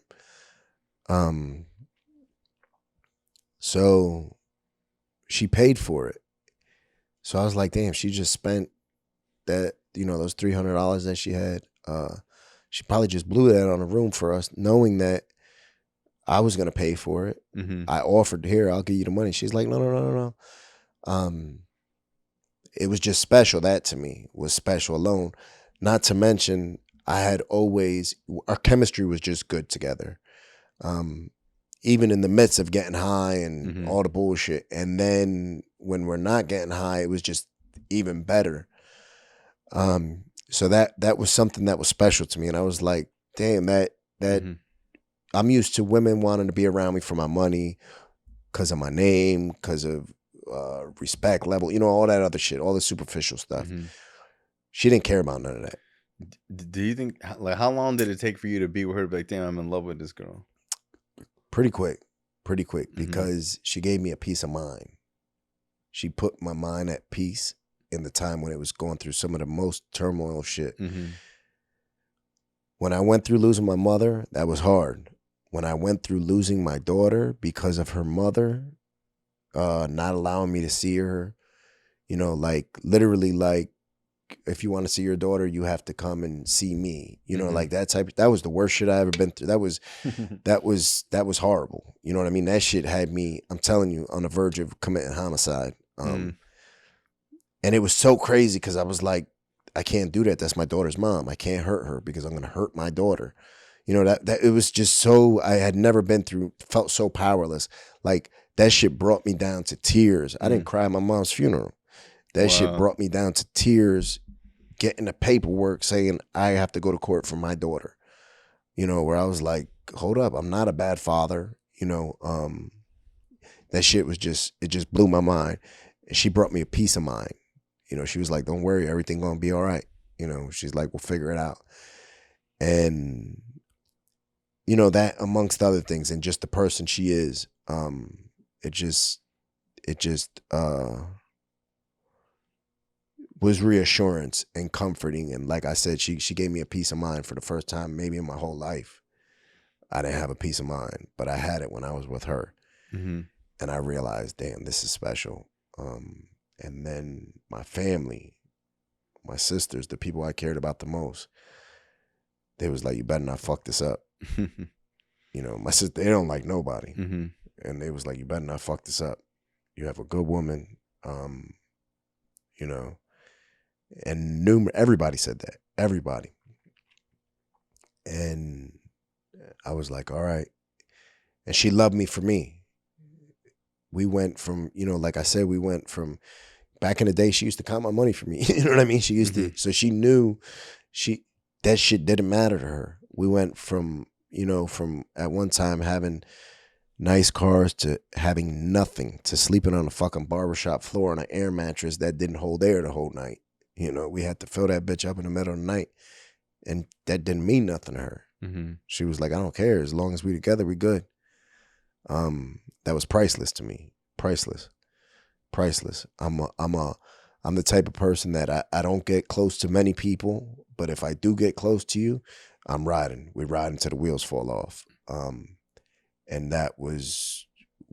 So she paid for it. So I was like, damn, she just spent that, those $300 that she had. She probably just blew that on a room for us, knowing that I was going to pay for it. I offered, here, I'll give you the money. She's like, no. It was just special. That to me was special alone. Not to mention, our chemistry was just good together. Even in the midst of getting high and all the bullshit. And then when we're not getting high, it was just even better. So that was something that was special to me. And I was like, damn, that I'm used to women wanting to be around me for my money, because of my name, because of respect level, all that other shit, all the superficial stuff. She didn't care about none of that. Do you think, like, how long did it take for you to be with her? Like, damn, I'm in love with this girl. Pretty quick, because she gave me a peace of mind. She put my mind at peace in the time when it was going through some of the most turmoil shit. When I went through losing my mother, that was hard. When I went through losing my daughter because of her mother, not allowing me to see her, like literally, like, if you want to see your daughter, you have to come and see me, like that type. That was the worst shit I ever been through. That was horrible. You know what I mean? That shit had me, I'm telling you, on the verge of committing homicide. And it was so crazy because I was like, I can't do that. That's my daughter's mom. I can't hurt her because I'm going to hurt my daughter. That it was just so, I had never been through, felt so powerless. Like that shit brought me down to tears. I didn't cry at my mom's funeral. That shit brought me down to tears, getting the paperwork saying I have to go to court for my daughter. Where I was like, hold up, I'm not a bad father. That shit was it just blew my mind. And she brought me a peace of mind. She was like, don't worry, everything gonna be all right. She's like, we'll figure it out. And, that amongst other things and just the person she is, it just was reassurance and comforting. And like I said, she gave me a peace of mind for the first time, maybe in my whole life. I didn't have a peace of mind, but I had it when I was with her. And I realized, damn, this is special. And then my family, my sisters, the people I cared about the most, they was like, you better not fuck this up. My sister, they don't like nobody. And they was like, you better not fuck this up. You have a good woman, and everybody said that, everybody. And I was like, all right. And she loved me for me. We went from, like I said, back in the day, she used to count my money for me. You know what I mean? She used to, so she knew that shit didn't matter to her. We went from at one time having nice cars to having nothing, to sleeping on a fucking barbershop floor on an air mattress that didn't hold air the whole night. We had to fill that bitch up in the middle of the night, and that didn't mean nothing to her. She was like, I don't care. As long as we together, we good. That was priceless to me. Priceless. I'm the type of person that I don't get close to many people, but if I do get close to you, I'm riding. We're riding till the wheels fall off. And that was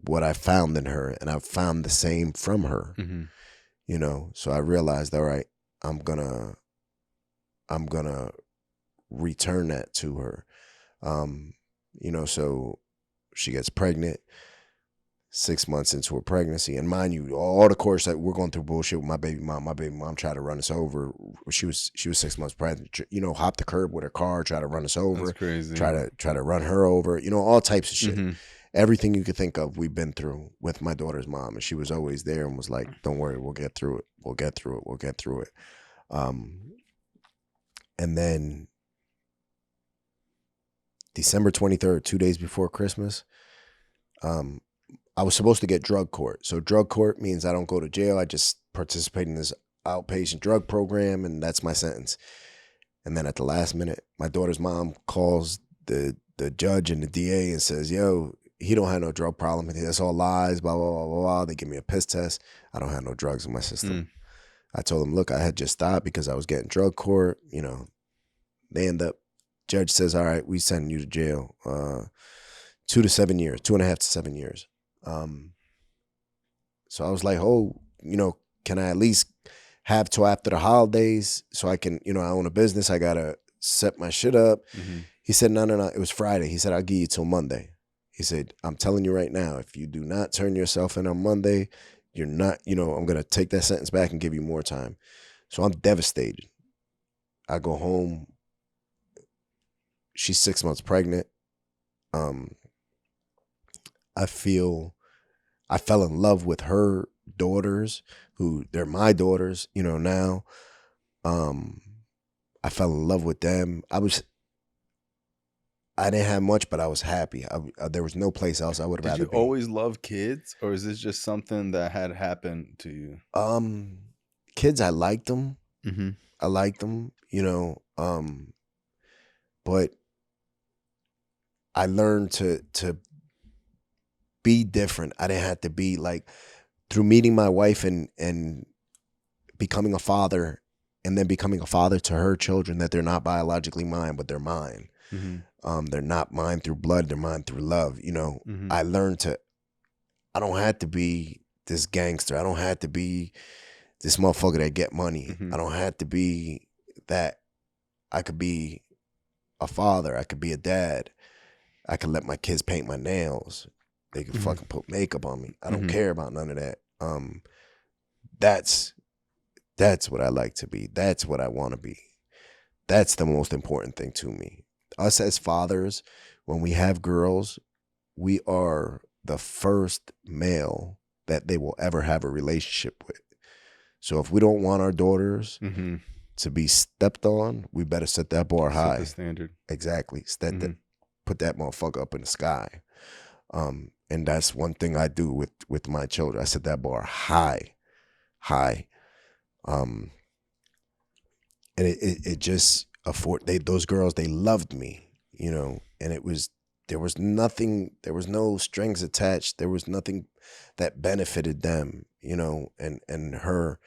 what I found in her, and I found the same from her. So I realized, all right, I'm gonna return that to her. So she gets pregnant 6 months into her pregnancy. And mind you, all the course that we're going through bullshit with my baby mom tried to run us over. She was 6 months pregnant, hopped the curb with her car, tried to run us over. That's crazy. Try to run her over, all types of shit. Everything you could think of, we've been through with my daughter's mom. And she was always there and was like, don't worry, we'll get through it. We'll get through it. We'll get through it. And then December 23rd, 2 days before Christmas, I was supposed to get drug court. So drug court means I don't go to jail. I just participate in this outpatient drug program, and that's my sentence. And then at the last minute, my daughter's mom calls the judge and the DA and says, yo, he don't have no drug problem. That's all lies, blah, blah, blah, blah, blah. They give me a piss test. I don't have no drugs in my system. I told them, look, I had just stopped because I was getting drug court. They end up, judge says, all right, we sending you to jail. 2 to 7 years, 2.5 to 7 years. So I was like, can I at least have till after the holidays so I can, I own a business. I got to set my shit up. He said, no. It was Friday. He said, I'll give you till Monday. He said, I'm telling you right now, if you do not turn yourself in on Monday, you're not, I'm going to take that sentence back and give you more time. So I'm devastated. I go home. She's 6 months pregnant. I fell in love with her daughters, who they're my daughters, now. I fell in love with them. I didn't have much, but I was happy. There was no place else I would have Did rather you be. always love kids, or is this just something that had happened to you? Kids, I liked them. Mm-hmm. I liked them, you know. But I learned to be different. I didn't have to be like, through meeting my wife and becoming a father, and then becoming a father to her children, that they're not biologically mine, but they're mine. Mm-hmm. They're not mine through blood, they're mine through love. You know, Mm-hmm. I learned I don't have to be this gangster. I don't have to be this motherfucker that get money. Mm-hmm. I don't have to be that. I could be a father. I could be a dad. I could let my kids paint my nails. They could Mm-hmm. fucking put makeup on me. I don't Mm-hmm. care about none of that. That's what I like to be. That's what I want to be. That's the most important thing to me. Us as fathers, when we have girls, we are the first male that they will ever have a relationship with. So if we don't want our daughters Mm-hmm. to be stepped on, we better set that bar Set high. the standard. Exactly. Mm-hmm. Put that motherfucker up in the sky. And that's one thing I do with my children. I set that bar high. And it just those girls, they loved me, you know, and there was no strings attached. There was nothing that benefited them, you know, and her.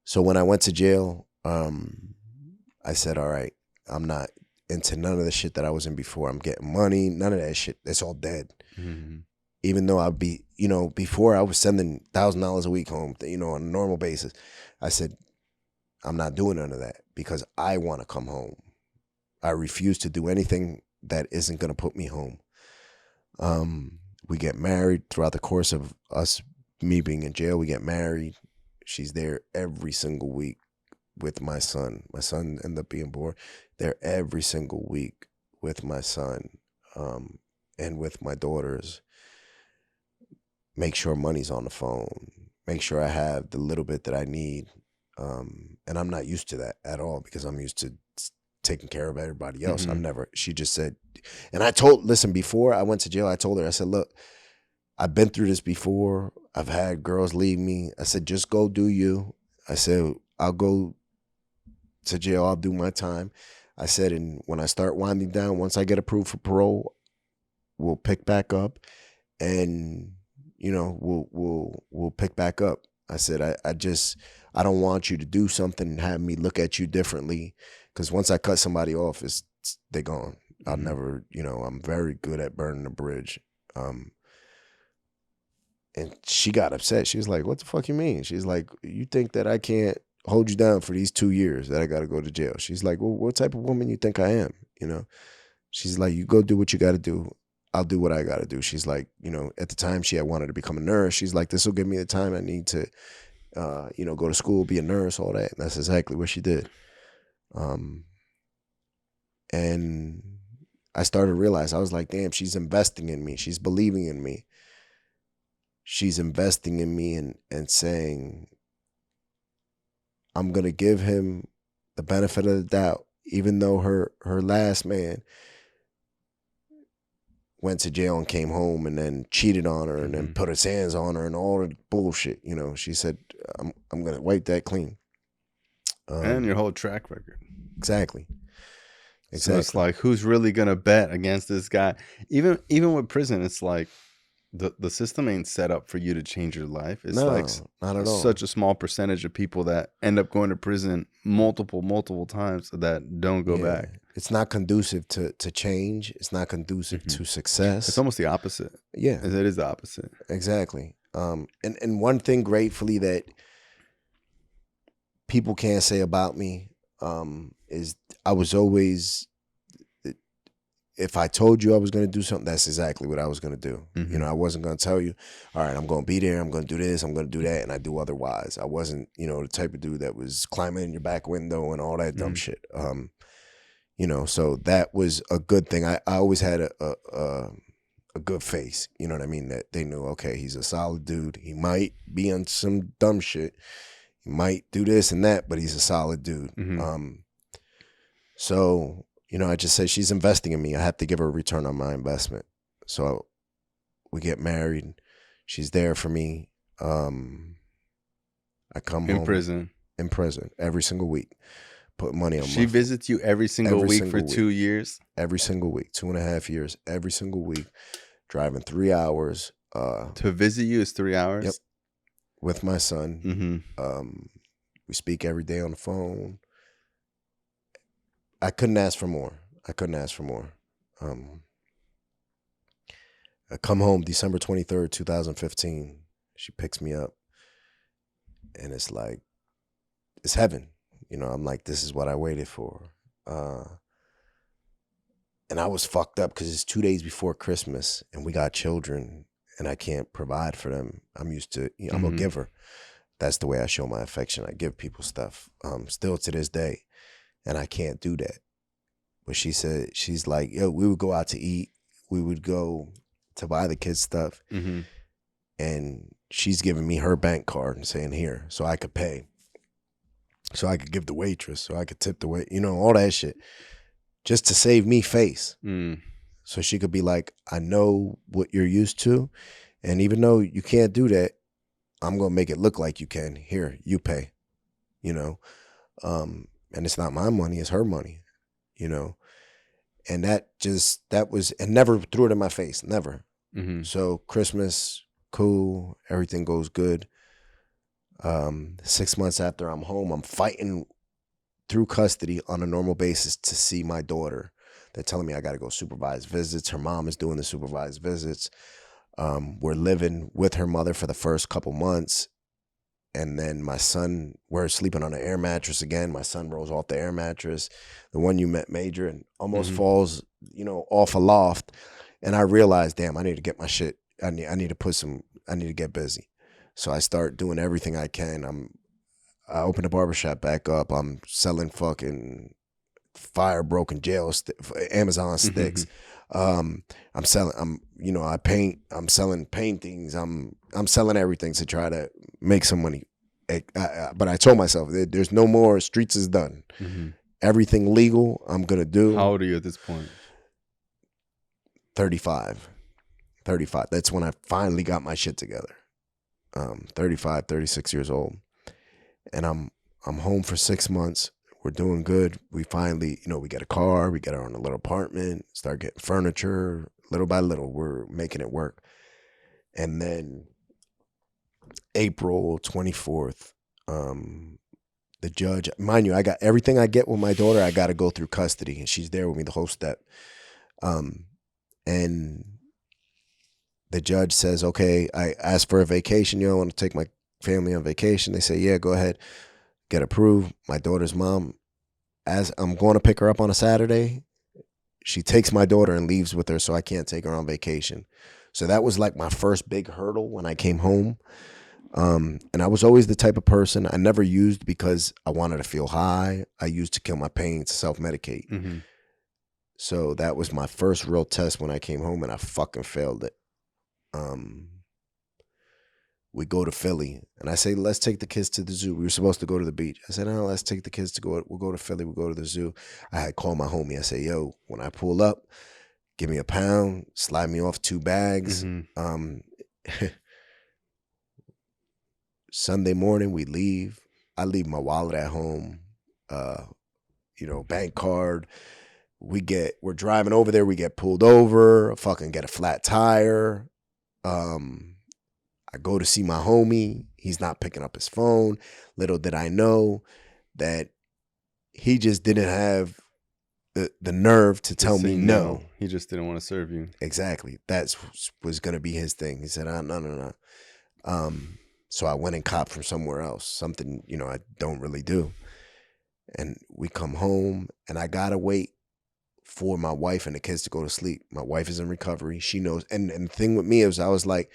So when I went to jail, I said, all right, I'm not into none of the shit that I was in before. I'm getting money, none of that shit. It's all dead. Mm-hmm. Even though I'd be, you know, before I was sending $1,000 a week home, you know, on a normal basis, I said, I'm not doing none of that because I want to come home. I refuse to do anything that isn't going to put me home. We get married throughout the course of me being in jail. We get married. She's there every single week with my son. My son ended up being born there every single week with my son, and with my daughters. Make sure money's on the phone. Make sure I have the little bit that I need. And I'm not used to that at all because I'm used to taking care of everybody else. Mm-hmm. She just said, and listen, before I went to jail, I told her, I said, look, I've been through this before. I've had girls leave me. I said, just go do you. I said, I'll go to jail. I'll do my time. I said, and when I start winding down, once I get approved for parole, we'll pick back up and, you know, we'll pick back up. I said, I don't want you to do something and have me look at you differently. Because once I cut somebody off, they're gone. I'll never, you know, I'm very good at burning the bridge. And she got upset. She was like, what the fuck you mean? She's like, you think that I can't hold you down for these 2 years that I got to go to jail? She's like, well, what type of woman you think I am? You know, she's like, you go do what you got to do. I'll do what I got to do. She's like, you know, at the time she had wanted to become a nurse. She's like, this will give me the time I need to, you know, go to school, be a nurse, all that. And that's exactly what she did. And I started to realize, I was like, damn, she's investing in me. She's believing in me. She's investing in me and saying, I'm going to give him the benefit of the doubt, even though her last man went to jail and came home and then cheated on her and then put his hands on her and all the bullshit. You know, she said, I'm going to wipe that clean. And your whole track record. Exactly. So it's like, who's really going to bet against this guy? Even with prison, it's like the system ain't set up for you to change your life. It's like not at all. Such a small percentage of people that end up going to prison multiple times that don't go back. It's not conducive to change. It's not conducive to success. It's almost the opposite. Yeah. It is the opposite. Exactly. And one thing gratefully that people can't say about me is I was always, if I told you I was going to do something, that's exactly what I was going to do. Mm-hmm. You know, I wasn't going to tell you, all right, I'm going to be there, I'm going to do this, I'm going to do that, and I do otherwise. I wasn't, you know, the type of dude that was climbing in your back window and all that dumb shit. You know, so that was a good thing. I always had a good face, you know what I mean? That they knew, okay, he's a solid dude. He might be on some dumb shit. He might do this and that, but he's a solid dude. Mm-hmm. So I just say she's investing in me. I have to give her a return on my investment. So we get married. She's there for me. I come home. In prison every single week. Put money on She visits you every single week for 2 years? Every single week. 2.5 years. Every single week. Driving 3 hours. To visit you is 3 hours? Yep. With my son. Mm-hmm. We speak every day on the phone. I couldn't ask for more. I come home December 23rd, 2015. She picks me up. And it's like, it's heaven. I'm like, this is what I waited for. And I was fucked up because it's 2 days before Christmas and we got children and I can't provide for them. I'm used to, I'm a giver. That's the way I show my affection. I give people stuff, still to this day. And I can't do that. But she said, she's like, yo, we would go out to eat. We would go to buy the kids stuff. Mm-hmm. And she's giving me her bank card and saying, here, so I could pay. So I could give the waitress, so I could tip the wait, all that shit. Just to save me face. So she could be like, I know what you're used to. And even though you can't do that, I'm going to make it look like you can. Here, you pay, and it's not my money, it's her money, and that was, and never threw it in my face, never. Mm-hmm. So Christmas, cool, everything goes good. 6 months after I'm home, I'm fighting through custody on a normal basis to see my daughter. They're telling me I got to go supervise visits. Her mom is doing the supervised visits. We're living with her mother for the first couple months. And then my son, we're sleeping on an air mattress again. My son rolls off the air mattress, the one you met, Major, and almost falls, off a loft. And I realized, damn, I need to get my shit. I need to get busy. So I start doing everything I can. I open the barbershop back up. I'm selling fucking fire broken jail Amazon sticks. I paint. I'm selling paintings. I'm selling everything to try to make some money. But I told myself, there's no more. Streets is done. Mm-hmm. Everything legal, I'm gonna do. How old are you at this point? 35. That's when I finally got my shit together. 35, 36 years old. And I'm home for 6 months. We're doing good. We finally, we get a car, we get our own little apartment, start getting furniture. Little by little, we're making it work. And then April 24th, the judge, mind you, I got everything I get with my daughter, I got to go through custody, and she's there with me the whole step. And the judge says, okay, I asked for a vacation. I want to take my family on vacation. They say, yeah, go ahead. Get approved. My daughter's mom, as I'm going to pick her up on a Saturday, she takes my daughter and leaves with her, so I can't take her on vacation. So that was like my first big hurdle when I came home. And I was always the type of person, I never used because I wanted to feel high. I used to kill my pain, to self-medicate. Mm-hmm. So that was my first real test when I came home, and I fucking failed it. We go to Philly, and I say, let's take the kids to the zoo. We were supposed to go to the beach. I said, no, let's take the kids we'll go to Philly, we'll go to the zoo. I had called my homie. I said, yo, when I pull up, give me a pound, slide me off 2 bags. Mm-hmm. Sunday morning, we leave. I leave my wallet at home, bank card. We're driving over there. We get pulled over, fucking get a flat tire. I go to see my homie. He's not picking up his phone. Little did I know that he just didn't have the nerve to tell me no. He just didn't want to serve you. Exactly. That was going to be his thing. He said, no. So I went and copped from somewhere else, something, I don't really do. And we come home, and I got to wait for my wife and the kids to go to sleep. My wife is in recovery. She knows. And the thing with me is I was like,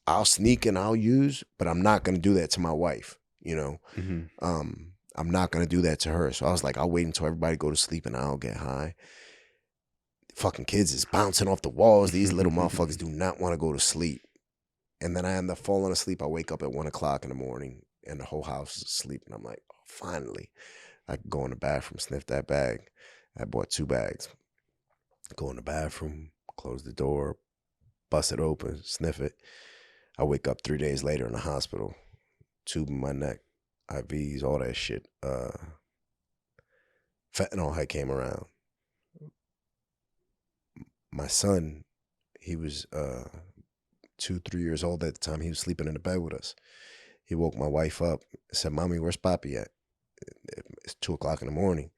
I'll sneak and I'll use, but I'm not going to do that to my wife, Mm-hmm. I'm not going to do that to her. So I was like, I'll wait until everybody go to sleep and I'll get high. Fucking kids is bouncing off the walls. These little motherfuckers do not want to go to sleep. And then I end up falling asleep. I wake up at 1 o'clock in the morning and the whole house is asleep. And I'm like, oh, finally, I can go in the bathroom, sniff that bag. I bought 2 bags. Go in the bathroom, close the door, bust it open, sniff it. I wake up 3 days later in the hospital, tube in my neck, IVs, all that shit. Fentanyl had came around. My son, he was 2-3 years old at the time. He was sleeping in the bed with us. He woke my wife up and said, "Mommy, where's Papi at?" It's 2:00 in the morning.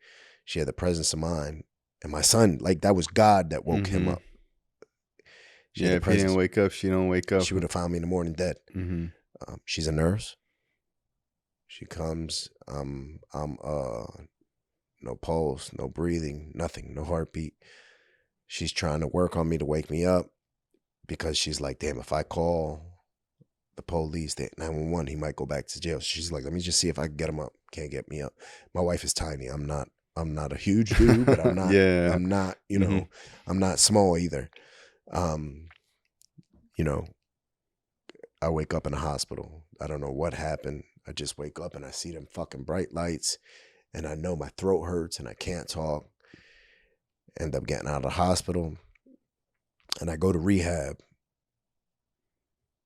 She had the presence of mind. And my son, like, that was God that woke him up. If he didn't wake up, she don't wake up. She would have found me in the morning dead. She's a nurse. She comes, no pulse, no breathing, nothing, no heartbeat. She's trying to work on me to wake me up because she's like, damn, if I call the police, the 911, he might go back to jail. She's like, let me just see if I can get him up. Can't get me up. My wife is tiny. I'm not a huge dude, but I'm not, I'm not, you know, I'm not small either. You know, I wake up in the hospital. I don't know what happened. I just wake up and I see them fucking bright lights and I know my throat hurts and I can't talk. End up getting out of the hospital and I go to rehab.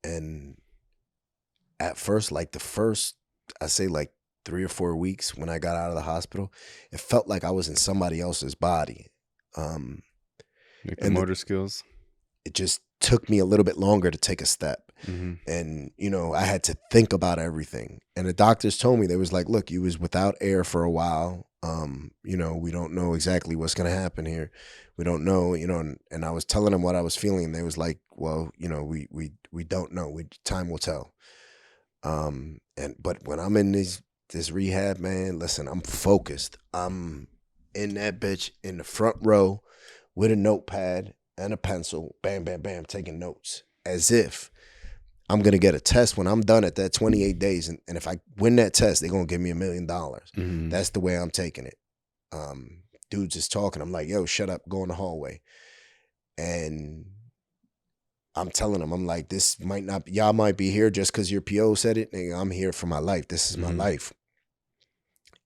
And at first, like the first, I say like 3 or 4 weeks when I got out of the hospital, it felt like I was in somebody else's body. Like the motor skills? It just took me a little bit longer to take a step. And, you know, I had to think about everything. And the doctors told me, they was like, look, you was without air for a while. You know, we don't know exactly what's going to happen here. We don't know, you know, and I was telling them what I was feeling. And they was like, well, you know, we don't know. Time will tell. But when I'm in this rehab, man, listen, I'm focused. I'm in that bitch in the front row with a notepad and a pencil, bam, bam, bam, taking notes as if I'm going to get a test when I'm done at that 28 days. And if I win that test, they're going to give me $1 million. That's the way I'm taking it. Dude's just talking. I'm like, yo, shut up, go in the hallway. And I'm telling them, I'm like, this might not, y'all might be here just because your PO said it. Nigga, I'm here for my life. This is my life.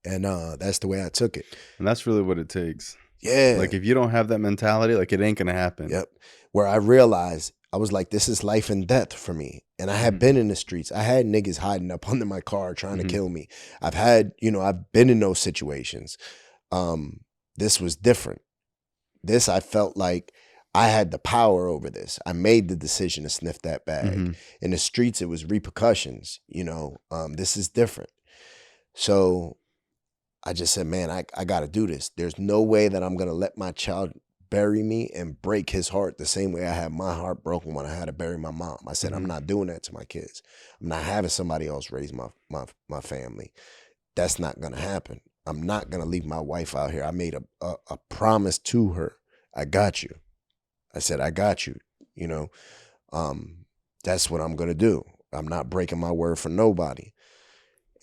And that's the way I took it. And that's really what it takes. Yeah. Like if you don't have that mentality, like it ain't going to happen. Yep. Where I realized, I was like, this is life and death for me. And I had been in the streets. I had niggas hiding up under my car trying to kill me. I've had, you know, I've been in those situations. This was different. This, I felt like I had the power over this. I made the decision to sniff that bag. In the streets, it was repercussions, you know. This is different. So I just said, man, I got to do this. There's no way that I'm going to let my child bury me and break his heart the same way I had my heart broken when I had to bury my mom. I said, I'm not doing that to my kids. I'm not having somebody else raise my family. That's not going to happen. I'm not going to leave my wife out here. I made a promise to her. I got you. I said, I got you. You know, that's what I'm going to do. I'm not breaking my word for nobody.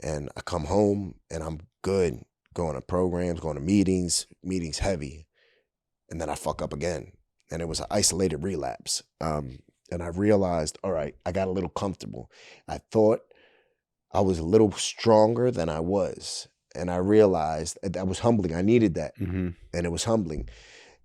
And I come home and I'm good, going to programs, going to meetings heavy. And then I fuck up again. And it was an isolated relapse. And I realized, all right, I got a little comfortable. I thought I was a little stronger than I was. And I realized that was humbling. I needed that. And it was humbling.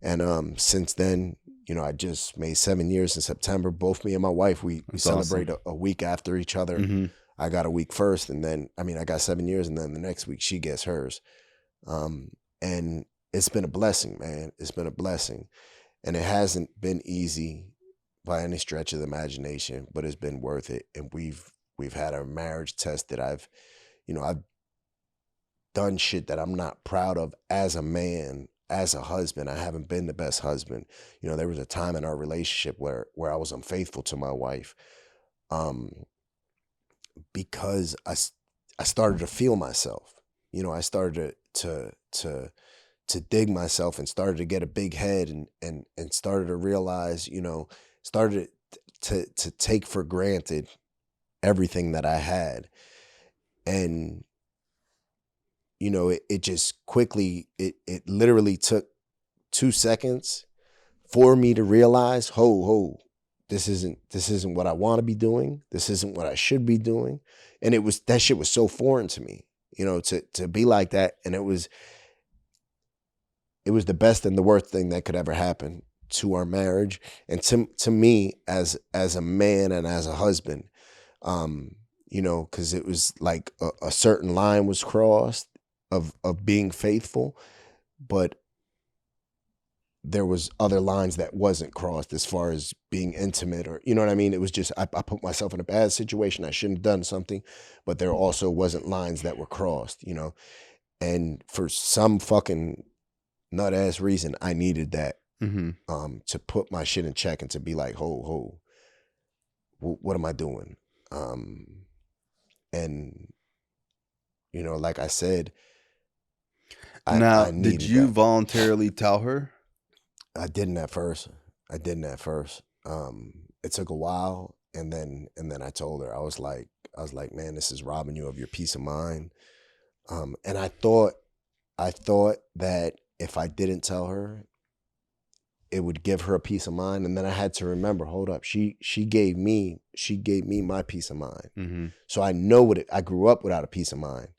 And since then, you know, I just made 7 years in September. Both me and my wife, we celebrate a week after each other. I got a week first. And then, I mean, I got 7 years. And then the next week she gets hers. And it's been a blessing, man. It's been a blessing. And it hasn't been easy by any stretch of the imagination, but it's been worth it. And we've had our marriage tested. I've done shit that I'm not proud of as a man, as a husband. I haven't been the best husband. You know, there was a time in our relationship where I was unfaithful to my wife, because I started to feel myself. You know, I started to dig myself and started to get a big head and started to realize, you know, started to take for granted everything that I had. And, you know, it just quickly, it literally took 2 seconds for me to realize, this isn't what I want to be doing. This isn't what I should be doing. And that shit was so foreign to me, you know, to be like that. And it was, it was the best and the worst thing that could ever happen to our marriage and to me as a man and as a husband. You know, because it was like a certain line was crossed of being faithful, but there was other lines that wasn't crossed as far as being intimate, or you know what I mean. It was just I put myself in a bad situation. I shouldn't have done something, but there also wasn't lines that were crossed, you know. And for some fucking nut ass reason, I needed that to put my shit in check and to be like, what am I doing? And you know, like I said, Now, I did needed you that. voluntarily tell her? I didn't at first. It took a while, and then I told her. I was like, man, this is robbing you of your peace of mind. And I thought that if I didn't tell her, it would give her a peace of mind. And then I had to remember, hold up, she gave me my peace of mind. So I know I grew up without a peace of mind.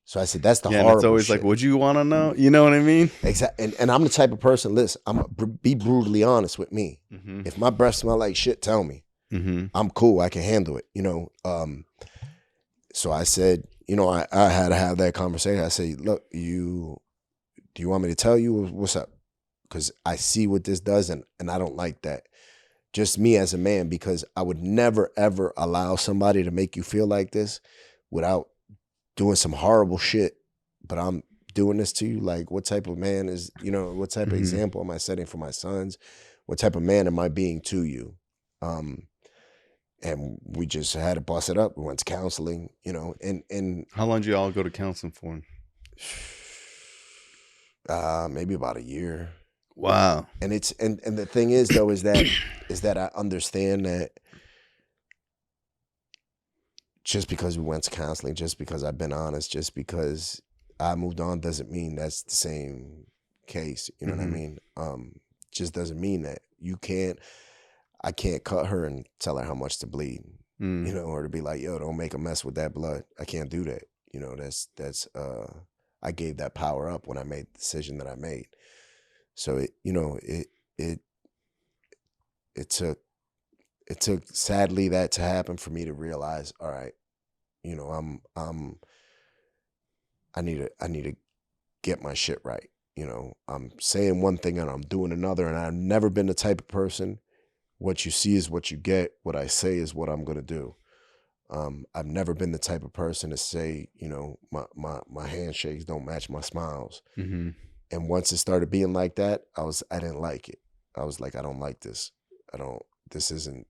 So I said, that's the horrible and it's always shit. like, would you want to know? You know what I mean? Exactly. And I'm the type of person, listen, be brutally honest with me. If my breath smell like shit, tell me. I'm cool. I can handle it, you know? So I said, you know, I had to have that conversation. I said, look, do you want me to tell you what's up? Because I see what this does, and I don't like that. Just me as a man, because I would never, ever allow somebody to make you feel like this without doing some horrible shit. But I'm doing this to you. Like, what type of man is, you know, what type of example am I setting for my sons? What type of man am I being to you? And we just had to bust it up. We went to counseling, you know, and How long did you all go to counseling for? Maybe about a year. Wow. And it's and the thing is though is that I understand that just because we went to counseling, just because I've been honest, just because I moved on doesn't mean that's the same case. You know what I mean? Just doesn't mean that I can't cut her and tell her how much to bleed, you know, or to be like, yo, don't make a mess with that blood. I can't do that. You know, that's I gave that power up when I made the decision that I made. So it took sadly that to happen for me to realize, all right, you know, I need to get my shit right. You know, I'm saying one thing and I'm doing another, and I've never been the type of person, what you see is what you get. What I say is what I'm going to do. I've never been the type of person to say, you know, my handshakes don't match my smiles. And once it started being like that, I didn't like it. I was like, I don't like this. This isn't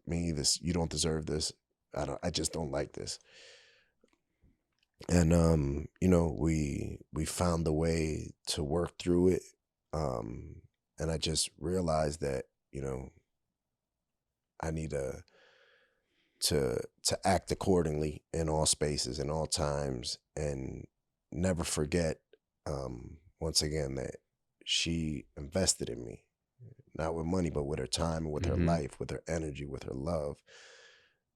me. You don't deserve this. I just don't like this. And, you know, we found a way to work through it. And I just realized that, you know, I need to act accordingly in all spaces, in all times, and never forget, once again, that she invested in me, not with money, but with her time and with her life, with her energy, with her love,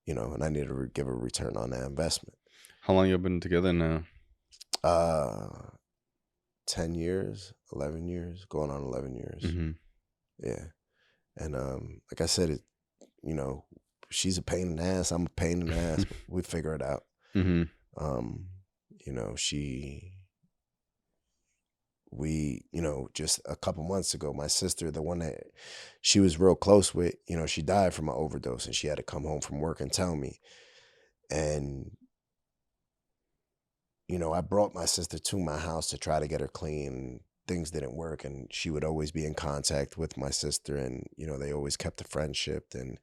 you know, and I need to give a return on that investment. How long you been together now? 10 years, 11 years, going on 11 years. Yeah. And like I said, you know, she's a pain in the ass, I'm a pain in the ass, but we figure it out. You know, you know, just a couple months ago, my sister, the one that she was real close with, you know, she died from an overdose, and she had to come home from work and tell me. And, you know, I brought my sister to my house to try to get her clean. Things didn't work, and she would always be in contact with my sister, and, you know, they always kept a friendship, and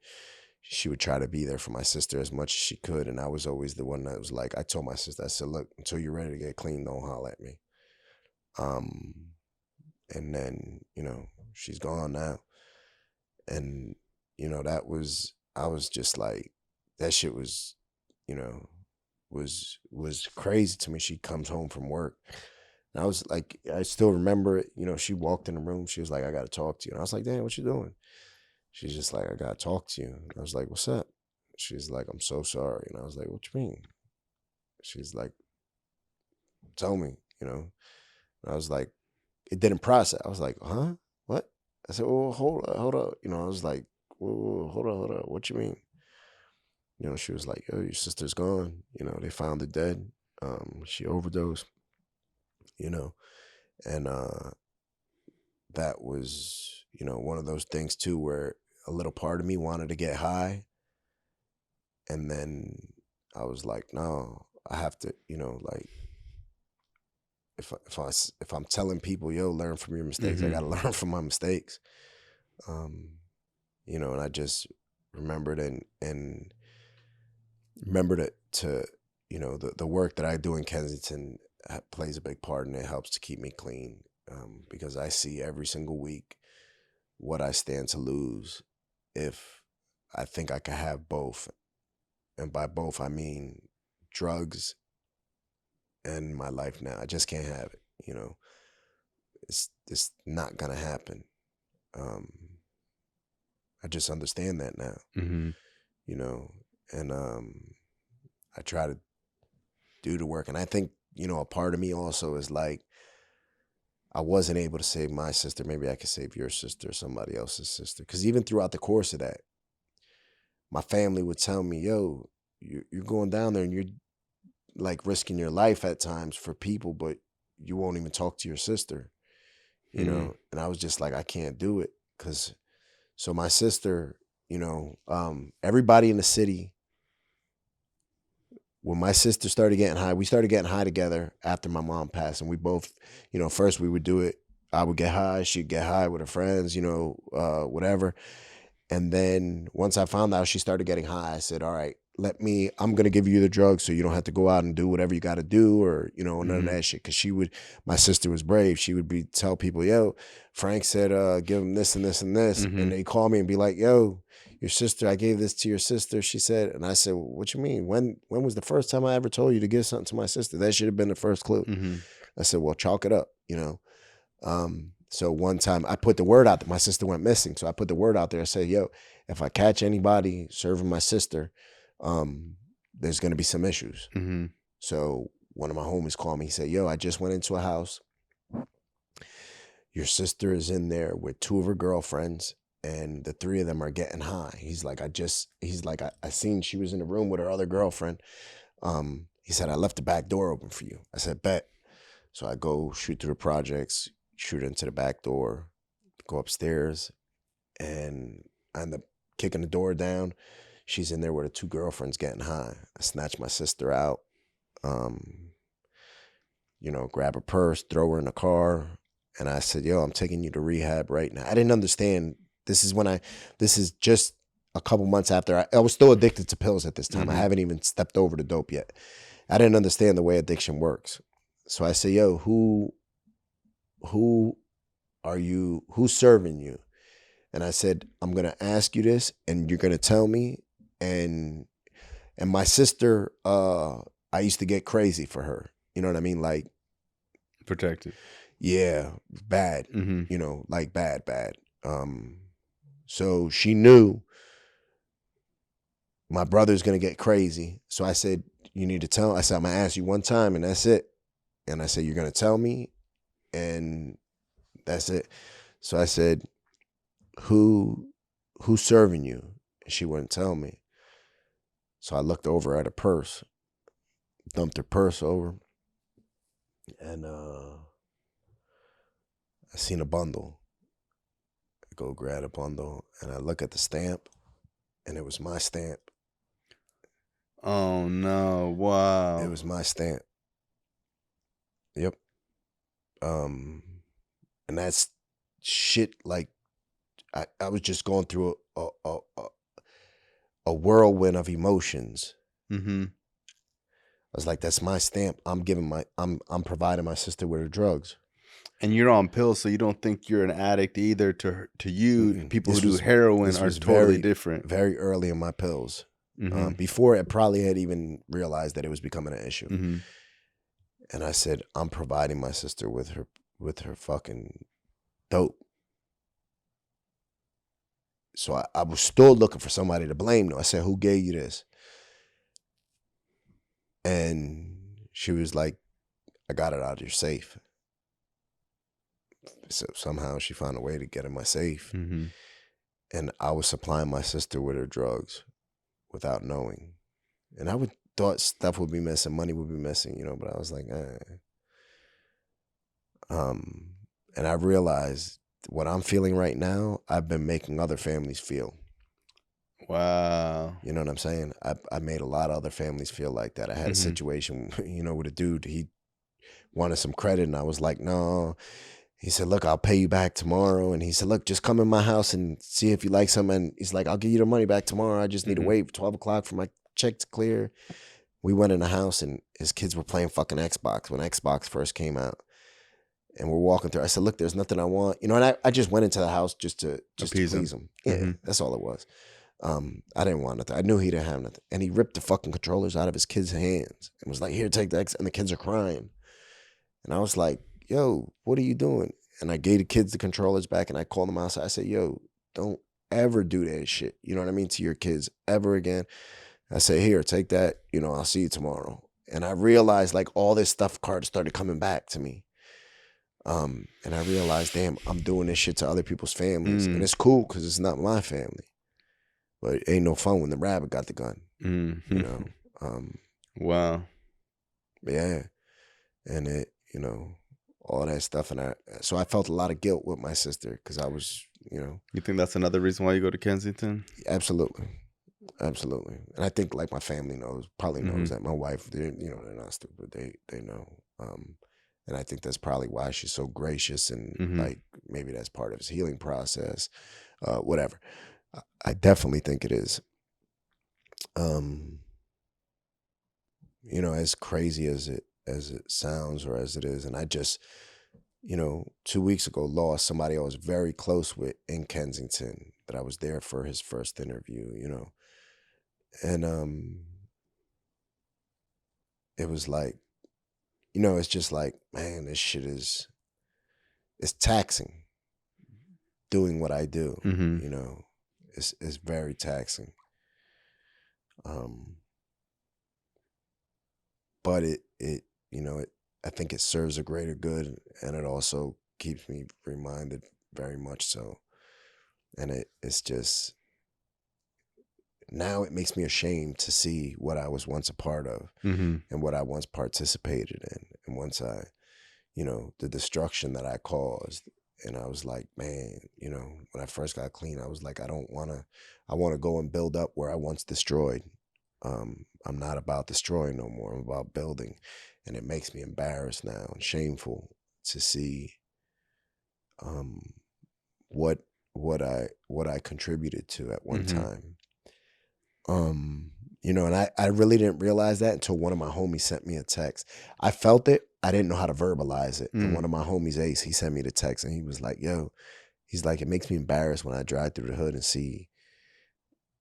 she would try to be there for my sister as much as she could. And I was always the one that was like, I told my sister, I said, look, until you're ready to get clean, don't holler at me. And then, you know, she's gone now. And, you know, I was just like, that shit was, you know, was crazy to me. She comes home from work, and I was like, I still remember it. You know, she walked in the room. She was like, I got to talk to you. And I was like, damn, what you doing? She's just like, I got to talk to you. And I was like, what's up? She's like, I'm so sorry. And I was like, what you mean? She's like, tell me, you know. And I was like, it didn't process. I was like, huh? What? I said, well, hold up. You know, I was like, whoa, hold up. What you mean? You know, she was like, oh, your sister's gone. You know, they found her dead. She overdosed, you know, and that was, you know, one of those things too, where a little part of me wanted to get high. And then I was like, no, I have to, you know, like, if I'm telling people, yo, learn from your mistakes, I got to learn from my mistakes. You know, and I just remembered and remembered to, you know, the work that I do in Kensington plays a big part, and it helps to keep me clean, because I see every single week what I stand to lose if I think I could have both. And by both, I mean drugs and my life now. I just can't have it, you know. It's not gonna happen. I just understand that now, you know, and I try to do the work. And I think, you know, a part of me also is like, I wasn't able to save my sister. Maybe I could save your sister or somebody else's sister. Because even throughout the course of that, my family would tell me, yo, you're going down there and you're like risking your life at times for people, but you won't even talk to your sister, you know? And I was just like, I can't do it. So my sister, you know, everybody in the city, when my sister started getting high, we started getting high together after my mom passed. And we both, you know, first we would do it. I would get high, she'd get high with her friends, you know, whatever. And then once I found out she started getting high, I said, all right, I'm going to give you the drugs so you don't have to go out and do whatever you got to do, or, you know, none of that shit. Cause my sister was brave. She would tell people, yo, Frank said, give him this and this and this. And they call me and be like, yo, your sister, I gave this to your sister. She said, and I said, well, what you mean? When was the first time I ever told you to give something to my sister? That should have been the first clue. I said, well, chalk it up, you know? So one time I put the word out that my sister went missing. So I put the word out there. I said, yo, if I catch anybody serving my sister, there's going to be some issues. So one of my homies called me. He said, yo, I just went into a house. Your sister is in there with 2 of her girlfriends, and the 3 of them are getting high. He's like, I seen she was in the room with her other girlfriend. He said, I left the back door open for you. I said, bet. So I go shoot through the projects, shoot into the back door, go upstairs, and I end up kicking the door down. She's in there with her 2 girlfriends getting high. I snatch my sister out, you know, grab her purse, throw her in the car. And I said, yo, I'm taking you to rehab right now. I didn't understand. This is just a couple months after I was still addicted to pills at this time. I haven't even stepped over the dope yet. I didn't understand the way addiction works. So I said, yo, who are you? Who's serving you? And I said, I'm going to ask you this and you're going to tell me. And my sister, I used to get crazy for her. You know what I mean? Like, protected. Yeah, bad. You know, like bad. So she knew my brother's gonna get crazy. So I said, you need to tell. I said, I'm gonna ask you one time, and that's it. And I said, you're gonna tell me, and that's it. So I said, who's serving you? And she wouldn't tell me. So I looked over at her purse, dumped her purse over, and I seen a bundle. I go grab a bundle, and I look at the stamp, and it was my stamp. Oh, no. Wow. It was my stamp. Yep. And that's shit, like, I was just going through a whirlwind of emotions. I was like, that's my stamp. I'm providing my sister with her drugs. And you're on pills, so you don't think you're an addict either. To you, people who do heroin are totally different. Very early in my pills. Before it probably had even realized that it was becoming an issue. And I said, I'm providing my sister with her fucking dope. So I was still looking for somebody to blame though. I said, who gave you this? And she was like, I got it out of your safe. So somehow she found a way to get in my safe. Mm-hmm. And I was supplying my sister with her drugs without knowing. And I would thought stuff would be missing, money would be missing, you know, but I was like, and I realized what I'm feeling right now, I've been making other families feel. Wow. You know what I'm saying? I made a lot of other families feel like that. I had a situation, you know, with a dude, he wanted some credit and I was like, no. He said, look, I'll pay you back tomorrow. And he said, look, just come in my house and see if you like something. And he's like, I'll give you the money back tomorrow. I just need to wait 12 o'clock for my check to clear. We went in the house and his kids were playing fucking Xbox when Xbox first came out. And we're walking through. I said, look, there's nothing I want. You know, and I just went into the house just to please him. Yeah, that's all it was. I didn't want nothing. I knew he didn't have nothing. And he ripped the fucking controllers out of his kids' hands and was like, here, take the X. And the kids are crying. And I was like, yo, what are you doing? And I gave the kids the controllers back and I called them outside. I said, yo, don't ever do that shit. You know what I mean? To your kids ever again. I said, here, take that. You know, I'll see you tomorrow. And I realized like all this stuff cards started coming back to me. And I realized, damn, I'm doing this shit to other people's families. And it's cool because it's not my family. But it ain't no fun when the rabbit got the gun. You know? Wow. Yeah. And it, you know, all that stuff. And so I felt a lot of guilt with my sister because I was, you know. You think that's another reason why you go to Kensington? Absolutely. Absolutely. And I think like my family probably knows that. My wife, they're not stupid. They know. And I think that's probably why she's so gracious and like maybe that's part of his healing process, whatever. I definitely think it is. You know, as crazy as it sounds or as it is. And I just, you know, 2 weeks ago lost somebody I was very close with in Kensington that I was there for his first interview, you know. And it was like, you know, it's just like, man, this shit it's taxing doing what I do, you know. It's very taxing. But it you know, I think it serves a greater good and it also keeps me reminded very much so. And it's just now it makes me ashamed to see what I was once a part of and what I once participated in. And once I, you know, the destruction that I caused. And I was like, man, you know, when I first got clean, I was like, I want to go and build up where I once destroyed. I'm not about destroying no more. I'm about building. And it makes me embarrassed now and shameful to see what I contributed to at one time. You know, and I really didn't realize that until one of my homies sent me a text. I felt it. I didn't know how to verbalize it. And one of my homies, Ace, he sent me the text and he was like, yo, he's like, it makes me embarrassed when I drive through the hood and see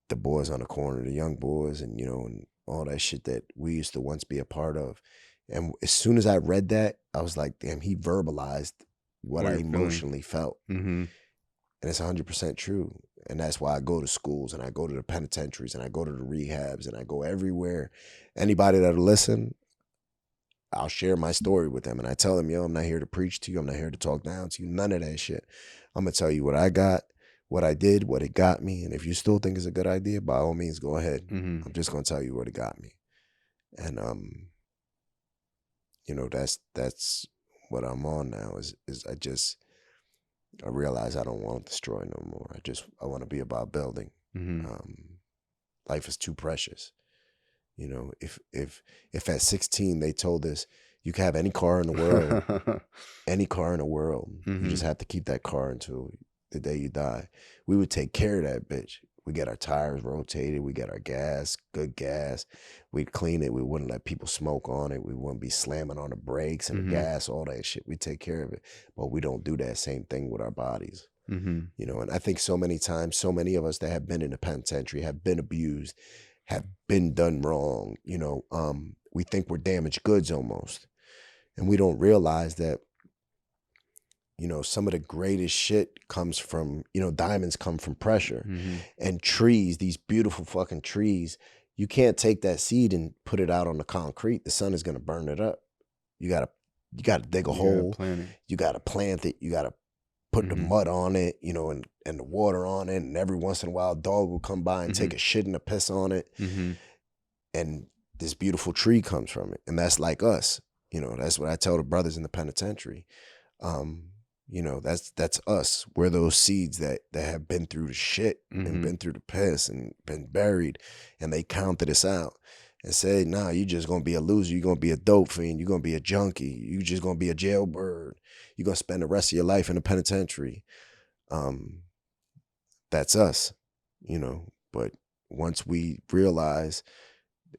the boys on the corner, the young boys and, you know, and all that shit that we used to once be a part of. And as soon as I read that, I was like, damn, he verbalized what I emotionally felt. And it's 100% true. And that's why I go to schools and I go to the penitentiaries and I go to the rehabs and I go everywhere. Anybody that'll listen, I'll share my story with them. And I tell them, yo, I'm not here to preach to you. I'm not here to talk down to you. None of that shit. I'm going to tell you what I got, what I did, what it got me. And if you still think it's a good idea, by all means, go ahead. I'm just going to tell you what it got me. And, you know, that's what I'm on now is I realize I don't want to destroy no more. I want to be about building. Life is too precious. You know, if at 16 they told us you can have any car in the world, you just have to keep that car until the day you die, we would take care of that bitch. We get our tires rotated. We get our gas, good gas. We'd clean it. We wouldn't let people smoke on it. We wouldn't be slamming on the brakes and the gas, all that shit. We take care of it. But we don't do that same thing with our bodies. You know, and I think so many times, so many of us that have been in the penitentiary, have been abused, have been done wrong, you know, we think we're damaged goods almost. And we don't realize that, you know, some of the greatest shit comes from, you know, diamonds come from pressure. And trees, these beautiful fucking trees, you can't take that seed and put it out on the concrete. The sun is going to burn it up. You got to you got to dig a hole. You got to plant it. You got to put the mud on it, you know, and the water on it. And every once in a while, a dog will come by and take a shit and a piss on it. And this beautiful tree comes from it. And that's like us. You know, that's what I tell the brothers in the penitentiary. You know, that's us. We're those seeds that have been through the shit and been through the piss and been buried. And they counted us out and said, nah, you just going to be a loser. You're going to be a dope fiend. You're going to be a junkie. You just going to be a jailbird. You're going to spend the rest of your life in the penitentiary. That's us, you know. But once we realize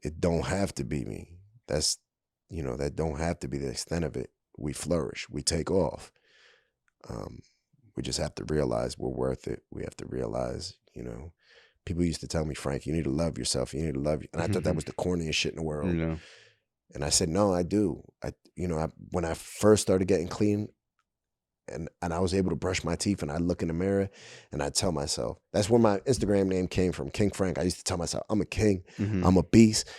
it don't have to be me, that's, you know, that don't have to be the extent of it, we flourish. We take off. We just have to realize we're worth it. We have to realize, you know, people used to tell me, Frank, you need to love yourself. You need to love you. And I thought that was the corniest shit in the world. Yeah. And I said, no, I do. When I first started getting clean and I was able to brush my teeth and I look in the mirror and I tell myself, that's where my Instagram name came from, King Frank. I used to tell myself, I'm a king. I'm a beast.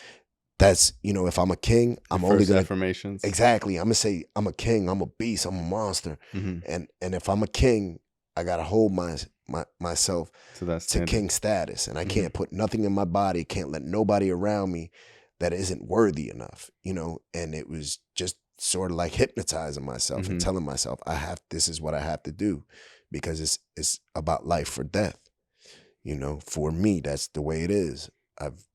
That's, you know, if I'm a king, I'm only going to affirmations. Exactly. I'm going to say I'm a king, I'm a beast, I'm a monster. And if I'm a king, I got to hold myself to king status. And I can't put nothing in my body, can't let nobody around me that isn't worthy enough, you know? And it was just sort of like hypnotizing myself and telling myself, this is what I have to do, because it's about life or death. You know, for me, that's the way it is.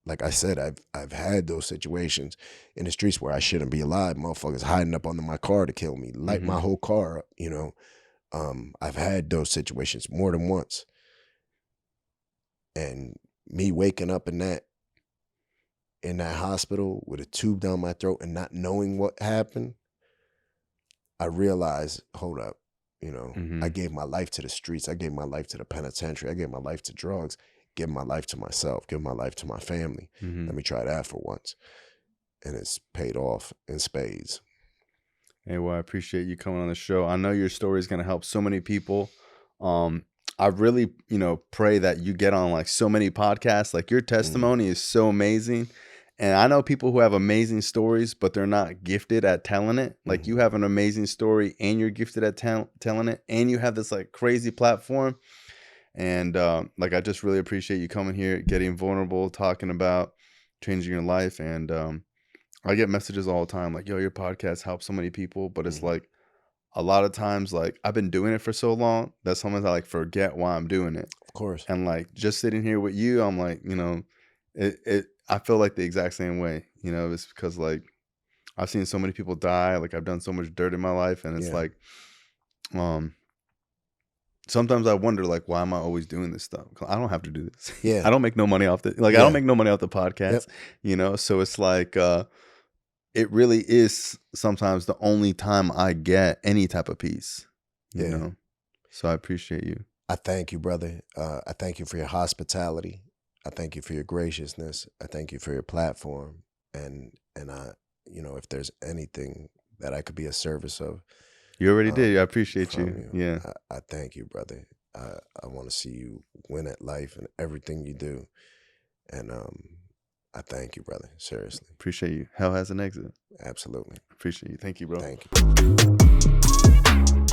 Like I said, I've had those situations in the streets where I shouldn't be alive. Motherfuckers hiding up under my car to kill me, light my whole car up, you know. I've had those situations more than once. And me waking up in that hospital with a tube down my throat and not knowing what happened, I realized, hold up, you know, I gave my life to the streets. I gave my life to the penitentiary. I gave my life to drugs. Give my life to myself, give my life to my family. Let me try that for once. And it's paid off in spades. Hey, well, I appreciate you coming on the show. I know your story is going to help so many people. I really, you know, pray that you get on like so many podcasts. Like your testimony is so amazing. And I know people who have amazing stories, but they're not gifted at telling it. Like you have an amazing story and you're gifted at telling it. And you have this like crazy platform. And like, I just really appreciate you coming here, getting vulnerable, talking about changing your life. And I get messages all the time like, yo, your podcast helps so many people. But it's like a lot of times, like I've been doing it for so long that sometimes I like forget why I'm doing it. Of course. And like just sitting here with you, I'm like, you know, I feel like the exact same way, you know, it's because like I've seen so many people die. Like I've done so much dirt in my life. And it's like, sometimes I wonder, like, why am I always doing this stuff? I don't have to do this. Yeah. I don't make no money off I don't make no money off the podcast, you know? So it's like, it really is sometimes the only time I get any type of peace, you know? So I appreciate you. I thank you, brother. I thank you for your hospitality. I thank you for your graciousness. I thank you for your platform. And I, you know, if there's anything that I could be a service of, you already did. I appreciate you. Yeah. I thank you, brother. I want to see you win at life and everything you do. And I thank you, brother. Seriously. Appreciate you. Hell has an exit. Absolutely. Appreciate you. Thank you, bro. Thank you.